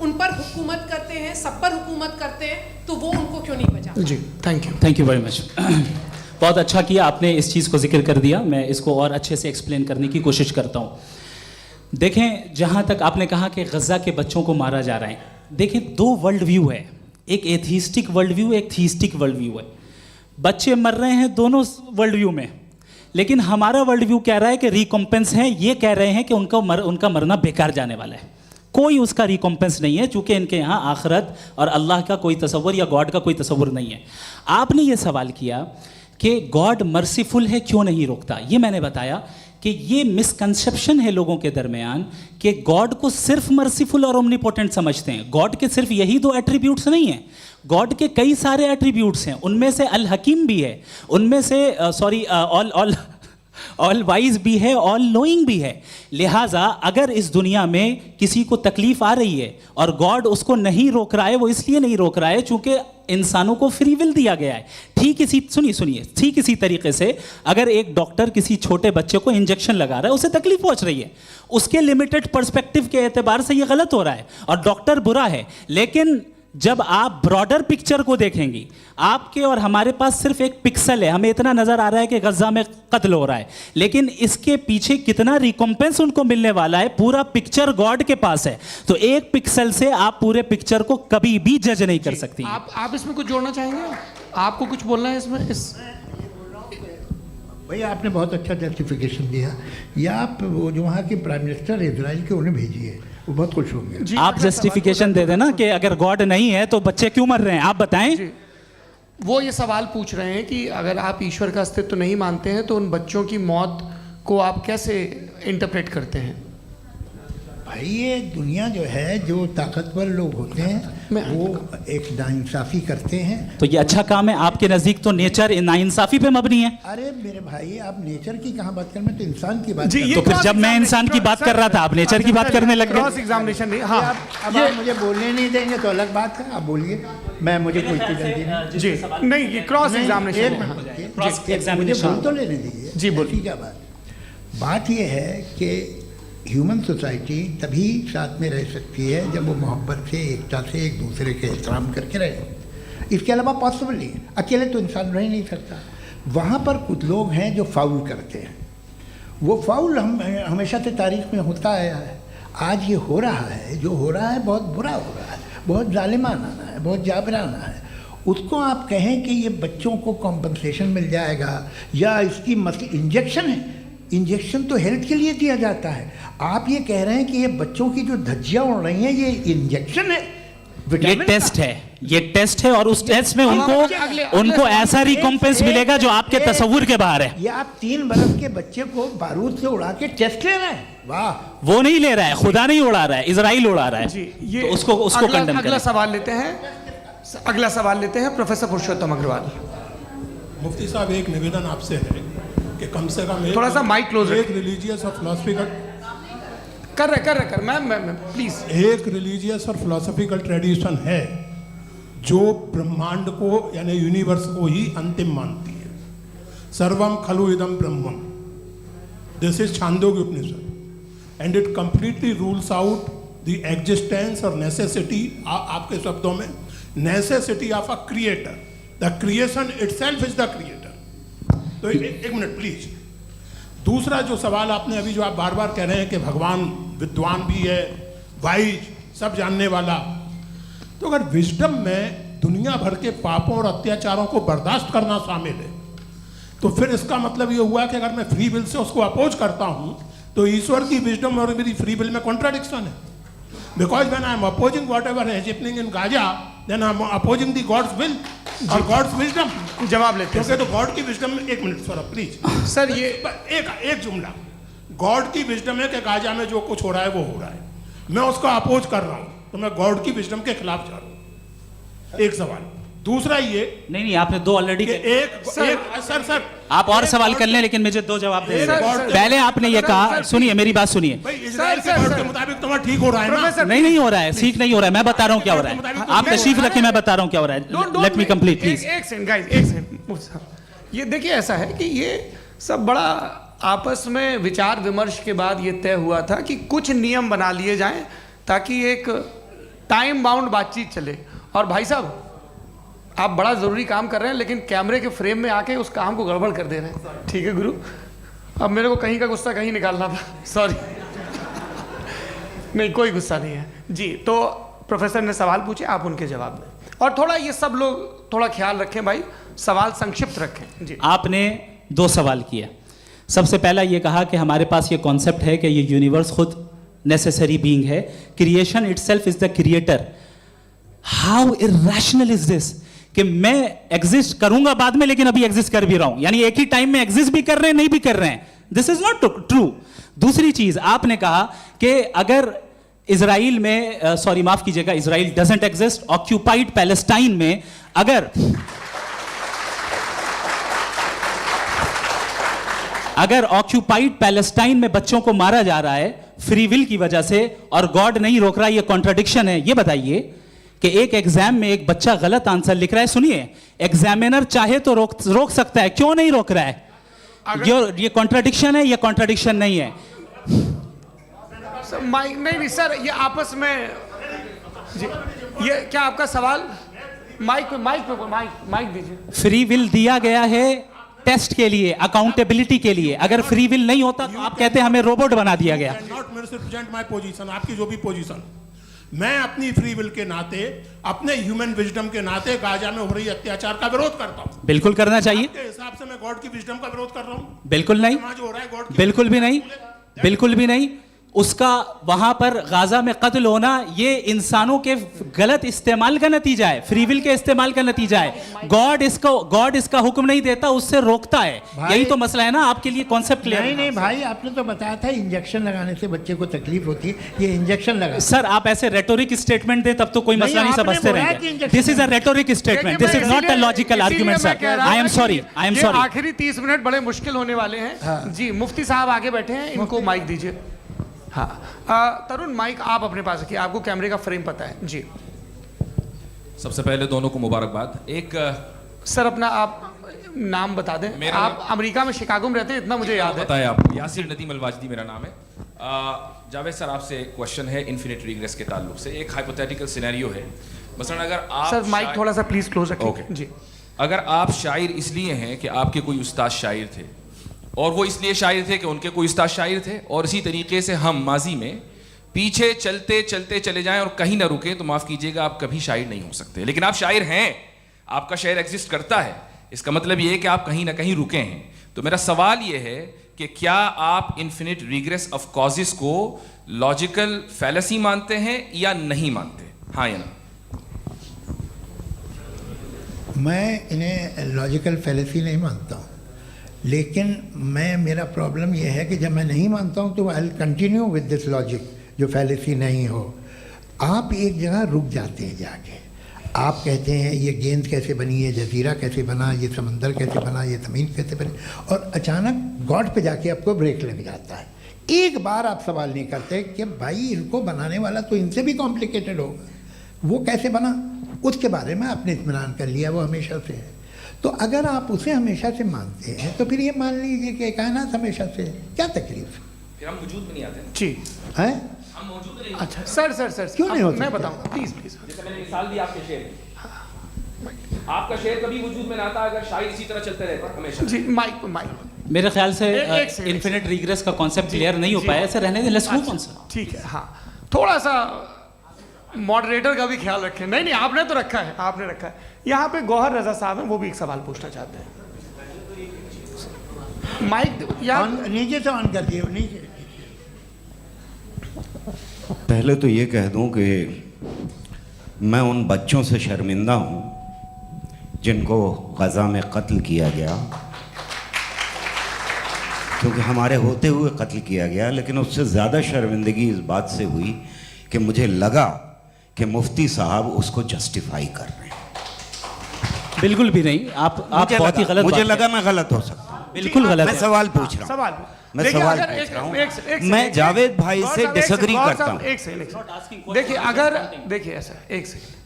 उन पर हुकूमत करते हैं, सब पर हुकूमत करते हैं, तो वो उनको क्यों नहीं बचा? जी थैंक यू वेरी मच। बहुत अच्छा किया आपने इस चीज़ को जिक्र कर दिया, मैं इसको और अच्छे से एक्सप्लेन करने की कोशिश करता हूँ। देखें, जहाँ तक आपने कहा कि गज़ा के बच्चों को मारा जा रहा है, देखें 2 वर्ल्ड व्यू है, एक एथीस्टिक वर्ल्ड व्यू, एक थीस्टिक वर्ल्ड व्यू है। बच्चे मर रहे हैं दोनों वर्ल्ड व्यू में, लेकिन हमारा वर्ल्ड व्यू कह रहा है कि रिकॉम्पेंस है, ये कह रहे हैं कि उनका मरना बेकार जाने वाला है, कोई उसका रिकॉम्पेंस नहीं है, चूँकि इनके यहाँ आखिरत और अल्लाह का कोई तसव्वुर या गॉड का कोई तसव्वुर नहीं है। आपने ये सवाल किया कि गॉड मर्सीफुल है, क्यों नहीं रोकता? ये मैंने बताया कि ये मिसकंसेप्शन है लोगों के दरमियान कि गॉड को सिर्फ मर्सीफुल और ओमनीपोटेंट समझते हैं। गॉड के सिर्फ यही 2 एट्रीब्यूट्स नहीं हैं, गॉड के कई सारे एट्रीब्यूट्स हैं, उनमें से अल हकीम भी है, उनमें से ऑल वाइज भी है, ऑल नोइंग भी है। लिहाजा अगर इस दुनिया में किसी को तकलीफ आ रही है और गॉड उसको नहीं रोक रहा है, वो इसलिए नहीं रोक रहा है चूंकि इंसानों को फ्री विल दिया गया है। ठीक इसी तरीके से अगर एक डॉक्टर किसी छोटे बच्चे को इंजेक्शन लगा रहा है, उसे तकलीफ पहुंच रही है, उसके लिमिटेड पर्सपेक्टिव के एतबार से ये गलत हो रहा है और डॉक्टर बुरा है। लेकिन जब आप ब्रॉडर पिक्चर को देखेंगी, आपके और हमारे पास सिर्फ एक पिक्सल है, हमें इतना नजर आ रहा है कि गज़ा में कत्ल हो रहा है, लेकिन इसके पीछे कितना रिकॉम्पेंस उनको मिलने वाला है, पूरा पिक्चर गॉड के पास है। तो एक पिक्सल से आप पूरे पिक्चर को कभी भी जज नहीं कर सकती। आप इसमें कुछ जोड़ना चाहेंगे? आपको कुछ बोलना है इसमें? भैया आपने बहुत अच्छा जस्टिफिकेशन दिया, या आप वो जो वहाँ के प्राइम मिनिस्टर इजराइल के उन्हें भेजिए, वो बहुत खुश होंगे। आप जस्टिफिकेशन दे देना कि अगर गॉड नहीं है तो बच्चे क्यों मर रहे हैं, आप बताएं। वो ये सवाल पूछ रहे हैं कि अगर आप ईश्वर का अस्तित्व नहीं मानते हैं तो उन बच्चों की मौत को आप कैसे इंटरप्रेट करते हैं? भाई ये दुनिया जो है, जो ताकतवर लोग होते हैं वो एक नाइंसाफ़ी करते हैं। तो ये अच्छा काम है आपके नज़दीक, तो नेचर नाइंसाफ़ी पे मबनी है। अरे मेरे भाई, आप नेचर की कहाँ बात कर रहे हैं, तो इंसान की बात। तो फिर जब मैं इंसान की बात कर रहा था, आप नेचर की बात करने लग गए। क्रॉस एग्जामिनेशन नहीं। हाँ, अब आप मुझे बोलने नहीं देंगे तो अलग बात है, आप बोलिए, मैं मुझे कोई जल्दी नहीं। जी नहीं, ये क्रॉस एग्जामिनेशन, मुझे बोल तो लेने दीजिए। जी बोलिए। क्या बात ये है कि ह्यूमन सोसाइटी तभी साथ में रह सकती है जब वो मोहब्बत से, एकता से, एक दूसरे के एहतराम करके रहे। इसके अलावा पॉसिबल नहीं है, अकेले तो इंसान रह नहीं सकता। वहाँ पर कुछ लोग हैं जो फाउल करते हैं, वो फाउल हमेशा से तारीख में होता आया है। आज ये हो रहा है, जो हो रहा है बहुत बुरा हो रहा है, बहुत जालिमाना है, बहुत जाबराना है। उसको आप कहें कि ये बच्चों को कॉम्पनसेशन मिल जाएगा या इसकी इंजेक्शन है, इंजेक्शन तो हेल्थ के लिए दिया जाता है। आप ये कह रहे हैं कि ये बच्चों की जो धज्जियाँ उड़ रही हैं ये इंजेक्शन है, ये टेस्ट है, ये टेस्ट है, और उस टेस्ट में उनको ऐसा रिकॉम्पेंस मिलेगा जो आपके तसव्वुर के बाहर है। ये आप 3 बरस के बच्चे को बारूद से उड़ा के टेस्ट ले रहे हैं? वाह, वो नहीं ले रहा है, खुदा नहीं उड़ा रहा है, इजराइल उड़ा रहा है जी। ये तो उसको कंडेम अगला सवाल लेते हैं, अगला सवाल लेते हैं प्रोफेसर पुरुषोत्तम अग्रवाल। मुफ्ती साहब, एक निवेदन आपसे है कि कम से कम थोड़ा सा माइक क्लोज एक रिलीजियस और फिलोसफिकल कर मैम प्लीज। एक रिलीजियस और फिलोसफिकल ट्रेडिशन है जो ब्रह्मांड को यानी यूनिवर्स को ही अंतिम मानती है। सर्वम खलु इदम ब्रह्मम, this is Chandogya Upanishad, and it completely rules out the existence और नेसेसिटी, आपके शब्दों में necessity of a creator. The creation itself is the creator. तो एक मिनट प्लीज। दूसरा जो सवाल आपने अभी जो आप बार बार कह रहे हैं कि भगवान विद्वान भी है, वाइज, सब जानने वाला, तो अगर विजडम में दुनिया भर के पापों और अत्याचारों को बर्दाश्त करना शामिल है, तो फिर इसका मतलब ये हुआ कि अगर मैं फ्री विल से उसको अपोज करता हूं तो ईश्वर की विजडम और मेरी फ्री विल में कॉन्ट्राडिक्शन है। Because when I am opposing whatever is happening in Gaza, then I am opposing the God's will और गॉड्स विजडम। जवाब लेते हैं क्योंकि तो गॉड की विजडम में, एक मिनट सर प्लीज सर, ये एक जुमला, गॉड की विजडम है कि गाजा में जो कुछ हो रहा है वो हो रहा है, मैं उसको अपोज कर रहा हूं, तो मैं गॉड की विजडम के खिलाफ जा रहा हूं। एक सवाल। दूसरा ये नहीं, आपने 2 ऑलरेडी। सर आप और सवाल कर लें, लेकिन मुझे 2 जवाब दे। पहले आपने ये कहा, सुनिए मेरी बात सुनिए। इजराइल के गॉड के मुताबिक तुम्हारा ठीक हो रहा है ना? नहीं हो रहा है, ठीक नहीं हो रहा है। मैं बता रहा हूँ क्या हो रहा है, आप तशरीफ रखें, मैं बता रहा हूँ क्या हो रहा है। Let me complete please. एक सेकंड गाइस, एक सेकंड। ये देखिए, ऐसा है कि ये सब बड़ा आपस में विचार विमर्श के बाद ये तय हुआ था कि कुछ नियम बना लिए जाएं ताकि एक टाइम बाउंड बातचीत चले। और भाई साहब, आप बड़ा ज़रूरी काम कर रहे हैं, लेकिन कैमरे के फ्रेम में आके उस काम को गड़बड़ कर दे रहे हैं। ठीक है गुरु, अब मेरे को कहीं का गुस्सा कहीं निकालना था, सॉरी। नहीं, कोई गुस्सा नहीं है जी। तो प्रोफेसर ने सवाल पूछे, आप उनके जवाब दें, और थोड़ा ये सब लोग थोड़ा ख्याल रखें भाई, सवाल संक्षिप्त रखें जी। आपने 2 सवाल किए। सबसे पहला ये कहा कि हमारे पास ये कॉन्सेप्ट है कि ये यूनिवर्स खुद नेसेसरी बीइंग है, creation itself is the creator. How irrational is this कि मैं एग्जिस्ट करूंगा बाद में, लेकिन अभी एग्जिस्ट कर भी रहा हूं, यानी एक ही टाइम में एग्जिस्ट भी कर रहे हैं, नहीं भी कर रहे हैं। This is not true. दूसरी चीज आपने कहा कि अगर इजराइल में, सॉरी माफ कीजिएगा, Israel doesn't exist, occupied Palestine में अगर ऑक्यूपाइड पैलेस्टाइन में बच्चों को मारा जा रहा है फ्री विल की वजह से और गॉड नहीं रोक रहा, ये कॉन्ट्राडिक्शन है। ये बताइए कि एक एग्जाम में एक बच्चा गलत आंसर लिख रहा है, सुनिए, एग्जामिनर चाहे तो रोक सकता है, क्यों नहीं रोक रहा है? ये कॉन्ट्राडिक्शन है, ये कॉन्ट्राडिक्शन नहीं है। नहीं सर, ये आपस में जी, ये क्या आपका सवाल? माइक दीजिए। फ्री विल दिया गया है टेस्ट के लिए, अकाउंटेबिलिटी के लिए। अगर फ्री विल नहीं होता तो आप कहते हैं हमें रोबोट बना दिया गया। नॉट मिसरिप्रेजेंट माय पोजीशन, आपकी जो भी पोजीशन, मैं अपनी फ्री विल के नाते, अपने ह्यूमन विजडम के नाते गाजा में हो रही अत्याचार का विरोध करता हूं। बिल्कुल करना चाहिए। आपके हिसाब से मैं गॉड की विजडम का विरोध कर रहा हूं? बिल्कुल नहीं, जो हो रहा है गॉड की, बिल्कुल भी नहीं, बिल्कुल भी नहीं। उसका वहां पर गाजा में कत्ल होना ये इंसानों के गलत इस्तेमाल का नतीजा है, फ्री विल के इस्तेमाल का नतीजा है। गॉड इसका हुक्म नहीं देता, उससे रोकता है। यही तो मसला है ना, आपके लिए कॉन्सेप्ट क्लियर है? नहीं भाई, आपने तो बताया था इंजेक्शन लगाने से बच्चे को तकलीफ होती है, ये इंजेक्शन लगा। सर आप ऐसे रेटोरिक स्टेटमेंट दें तब तो कोई मसला नहीं समझते रहेंगे। This is a rhetoric statement, this is not a logical argument sir. I am sorry, I am sorry. आखिरी 30 मिनट बड़े मुश्किल होने वाले हैं जी। मुफ्ती साहब आगे बैठे हैं, इनको माइक दीजिए। हाँ तरुण, माइक आप अपने पास रखिए, आपको कैमरे का फ्रेम पता है जी। सबसे पहले दोनों को मुबारकबाद। एक सर अपना आप नाम बता दें। आप अमेरिका में शिकागो में रहते हैं, इतना मुझे याद है। बताया आपको, यासिर नदीम अलवाजदी मेरा नाम है। जावेद सर, आपसे क्वेश्चन है इन्फिनिट रिग्रेस के ताल्लुक से। एक हाइपोथेटिकल सिनेरियो है, मसलन अगर आप सर माइक थोड़ा सा प्लीज क्लोज रखें। ओके जी। अगर आप शायर इसलिए हैं कि आपके कोई उस्ताद शायर थे, और वो इसलिए शायर थे कि उनके कोई उस्ताद शायर थे, और इसी तरीके से हम माजी में पीछे चलते चलते चले जाएं और कहीं ना रुकें, तो माफ़ कीजिएगा आप कभी शायर नहीं हो सकते। लेकिन आप शायर हैं, आपका शायर एग्जिस्ट करता है, इसका मतलब ये है कि आप कहीं ना कहीं रुके हैं। तो मेरा सवाल ये है कि क्या आप इन्फिनिट रिग्रेस ऑफ कॉजेस को लॉजिकल फैलेसी मानते हैं या नहीं मानते? हाँ या ना? मैं इन्हें लॉजिकल फैलेसी नहीं मानता हूँ, लेकिन मेरा प्रॉब्लम यह है कि जब मैं नहीं मानता हूँ तो I will continue with this logic जो फैलेसी नहीं हो। आप एक जगह रुक जाते हैं जाके, आप कहते हैं ये गेंद कैसे बनी, ये जजीरा कैसे बना, ये समंदर कैसे बना, ये ज़मीन कैसे बनी, और अचानक गॉड पे जाके आपको ब्रेक लग जाता है। एक बार आप सवाल नहीं करते कि भाई इनको बनाने वाला तो इनसे भी कॉम्प्लिकेटेड होगा, वो कैसे बना, उसके बारे में आपने इत्मीनान कर लिया, वो हमेशा से है। तो अगर आप उसे हमेशा से मानते हैं तो फिर ये मान लीजिए कि कायनात हमेशा से है, क्या तकलीफ? फिर हम वजूद में नहीं आते जी है। हम मौजूद नहीं। अच्छा सर क्यों नहीं होता? मैं बताऊँ प्लीज़। जैसे मैंने मिसाल दी आपके शेर, आपका शेर कभी वजूद में ना आता अगर शायद इसी तरह चलते रहते हमेशा। जी माइक मेरे ख्याल से एक सेकंड, इन्फिनिट रिग्रेस का कॉन्सेप्ट क्लियर नहीं हो पाया, ऐसे रहने दें, लेट्स मूव ऑन सर। ठीक है, हाँ थोड़ा सा मॉडरेटर का भी ख्याल रखें। नहीं आपने तो रखा है, आपने रखा है। यहाँ पे गौहर रजा साहब हैं, वो भी एक सवाल पूछना चाहते हैं। माइक यहाँ नीचे से ऑन कर दिए, नीचे। पहले तो ये कह दूं कि मैं उन बच्चों से शर्मिंदा हूँ जिनको गज़ा में कत्ल किया गया, क्योंकि हमारे होते हुए कत्ल किया गया। लेकिन उससे ज़्यादा शर्मिंदगी इस बात से हुई कि मुझे लगा कि मुफ्ती साहब उसको जस्टिफाई कर रहे हैं। बिल्कुल भी नहीं, आप बहुत ही गलत। मुझे लगा मैं गलत हो सकता हूँ, बिल्कुल गलत। मैं सवाल पूछ रहा हूँ, मैं सवाल पूछ रहा हूँ। मैं जावेद भाई से डिसएग्री करता हूँ। एक सेकंड देखिए, अगर देखिए ऐसा, एक सेकंड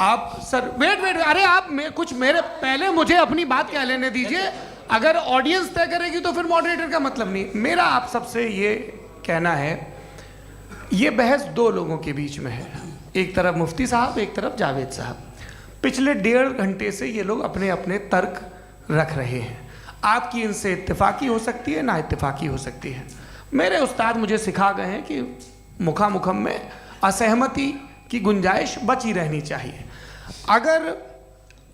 आप सर वेट, अरे आप कुछ मेरे पहले मुझे अपनी बात कह लेने दीजिए। अगर ऑडियंस तय करेगी तो फिर मॉडरेटर का मतलब नहीं। मेरा आप सबसे ये कहना है, ये बहस दो लोगों के बीच में है, एक तरफ मुफ्ती साहब, एक तरफ जावेद साहब। पिछले 1.5 घंटे से ये लोग अपने अपने तर्क रख रहे हैं। आपकी इनसे इत्तेफाकी हो सकती है, ना इत्तेफाकी हो सकती है। मेरे उस्ताद मुझे सिखा गए हैं कि मुखामुखम में असहमति की गुंजाइश बची रहनी चाहिए। अगर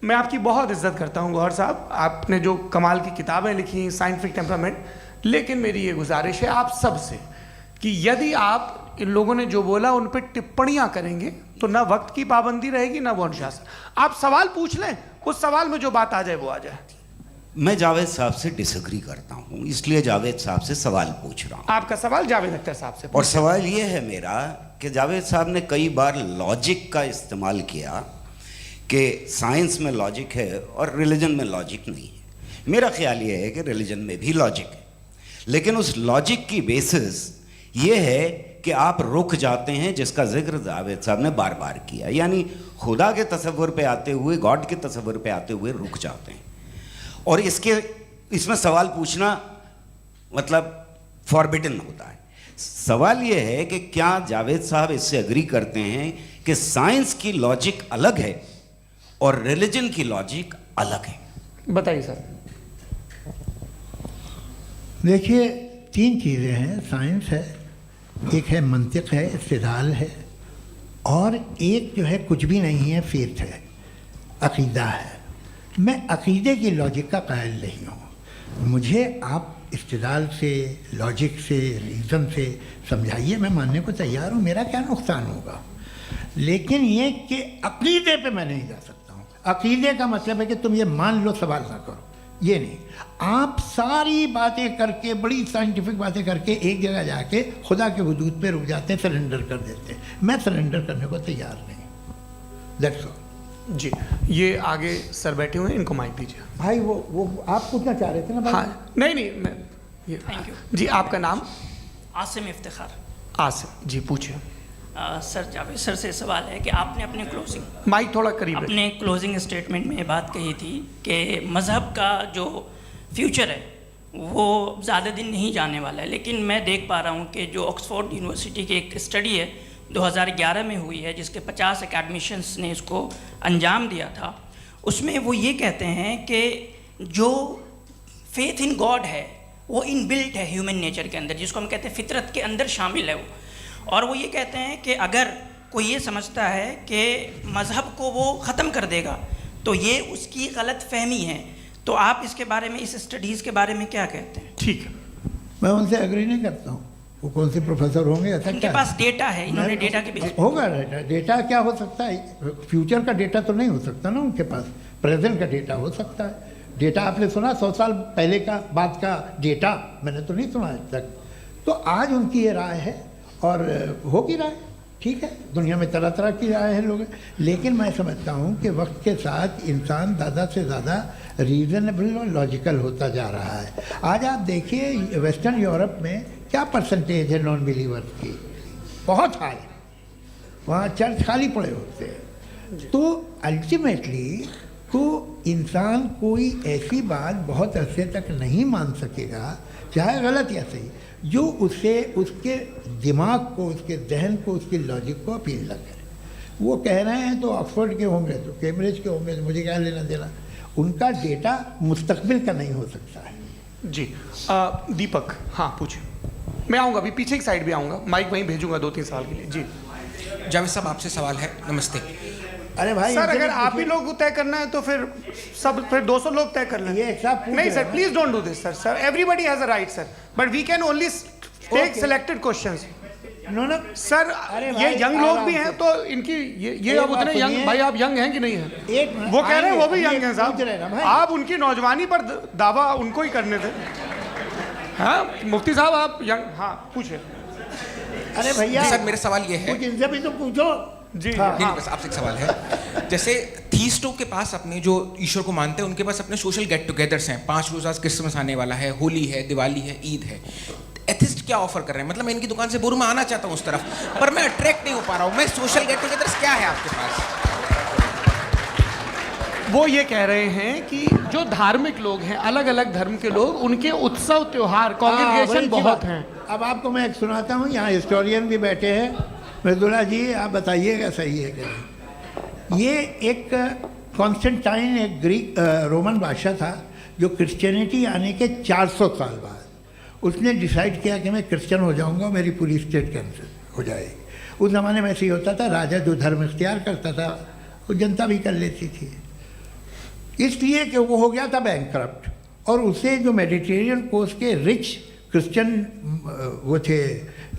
मैं आपकी बहुत इज्जत करता हूँ गौहर साहब, आपने जो कमाल की किताबें लिखी, साइंटिफिक टेम्परामेंट, लेकिन मेरी ये गुजारिश है आप सब से कि यदि आप इन लोगों ने जो बोला उन पर टिप्पणियां करेंगे तो ना वक्त की पाबंदी रहेगी, ना वो अनुशासन। आप सवाल पूछ लें, उस सवाल में जो बात आ जाए वो आ जाए। मैं जावेद साहब से डिसएग्री करता हूँ, इसलिए जावेद साहब से सवाल पूछ रहा हूँ। आपका सवाल जावेद अख्तर साहब से, और सवाल ये है मेरा कि जावेद साहब ने कई बार लॉजिक का इस्तेमाल किया कि साइंस में लॉजिक है और रिलीजन में लॉजिक नहीं है। मेरा ख्याल ये है कि रिलीजन में भी लॉजिक है, लेकिन उस लॉजिक की बेसिस ये है कि आप रुक जाते हैं, जिसका जिक्र जावेद साहब ने बार बार किया, यानी खुदा के तसव्वुर पे आते हुए, गॉड के तसव्वुर पे आते हुए रुक जाते हैं। और इसमें सवाल पूछना मतलब फॉरबिडन होता है। सवाल ये है कि क्या जावेद साहब इससे एग्री करते हैं कि साइंस की लॉजिक अलग है और रिलीजन की लॉजिक अलग है? बताइए सर। देखिए, 3 चीज़ें हैं, साइंस है, एक है मंतिक है, इस्तिदलाल है, और एक जो है कुछ भी नहीं है, फेथ है, अकीदा है। मैं अकीदे की लॉजिक का कायल नहीं हूँ। मुझे आप इस्तिदलाल से, लॉजिक से, रीज़न से समझाइए, मैं मानने को तैयार हूँ, मेरा क्या नुकसान होगा। लेकिन ये कि अकीदे पे मैं नहीं जा सकता हूँ। अकीदे का मतलब है कि तुम ये मान लो, सवाल ना करो, ये नहीं। आप सारी बातें करके, बड़ी साइंटिफिक बातें करके एक जगह जाके खुदा के हुदूद पे रुक जाते हैं, सरेंडर कर देते हैं। मैं सरेंडर करने को तैयार नहीं। दैट्स ऑल जी। ये आगे सर बैठे हुए हैं, इनको माइक दीजिए। भाई वो आप पूछना चाह रहे थे ना भाई? हाँ, नहीं मैं ये थैंक यू जी। आपका नाम? आसिम इफ्तिखार। आसिम जी, पूछिए। सर, जावेद सर से सवाल है कि आपने अपने माइक थोड़ा करीब रखिए। अपने क्लोजिंग स्टेटमेंट में ये बात कही थी कि मज़हब का जो फ्यूचर है वो ज़्यादा दिन नहीं जाने वाला है, लेकिन मैं देख पा रहा हूँ कि जो ऑक्सफोर्ड यूनिवर्सिटी की एक स्टडी है 2011 में हुई है, जिसके 50 एकेडमिशियंस ने इसको अंजाम दिया था, उसमें वो ये कहते हैं कि जो फेथ इन गॉड है वो इनबिल्ट है ह्यूमन नेचर के अंदर, जिसको हम कहते हैं फितरत के अंदर शामिल है वो। और वो ये कहते हैं कि अगर कोई ये समझता है कि मज़हब को वो ख़त्म कर देगा तो ये उसकी गलत फहमी है। तो आप इसके बारे में, इस स्टडीज़ के बारे में क्या कहते हैं? ठीक है, मैं उनसे एग्री नहीं करता हूँ। वो कौन से प्रोफेसर होंगे? ऐसा उनके पास डेटा है, इन्होंने डेटा के बेस होगा। डेटा क्या हो सकता है? फ्यूचर का डेटा तो नहीं हो सकता ना उनके पास। प्रेजेंट का डेटा हो सकता है। डेटा आपने सुना 100 साल पहले का बाद का डेटा, मैंने तो नहीं सुना आज तक। तो आज उनकी ये राय है और होगी राय, ठीक है, दुनिया में तरह तरह की राय है लोग, लेकिन मैं समझता हूँ कि वक्त के साथ इंसान ज़्यादा से ज़्यादा रीज़नेबल और लॉजिकल होता जा रहा है। आज आप देखिए वेस्टर्न यूरोप में क्या परसेंटेज है नॉन बिलीवर्स की, बहुत हाई, वहाँ चर्च खाली पड़े होते हैं। तो अल्टीमेटली तो इंसान कोई ऐसी बात बहुत अरसे तक नहीं मान सकेगा, चाहे गलत या सही, जो उसे उसके दिमाग को, उसके जहन को, उसके लॉजिक को अपील न करे। वो कह रहे हैं तो ऑक्सफोर्ड के होंगे तो कैम्ब्रिज के होंगे, तो मुझे क्या लेना देना, उनका डेटा मुस्तकबिल का नहीं हो सकता है। जी दीपक, हाँ पूछिए, मैं आऊँगा अभी, पीछे की साइड भी आऊँगा, माइक वहीं भेजूंगा 2-3 साल के लिए। जी जावेद साहब आपसे सवाल है। नमस्ते। अरे भाई सर, अगर आप ही लोग तय करना है तो फिर सब, फिर 200 लोग तय कर लें। ये एक साहब पूछ नहीं रहे सर, हैं। Please don't do this sir. Sir everybody has a right sir, but we can only take selected questions. No sir अरे ये भाई, यंग लोग आराम भी से। हैं तो इनकी ये अब उतने यंग, भाई आप यंग हैं कि नहीं हैं? एक मिनट, वो कह रहे हैं वो भी आइए, यंग हैं पूछ रहे हैं ना साहब, भाई। आप उनकी नौजवानी पर दावा उनको ही करने थे। हाँ मुफ्ती साहब आप यंग, हाँ पूछे। अरे भैया सर मेरा सवाल ये है, कुछ इनसे भी तो पूछो। जी हाँ। नहीं बस आपसे एक सवाल है। जैसे थीस्टों के पास अपने जो ईश्वर को मानते हैं उनके पास अपने सोशल गेट टुगेदर्स हैं, 5 रोज़ आज क्रिसमस आने वाला है, होली है, दिवाली है, ईद है। एथिस्ट क्या ऑफर कर रहे हैं? मतलब मैं इनकी दुकान से बोलूँ मैं आना चाहता हूँ उस तरफ, पर मैं अट्रैक्ट नहीं हो पा रहा हूँ। मैं सोशल गेट टुगेदर्स क्या है आपके पास? वो ये कह रहे हैं कि जो धार्मिक लोग हैं, अलग अलग धर्म के लोग, उनके उत्सव त्योहार कॉन्ग्रेगेशन बहुत हैं। अब आपको मैं एक सुनाता हूँ, यहाँ हिस्टोरियन भी बैठे हैं, मृदुला जी आप बताइएगा सही है कि नहीं। ये एक कॉन्स्टेंटाइन, एक ग्रीक रोमन बादशाह था जो क्रिश्चियनिटी आने के 400 साल बाद उसने डिसाइड किया कि मैं क्रिश्चियन हो जाऊंगा, मेरी पूरी स्टेट कैंसिल हो जाएगी। उस ज़माने में ऐसे ही होता था, राजा जो धर्म इख्तियार करता था वो जनता भी कर लेती थी, इसलिए कि वो हो गया था बैंकरप्ट, और उसे जो मेडिटेरियन कोस्ट के रिच क्रिश्चियन वो थे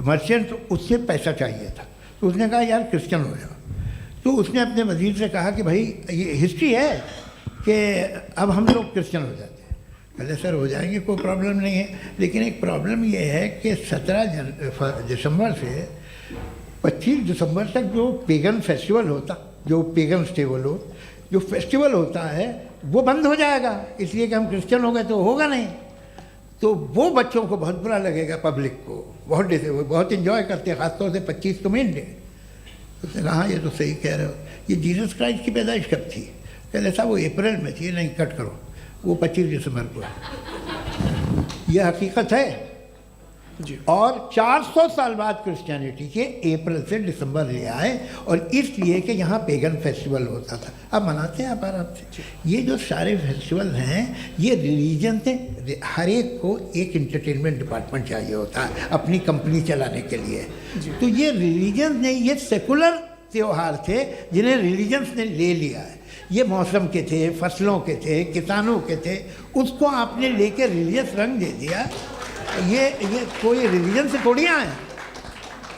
मर्चेंट, उससे पैसा चाहिए था। तो उसने कहा यार क्रिश्चियन हो जाओ। तो उसने अपने वजीर से कहा कि भाई ये हिस्ट्री है कि अब हम लोग क्रिश्चियन हो जाते हैं। पहले सर हो जाएंगे, कोई प्रॉब्लम नहीं है, लेकिन एक प्रॉब्लम ये है कि 17 दिसंबर से 25 दिसंबर तक जो पेगन फेस्टिवल होता, जो पेगन जो फेस्टिवल होता है वो बंद हो जाएगा, इसलिए कि हम क्रिश्चियन हो गए तो होगा नहीं। तो वो बच्चों को बहुत बुरा लगेगा, पब्लिक को बहुत इन्जॉय करते हैं, ख़ासतौर से 25 को मेन डे। उसने कहा हाँ ये तो सही कह रहे हो, ये जीसस क्राइस्ट की पैदाइश कब थी? कहते साहब वो अप्रैल में थी। नहीं कट करो, वो 25 दिसंबर को है। ये हकीकत है जी। और 400 साल बाद क्रिश्चियनिटी के अप्रैल से दिसंबर ले आए, और इसलिए कि यहाँ पेगन फेस्टिवल होता था। अब मनाते हैं आप आराम से। ये जो सारे फेस्टिवल हैं ये रिलीजन से, हर एक को एक इंटरटेनमेंट डिपार्टमेंट चाहिए होता है अपनी कंपनी चलाने के लिए। तो ये रिलीजन ने, ये सेकुलर त्यौहार थे जिन्हें रिलीजन्स ने ले लिया है। ये मौसम के थे, फसलों के थे, किसानों के थे, उसको आपने लेके रिलीजियस रंग दे दिया। ये कोई रिलीजन से थोड़ी आए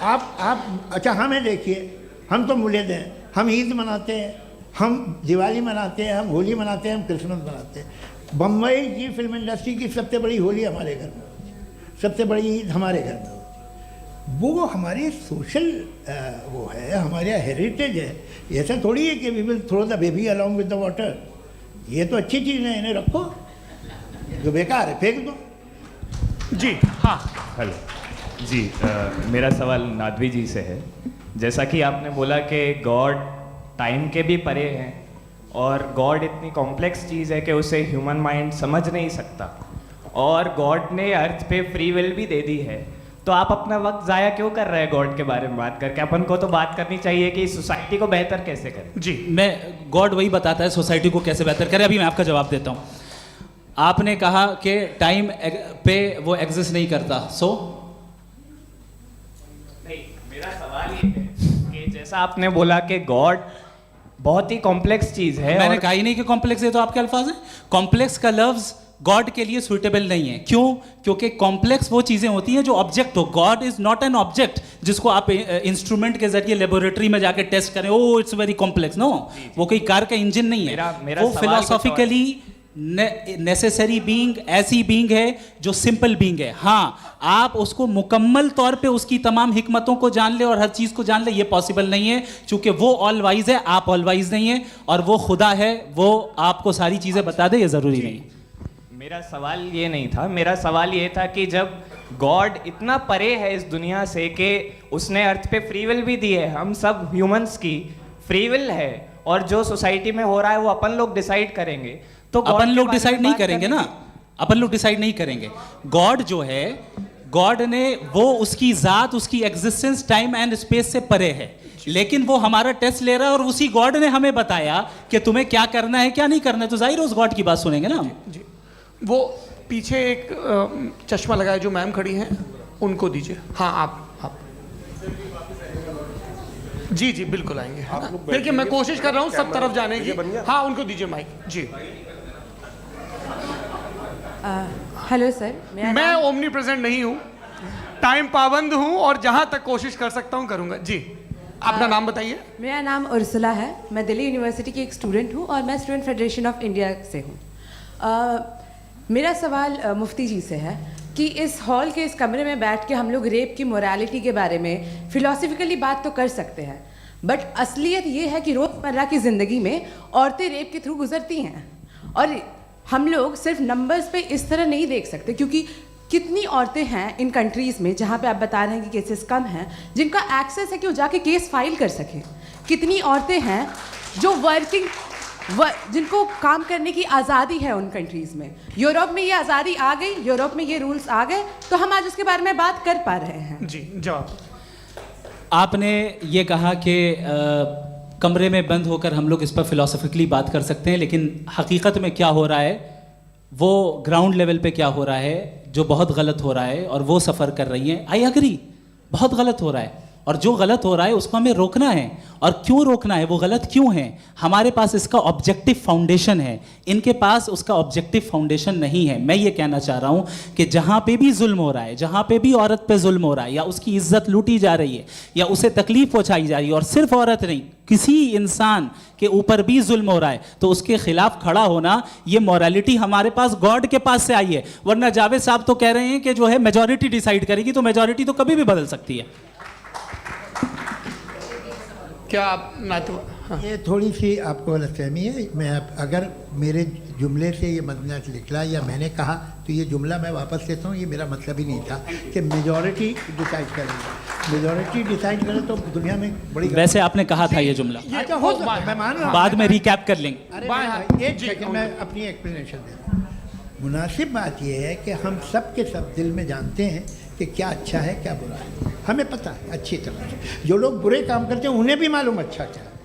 आप। अच्छा हमें देखिए, हम तो मुल्द हैं, हम ईद मनाते हैं, हम दिवाली मनाते हैं, हम होली मनाते हैं, हम क्रिसमस मनाते हैं। बम्बई की फिल्म इंडस्ट्री की सबसे बड़ी होली हमारे घर में होती है, सबसे बड़ी ईद हमारे घर में होती है। वो हमारी सोशल वो है, हमारा हेरिटेज है। ऐसा थोड़ी है कि we will throw the baby along with the water. ये तो अच्छी चीज़ है, इन्हें रखो, जो बेकार है फेंक दो। जी हाँ हेलो जी, मेरा सवाल नादवी जी से है। जैसा कि आपने बोला कि गॉड टाइम के भी परे हैं, और गॉड इतनी कॉम्प्लेक्स चीज़ है कि उसे ह्यूमन माइंड समझ नहीं सकता, और गॉड ने अर्थ पे फ्री विल भी दे दी है। तो आप अपना वक्त ज़ाया क्यों कर रहे हैं गॉड के बारे में बात करके? अपन को तो बात करनी चाहिए कि सोसाइटी को बेहतर कैसे करें। जी, मैं गॉड वही बताता है सोसाइटी को कैसे बेहतर करें। अभी मैं आपका जवाब देता हूँ। आपने कहा कि टाइम पे वो एग्जिस्ट नहीं करता, सो नहीं, मेरा सवाल ये है कि जैसा आपने बोला कि गॉड बहुत ही कॉम्प्लेक्स चीज़ है। मैंने कहा ही नहीं कि कॉम्प्लेक्स है, तो आपके अल्फाज हैं। कॉम्प्लेक्स का लफ्ज गॉड के लिए सुइटेबल नहीं है। क्यों? क्योंकि कॉम्प्लेक्स वो चीज़ें होती हैं जो ऑब्जेक्ट हो। God is not an object जिसको आप इंस्ट्रूमेंट के जरिए लेबोरेटरी में जाके टेस्ट करें, oh it's very complex. No, वो कोई कार का इंजन नहीं है। वो फिलोसॉफिकली नेसेसरी बीइंग ऐसी बीइंग है जो सिंपल बीइंग है। हाँ, आप उसको मुकम्मल तौर पे उसकी तमाम हिकमतों को जान ले और हर चीज़ को जान ले, ये पॉसिबल नहीं है, क्योंकि वो ऑल वाइज है, आप ऑल वाइज नहीं है, और वो खुदा है, वो आपको सारी चीज़ें बता दे, ये ज़रूरी नहीं। मेरा सवाल ये नहीं था, मेरा सवाल ये था कि जब गॉड इतना परे है इस दुनिया से कि उसने अर्थ पे फ्री विल भी दी है, हम सब ह्यूमंस की फ्री विल है, और जो सोसाइटी में हो रहा है वो अपन लोग डिसाइड करेंगे, तो अपन लोग डिसाइड नहीं करेंगे ना, अपन लोग डिसाइड नहीं करेंगे। गॉड जो है, गॉड ने वो उसकी जात, उसकी एग्जिस्टेंस टाइम एंड स्पेस से परे है, लेकिन वो हमारा टेस्ट ले रहा है और उसी गॉड ने हमें बताया कि तुम्हें क्या करना है क्या नहीं करना है, तो जाहिर है उस गॉड की बात सुनेंगे ना। जी, वो पीछे एक चश्मा लगाए जो मैम खड़ी हैं, उनको दीजिए। हाँ, आप जी जी बिल्कुल आएंगे। देखिए मैं कोशिश कर रहा हूँ सब तरफ जाने की। हाँ, उनको दीजिए माइक। जी, हेलो सर, मैं ओमनी प्रेजेंट नहीं हूँ, टाइम पाबंद हूँ, और जहाँ तक कोशिश कर सकता हूँ करूँगा। जी, अपना नाम बताइए। मेरा नाम उर्सुला है, मैं दिल्ली यूनिवर्सिटी की एक स्टूडेंट हूँ और मैं स्टूडेंट फेडरेशन ऑफ इंडिया से हूँ। मेरा सवाल मुफ्ती जी से है कि इस हॉल के इस कमरे में बैठ के हम लोग रेप की मोरालिटी के बारे में फिलोसफिकली बात तो कर सकते हैं, बट असलियत ये है कि रोज़मर्रा की ज़िंदगी में औरतें रेप के थ्रू गुजरती हैं, और हम लोग सिर्फ नंबर्स पे इस तरह नहीं देख सकते, क्योंकि कितनी औरतें हैं इन कंट्रीज़ में जहाँ पे आप बता रहे हैं कि केसेस कम हैं, जिनका एक्सेस है कि वो जाके केस फाइल कर सकें। कितनी औरतें हैं जो जिनको काम करने की आज़ादी है उन कंट्रीज़ में। यूरोप में ये आज़ादी आ गई, यूरोप में ये रूल्स आ गए, तो हम आज उसके बारे में बात कर पा रहे हैं। जी, जवाब। आपने ये कहा कि कमरे में बंद होकर हम लोग इस पर फिलोसफिकली बात कर सकते हैं, लेकिन हकीकत में क्या हो रहा है, वो ग्राउंड लेवल पे क्या हो रहा है, जो बहुत गलत हो रहा है, और वो सफ़र कर रही हैं। आई एग्री, बहुत गलत हो रहा है, और जो गलत हो रहा है उसको हमें रोकना है। और क्यों रोकना है, वो गलत क्यों है? हमारे पास इसका ऑब्जेक्टिव फाउंडेशन है, इनके पास उसका ऑब्जेक्टिव फाउंडेशन नहीं है। मैं ये कहना चाह रहा हूँ कि जहाँ पे भी जुल्म हो रहा है, जहाँ पे भी औरत पे जुल्म हो रहा है, या उसकी इज्जत लूटी जा रही है, या उसे तकलीफ पहुँचाई जा रही है, और सिर्फ औरत नहीं, किसी इंसान के ऊपर भी जुल्म हो रहा है, तो उसके खिलाफ खड़ा होना, ये मॉरलिटी हमारे पास गॉड के पास से आई है। वरना जावेद साहब तो कह रहे हैं कि जो है मेजॉरिटी डिसाइड करेगी, तो मेजॉरिटी तो कभी भी बदल सकती है। क्या आप हाँ। ये थोड़ी सी आपको गलतफहमी है। मैं अगर मेरे जुमले से ये मसला निकला या मैंने कहा, तो ये जुमला मैं वापस लेता हूँ, ये मेरा मतलब ही नहीं था कि मेजॉरिटी डिसाइड करेगी। मेजॉरिटी डिसाइड करे तो दुनिया में बड़ी, वैसे आपने कहा था ये जुमला। अच्छा, हो मैं मान रहा हूँ, बाद में रिकैप कर लेंगे। अरे एक सेकंड, मैं अपनी एक्सप्लेनेशन दे रहा हूँ। मुनासिब बात यह है कि हम सब के सब दिल में जानते हैं कि क्या अच्छा है क्या बुरा है, हमें पता है अच्छी तरह से। जो लोग बुरे काम करते हैं उन्हें भी मालूम अच्छा क्या है।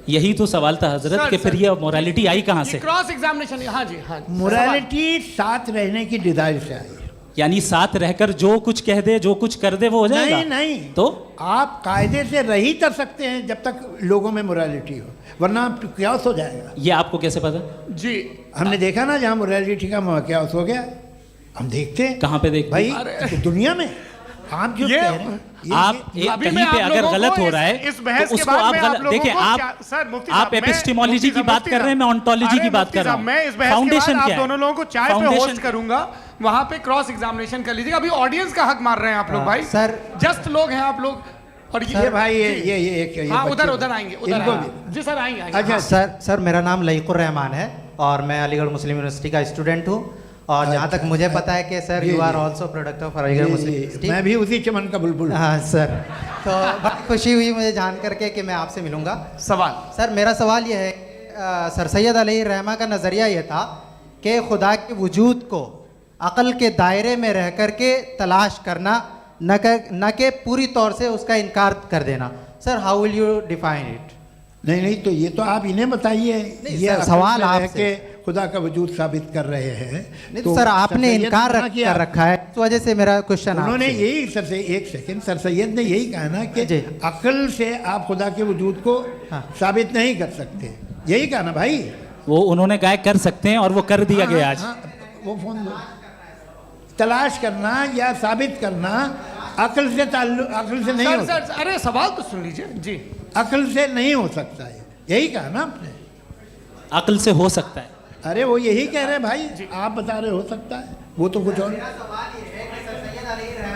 यही तो सवाल था हजरत कि फिर ये मोरालिटी आई कहाँ से? Cross examination. हाँ जी, हाँ। मोरालिटी साथ रहने की डिजायर से आई, यानी साथ रहकर जो कुछ कह दे, जो कुछ कर दे, वो हो जाएगा? नहीं नहीं, तो आप कायदे से रही कर सकते हैं जब तक लोगों में मोरालिटी हो, वरना क्यास हो जाएगा। ये आपको कैसे पता? जी, हमने देखा ना, जहाँ मोरालिटी का क्यास हो गया, हम देखते हैं। कहाँ पे देखते भाई? दुनिया में। आप जो कह रहे हैं, आप कहीं पे अगर गलत हो रहा है तो उसको आप गलत देखिए। आप एपिस्टेमोलॉजी की बात कर रहे हैं, मैं ऑन्टोलॉजी की बात कर रहा हूं। मैं इस बहस फाउंडेशन क्या है? आप दोनों लोगों को चाय पे होस्ट करूंगा, वहां पे क्रॉस एग्जामिनेशन कर लीजिएगा। अभी ऑडियंस का हक मार रहे हैं आप लोग भाई, सर जस्ट लोग हैं आप लोग। और ये भाई ये हाँ, उधर आएंगे, जी सर आएंगे। अच्छा सर, मेरा नाम लईकुर रहमान है और मैं अलीगढ़ मुस्लिम यूनिवर्सिटी का स्टूडेंट हूँ। और जहाँ तक मुझे पता है कि sir you are also product of Aligarh Muslim University. मैं भी उसी चमन का बुलबुल। हाँ सर, तो बहुत खुशी हुई मुझे जान करके कि मैं आपसे मिलूँगा। सवाल सर, मेरा सवाल यह है, सर सैयद अलैहि रहमा का नज़रिया ये था कि खुदा के वजूद को अक़ल के दायरे में रह कर के तलाश करना, न कि पूरी तौर से उसका इनकार कर देना। Sir, how will you define it? नहीं, तो ये तो आप इन्हें बताइए। ये सवाल आपसे खुदा का वजूद साबित कर रहे हैं। नहीं तो सर, आपने इनकार कर रखा है, इस वजह से मेरा क्वेश्चन। उन्होंने यही सर, एक सेकंड, सर सैयद ने यही कहा ना कि अक्ल से आप खुदा के वजूद को साबित नहीं कर सकते, यही कहा ना भाई। वो उन्होंने कहा कर सकते हैं और वो कर दिया गया आज। वो फ़ोन दो। तलाश करना या साबित करना अक्ल से नहीं हो सकता। सर अरे सवाल तो सुन लीजिए जी। अक्ल से नहीं हो सकता है, यही कहा ना आपने। अक्ल से हो सकता है। अरे वो यही कह रहे हैं भाई, आप बता रहे हो सकता है, वो तो कुछ और।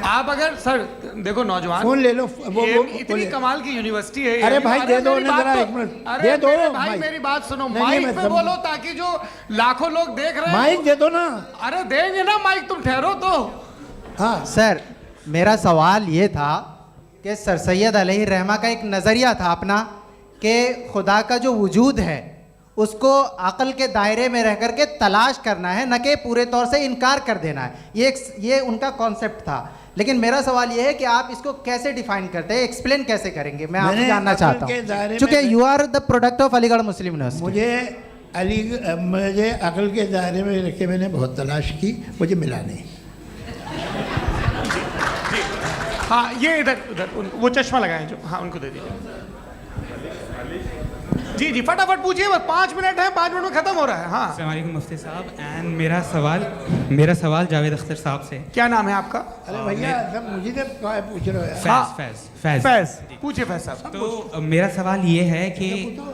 आप अगर सर देखो नौजवान फोन ले लो, वो इतनी कमाल की यूनिवर्सिटी है। अरे भाई दे दो ना जरा, एक मिनट दे दो भाई, मेरी बात सुनो, नहीं, माइक पे बोलो ताकि जो लाखों लोग देख रहे हैं। माइक दे दो ना। अरे देंगे ना माइक, तुम ठहरो तो। हाँ सर, मेरा सवाल ये था कि सर सैयद अलैहिर्रहमा का एक नज़रिया था अपना कि खुदा का जो वजूद है उसको अक़ल के दायरे में रह करके तलाश करना है, न कि पूरे तौर से इनकार कर देना है। ये उनका कॉन्सेप्ट था। लेकिन मेरा सवाल ये है कि आप इसको कैसे डिफाइन करते हैं, एक्सप्लेन कैसे करेंगे, मैं आपसे जानना चाहता हूँ, क्योंकि you are the product of Aligarh Muslim University. मुझे अक़ल के दायरे में रख के मैंने बहुत तलाश की, मुझे मिला नहीं। हाँ ये इधर वो चश्मा लगाएं जो, हाँ उनको दे दीजिए। जी जी फटाफट पूछिए, बस 5 मिनट है, 5 मिनट में खत्म हो रहा है। हाँ अस्सलाम वालेकुम मुफ्ती साहब। एंड मेरा सवाल जावेद अख्तर साहब से। क्या नाम है आपका? अरे भैया सब मुझे पूछ रहे हो। फैज पूछिए फैज साहब। तो मेरा सवाल ये है कि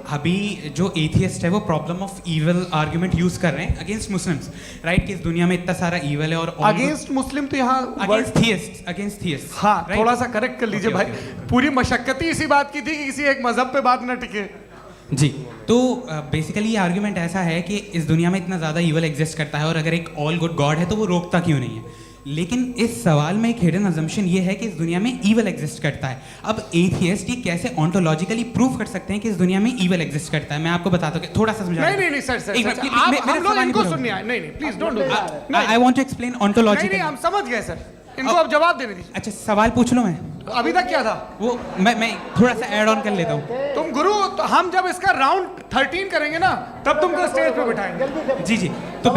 अभी जो एथियस्ट है वो problem of evil argument use कर रहे हैं अगेंस्ट मुस्लिम्स, राइट? कि इस दुनिया में इतना सारा ईविल है और अगेंस्ट मुस्लिम तो यहाँ अगेंस्ट थियस्ट। हाँ थोड़ा सा करेक्ट कर लीजिए भाई, पूरी मशक्कत ही इसी बात की थी कि किसी एक मजहब पे बात न टिके। जी, तो बेसिकली ये आर्ग्यूमेंट ऐसा है कि इस दुनिया में इतना ज़्यादा ईवल एग्जिस्ट करता है और अगर एक ऑल गुड गॉड है तो वो रोकता क्यों नहीं है? लेकिन इस सवाल में एक हिडन अजम्पशन ये है कि इस दुनिया में ईवल एग्जिस्ट करता है। अब एथियस्ट ये कैसे ऑन्टोलॉजिकली प्रूव कर सकते हैं कि इस दुनिया में ईवल एग्जिस्ट करता है? मैं आपको बताता हूँ, थोड़ा सा समझा। नहीं सर हम लोग इनको सुनने आए। नहीं please don't do that. I want to explain ontologically. हम समझ गए सर, इनको अब जवाब देने दीजिए। अच्छा सवाल पूछ लो। मैं अभी तक क्या था वो मैं थोड़ा सा ऐड ऑन कर लेता हूँ। तुम गुरु, तो हम जब इसका राउंड 13 करेंगे ना तब तुमको स्टेज पे बिठाएंगे। जी तो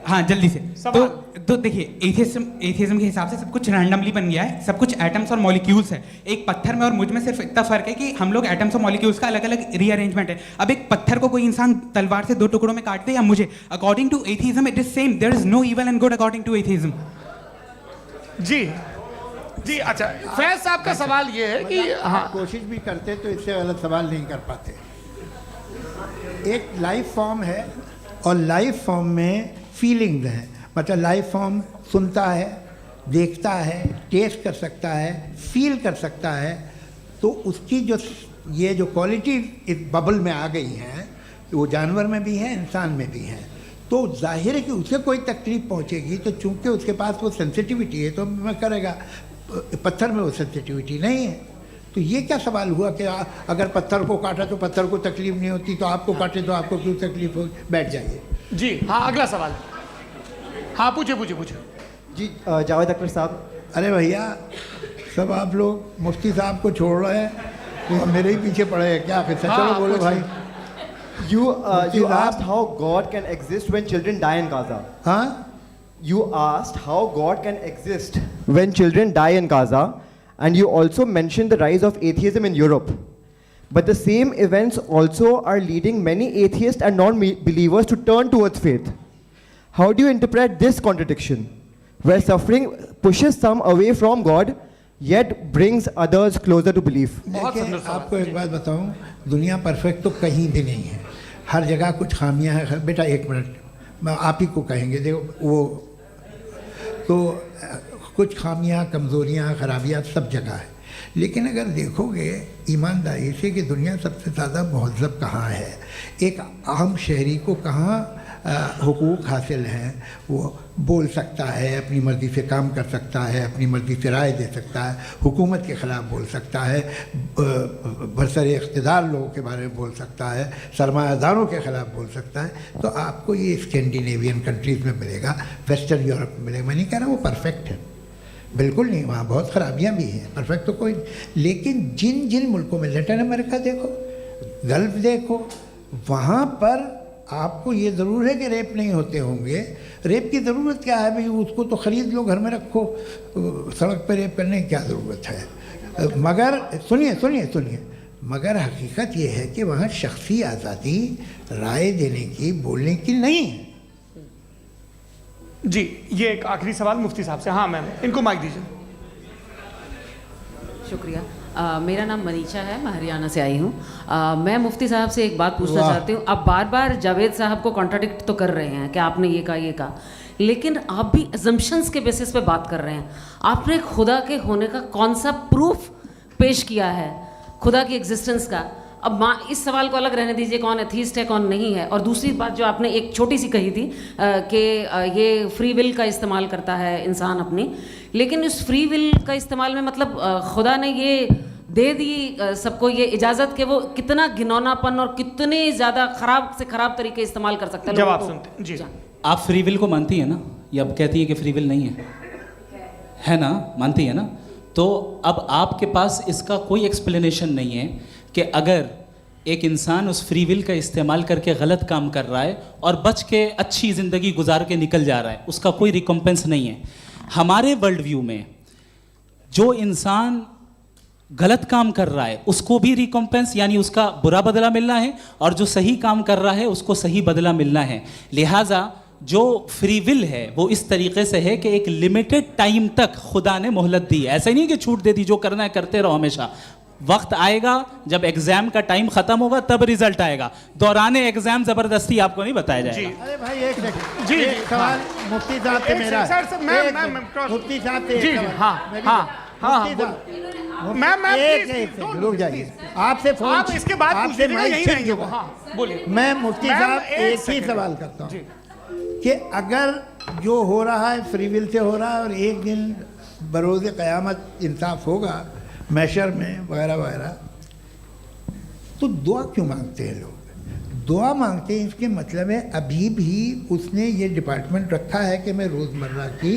हाँ जल्दी से। तो देखिए एथियज्म के हिसाब से सब कुछ रैंडमली बन गया है, सब कुछ एटम्स और मॉलिक्यूल्स है। एक पत्थर में और मुझ में सिर्फ इतना फर्क है कि हम लोग एटम्स और मॉलिक्यूल्स का अलग अलग रीअरेंजमेंट है। अब एक पत्थर को कोई इंसान तलवार से 2 टुकड़ों में काट दे या मुझे, according to atheism it is same. There is no evil and good according to atheism. जी अच्छा, फैज साहब का सवाल ये है कि हाँ कोशिश भी करते तो इससे गलत सवाल नहीं कर पाते। एक लाइफ फॉर्म है और लाइफ फॉर्म में फीलिंग्स हैं, मतलब लाइफ फॉर्म सुनता है, देखता है, टेस्ट कर सकता है, फील कर सकता है। तो उसकी ये जो क्वालिटी इस बबल में आ गई हैं वो जानवर में भी है, इंसान में भी है। तो जाहिर है कि उसे कोई तकलीफ पहुंचेगी, तो चूंकि उसके पास वो सेंसिटिविटी है तो मैं करेगा। पत्थर में वो सेंसिटिविटी नहीं है। तो ये क्या सवाल हुआ कि अगर पत्थर को काटा तो पत्थर को तकलीफ नहीं होती, तो आपको काटे तो आपको क्यों तकलीफ हो? बैठ जाइए। जी हाँ अगला सवाल। हाँ पूछिए। जी जावेद अख्तर साहब। अरे भैया सब आप लोग मुफ्ती साहब को छोड़ रहे हैं, तो मेरे ही पीछे पड़े हैं क्या? फिर चलो बोलो भाई। You asked how God can exist when children die in Gaza. Huh? You asked how God can exist when children die in Gaza, and you also mentioned the rise of atheism in Europe. But the same events also are leading many atheists and non-believers to turn towards faith. How do you interpret this contradiction, where suffering pushes some away from God, yet brings others closer to belief? देखिए आपको एक बात बताऊं, दुनिया perfect तो कहीं भी नहीं है, हर जगह कुछ खामियां हैं। बेटा एक मिनट, मैं आप ही को कहेंगे, देखो वो तो कुछ खामियां, कमज़ोरियां, खराबियां सब जगह है। लेकिन अगर देखोगे ईमानदारी से कि दुनिया सबसे ज़्यादा महज़ब कहाँ है, एक आम शहरी को कहाँ हुकूक हासिल हैं, वो बोल सकता है, अपनी मर्ज़ी से काम कर सकता है, अपनी मर्ज़ी से राय दे सकता है, हुकूमत के ख़िलाफ़ बोल सकता है, बरसरे इक़्तिदार लोगों के बारे में बोल सकता है, सरमायादारों के ख़िलाफ़ बोल सकता है। तो आपको ये स्कैंडिनेवियन कंट्रीज़ में मिलेगा, वेस्टर्न यूरोप में मिलेगा। मैं नहीं कह रहा वो परफेक्ट है, बिल्कुल नहीं, वहाँ बहुत ख़राबियाँ भी हैं, परफेक्ट तो कोई। लेकिन जिन जिन मुल्कों में, लैटिन अमेरिका देखो, गल्फ़ देखो, वहाँ पर आपको ये ज़रूर है कि रेप नहीं होते होंगे। रेप की ज़रूरत क्या है भाई? उसको तो ख़रीद लो, घर में रखो, सड़क पर रेप करने की क्या ज़रूरत है? मगर सुनिए, मगर हकीकत ये है कि वहाँ शख्सी आज़ादी राय देने की, बोलने की नहीं है। जी, ये एक आखिरी सवाल मुफ्ती साहब से। हाँ मैम, इनको माइक दीजिए। शुक्रिया। मेरा नाम मनीषा है, मैं हरियाणा से आई हूँ। मैं मुफ्ती साहब से एक बात पूछना चाहती हूँ। आप बार बार जावेद साहब को कॉन्ट्राडिक्ट तो कर रहे हैं कि आपने ये कहा, लेकिन आप भी अजम्पशंस के बेसिस पे बात कर रहे हैं। आपने खुदा के होने का कौन सा प्रूफ पेश किया है खुदा की एग्जिस्टेंस का? अब इस सवाल को अलग रहने दीजिए, कौन एथीस्ट है कौन नहीं है। और दूसरी बात जो आपने एक छोटी सी कही थी कि ये फ्री विल का इस्तेमाल करता है इंसान अपनी, लेकिन इस फ्री विल का इस्तेमाल में मतलब खुदा ने ये दे दी सबको ये इजाज़त कि वो कितना घिनौनापन और कितने ज़्यादा ख़राब से ख़राब तरीके इस्तेमाल कर सकता है। जवाब सुनते जी। आप फ्री विल को मानती है ना, या अब कहती है कि फ्री विल नहीं है ना, मानती है ना? तो अब आपके पास इसका कोई एक्सप्लेनेशन नहीं है कि अगर एक इंसान उस फ्री विल का इस्तेमाल करके गलत काम कर रहा है और बच के अच्छी ज़िंदगी गुजार के निकल जा रहा है, उसका कोई रिकम्पेंस नहीं है। हमारे वर्ल्ड व्यू में जो इंसान गलत काम कर रहा है उसको भी रिकम्पेंस यानी उसका बुरा बदला मिलना है, और जो सही काम कर रहा है उसको सही बदला मिलना है। लिहाजा जो फ्री विल है वो इस तरीके से है कि एक लिमिटेड टाइम तक खुदा ने मोहलत दी है। ऐसा नहीं कि छूट दे दी, जो करना है करते रहो हमेशा। वक्त आएगा जब एग्जाम का टाइम खत्म होगा तब रिजल्ट आएगा। दौराने एग्जाम जबरदस्ती आपको नहीं बताया जाएगा। अरे भाई एक सेकंड, जी एक सवाल मुफ्ती साहब से मेरा, मुफ्ती साहब से जी, हाँ मैम रुक जाइए, आपसे फोन, आप इसके बाद आपसे यही रहेंगे वो। हाँ बोलिए। मैं मुफ्ती साहब एक ही सवाल करता हूँ कि अगर जो हो रहा है फ्री विल से हो रहा है और एक दिन बरोज़ क़यामत इंसाफ होगा मैशर में वगैरह वगैरह, तो दुआ क्यों मांगते हैं लोग? दुआ मांगते हैं इसके मतलब है अभी भी उसने ये डिपार्टमेंट रखा है कि मैं रोज़मर्रा की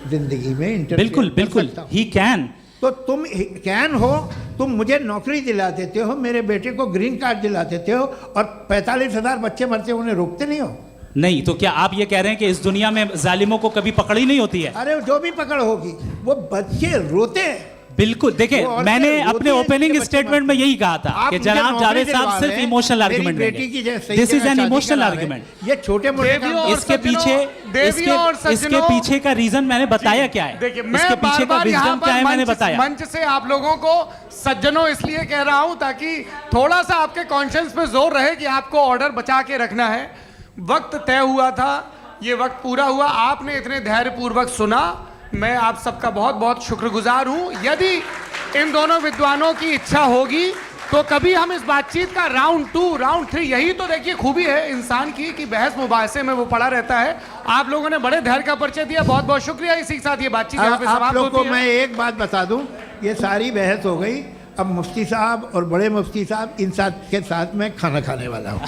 ज़िंदगी में बिल्कुल बिल्कुल ही कैन। तो तुम कैन हो, तुम मुझे नौकरी दिला देते हो, मेरे बेटे को ग्रीन कार्ड दिला देते हो, और 45,000 बच्चे मरते उन्हें रोकते नहीं हो। नहीं तो क्या आप ये कह रहे हैं कि इस दुनिया में जालिमों को कभी पकड़ ही नहीं होती है? अरे जो भी पकड़ होगी वो बच्चे रोते हैं। बिल्कुल, देखें मैंने अपने ओपनिंग स्टेटमेंट में यही कहा था कि जनाब जावेद साहब सिर्फ इमोशनल आर्गुमेंट देंगे। This is an emotional argument. ये छोटे मोटे इसके पीछे का रीजन मैंने बताया क्या है, इसके पीछे का विजडम क्या है मैंने बताया। मंच से आप लोगों को सज्जनों इसलिए कह रहा हूं ताकि थोड़ा सा आपके कॉन्शियंस पे जोर रहे कि आपको ऑर्डर बचा के रखना है। वक्त तय हुआ था, ये वक्त पूरा हुआ, आपने इतने धैर्यपूर्वक सुना, मैं आप सबका बहुत बहुत शुक्रगुजार हूं। यदि इन दोनों विद्वानों की इच्छा होगी तो कभी हम इस बातचीत का राउंड 2, राउंड 3, यही तो देखिए खूबी है इंसान की कि बहस मुबाहसे में वो पड़ा रहता है। आप लोगों ने बड़े धैर्य का परिचय दिया, बहुत बहुत शुक्रिया। इसी के साथ ये बातचीत यहाँ पे समाप्त होती है। आप लोग को मैं एक बात बता दूं, ये सारी बहस हो गई, अब मुफ्ती साहब और बड़े मुफ्ती साहब इन साथ के साथ मैं खाना खाने वाला हूँ।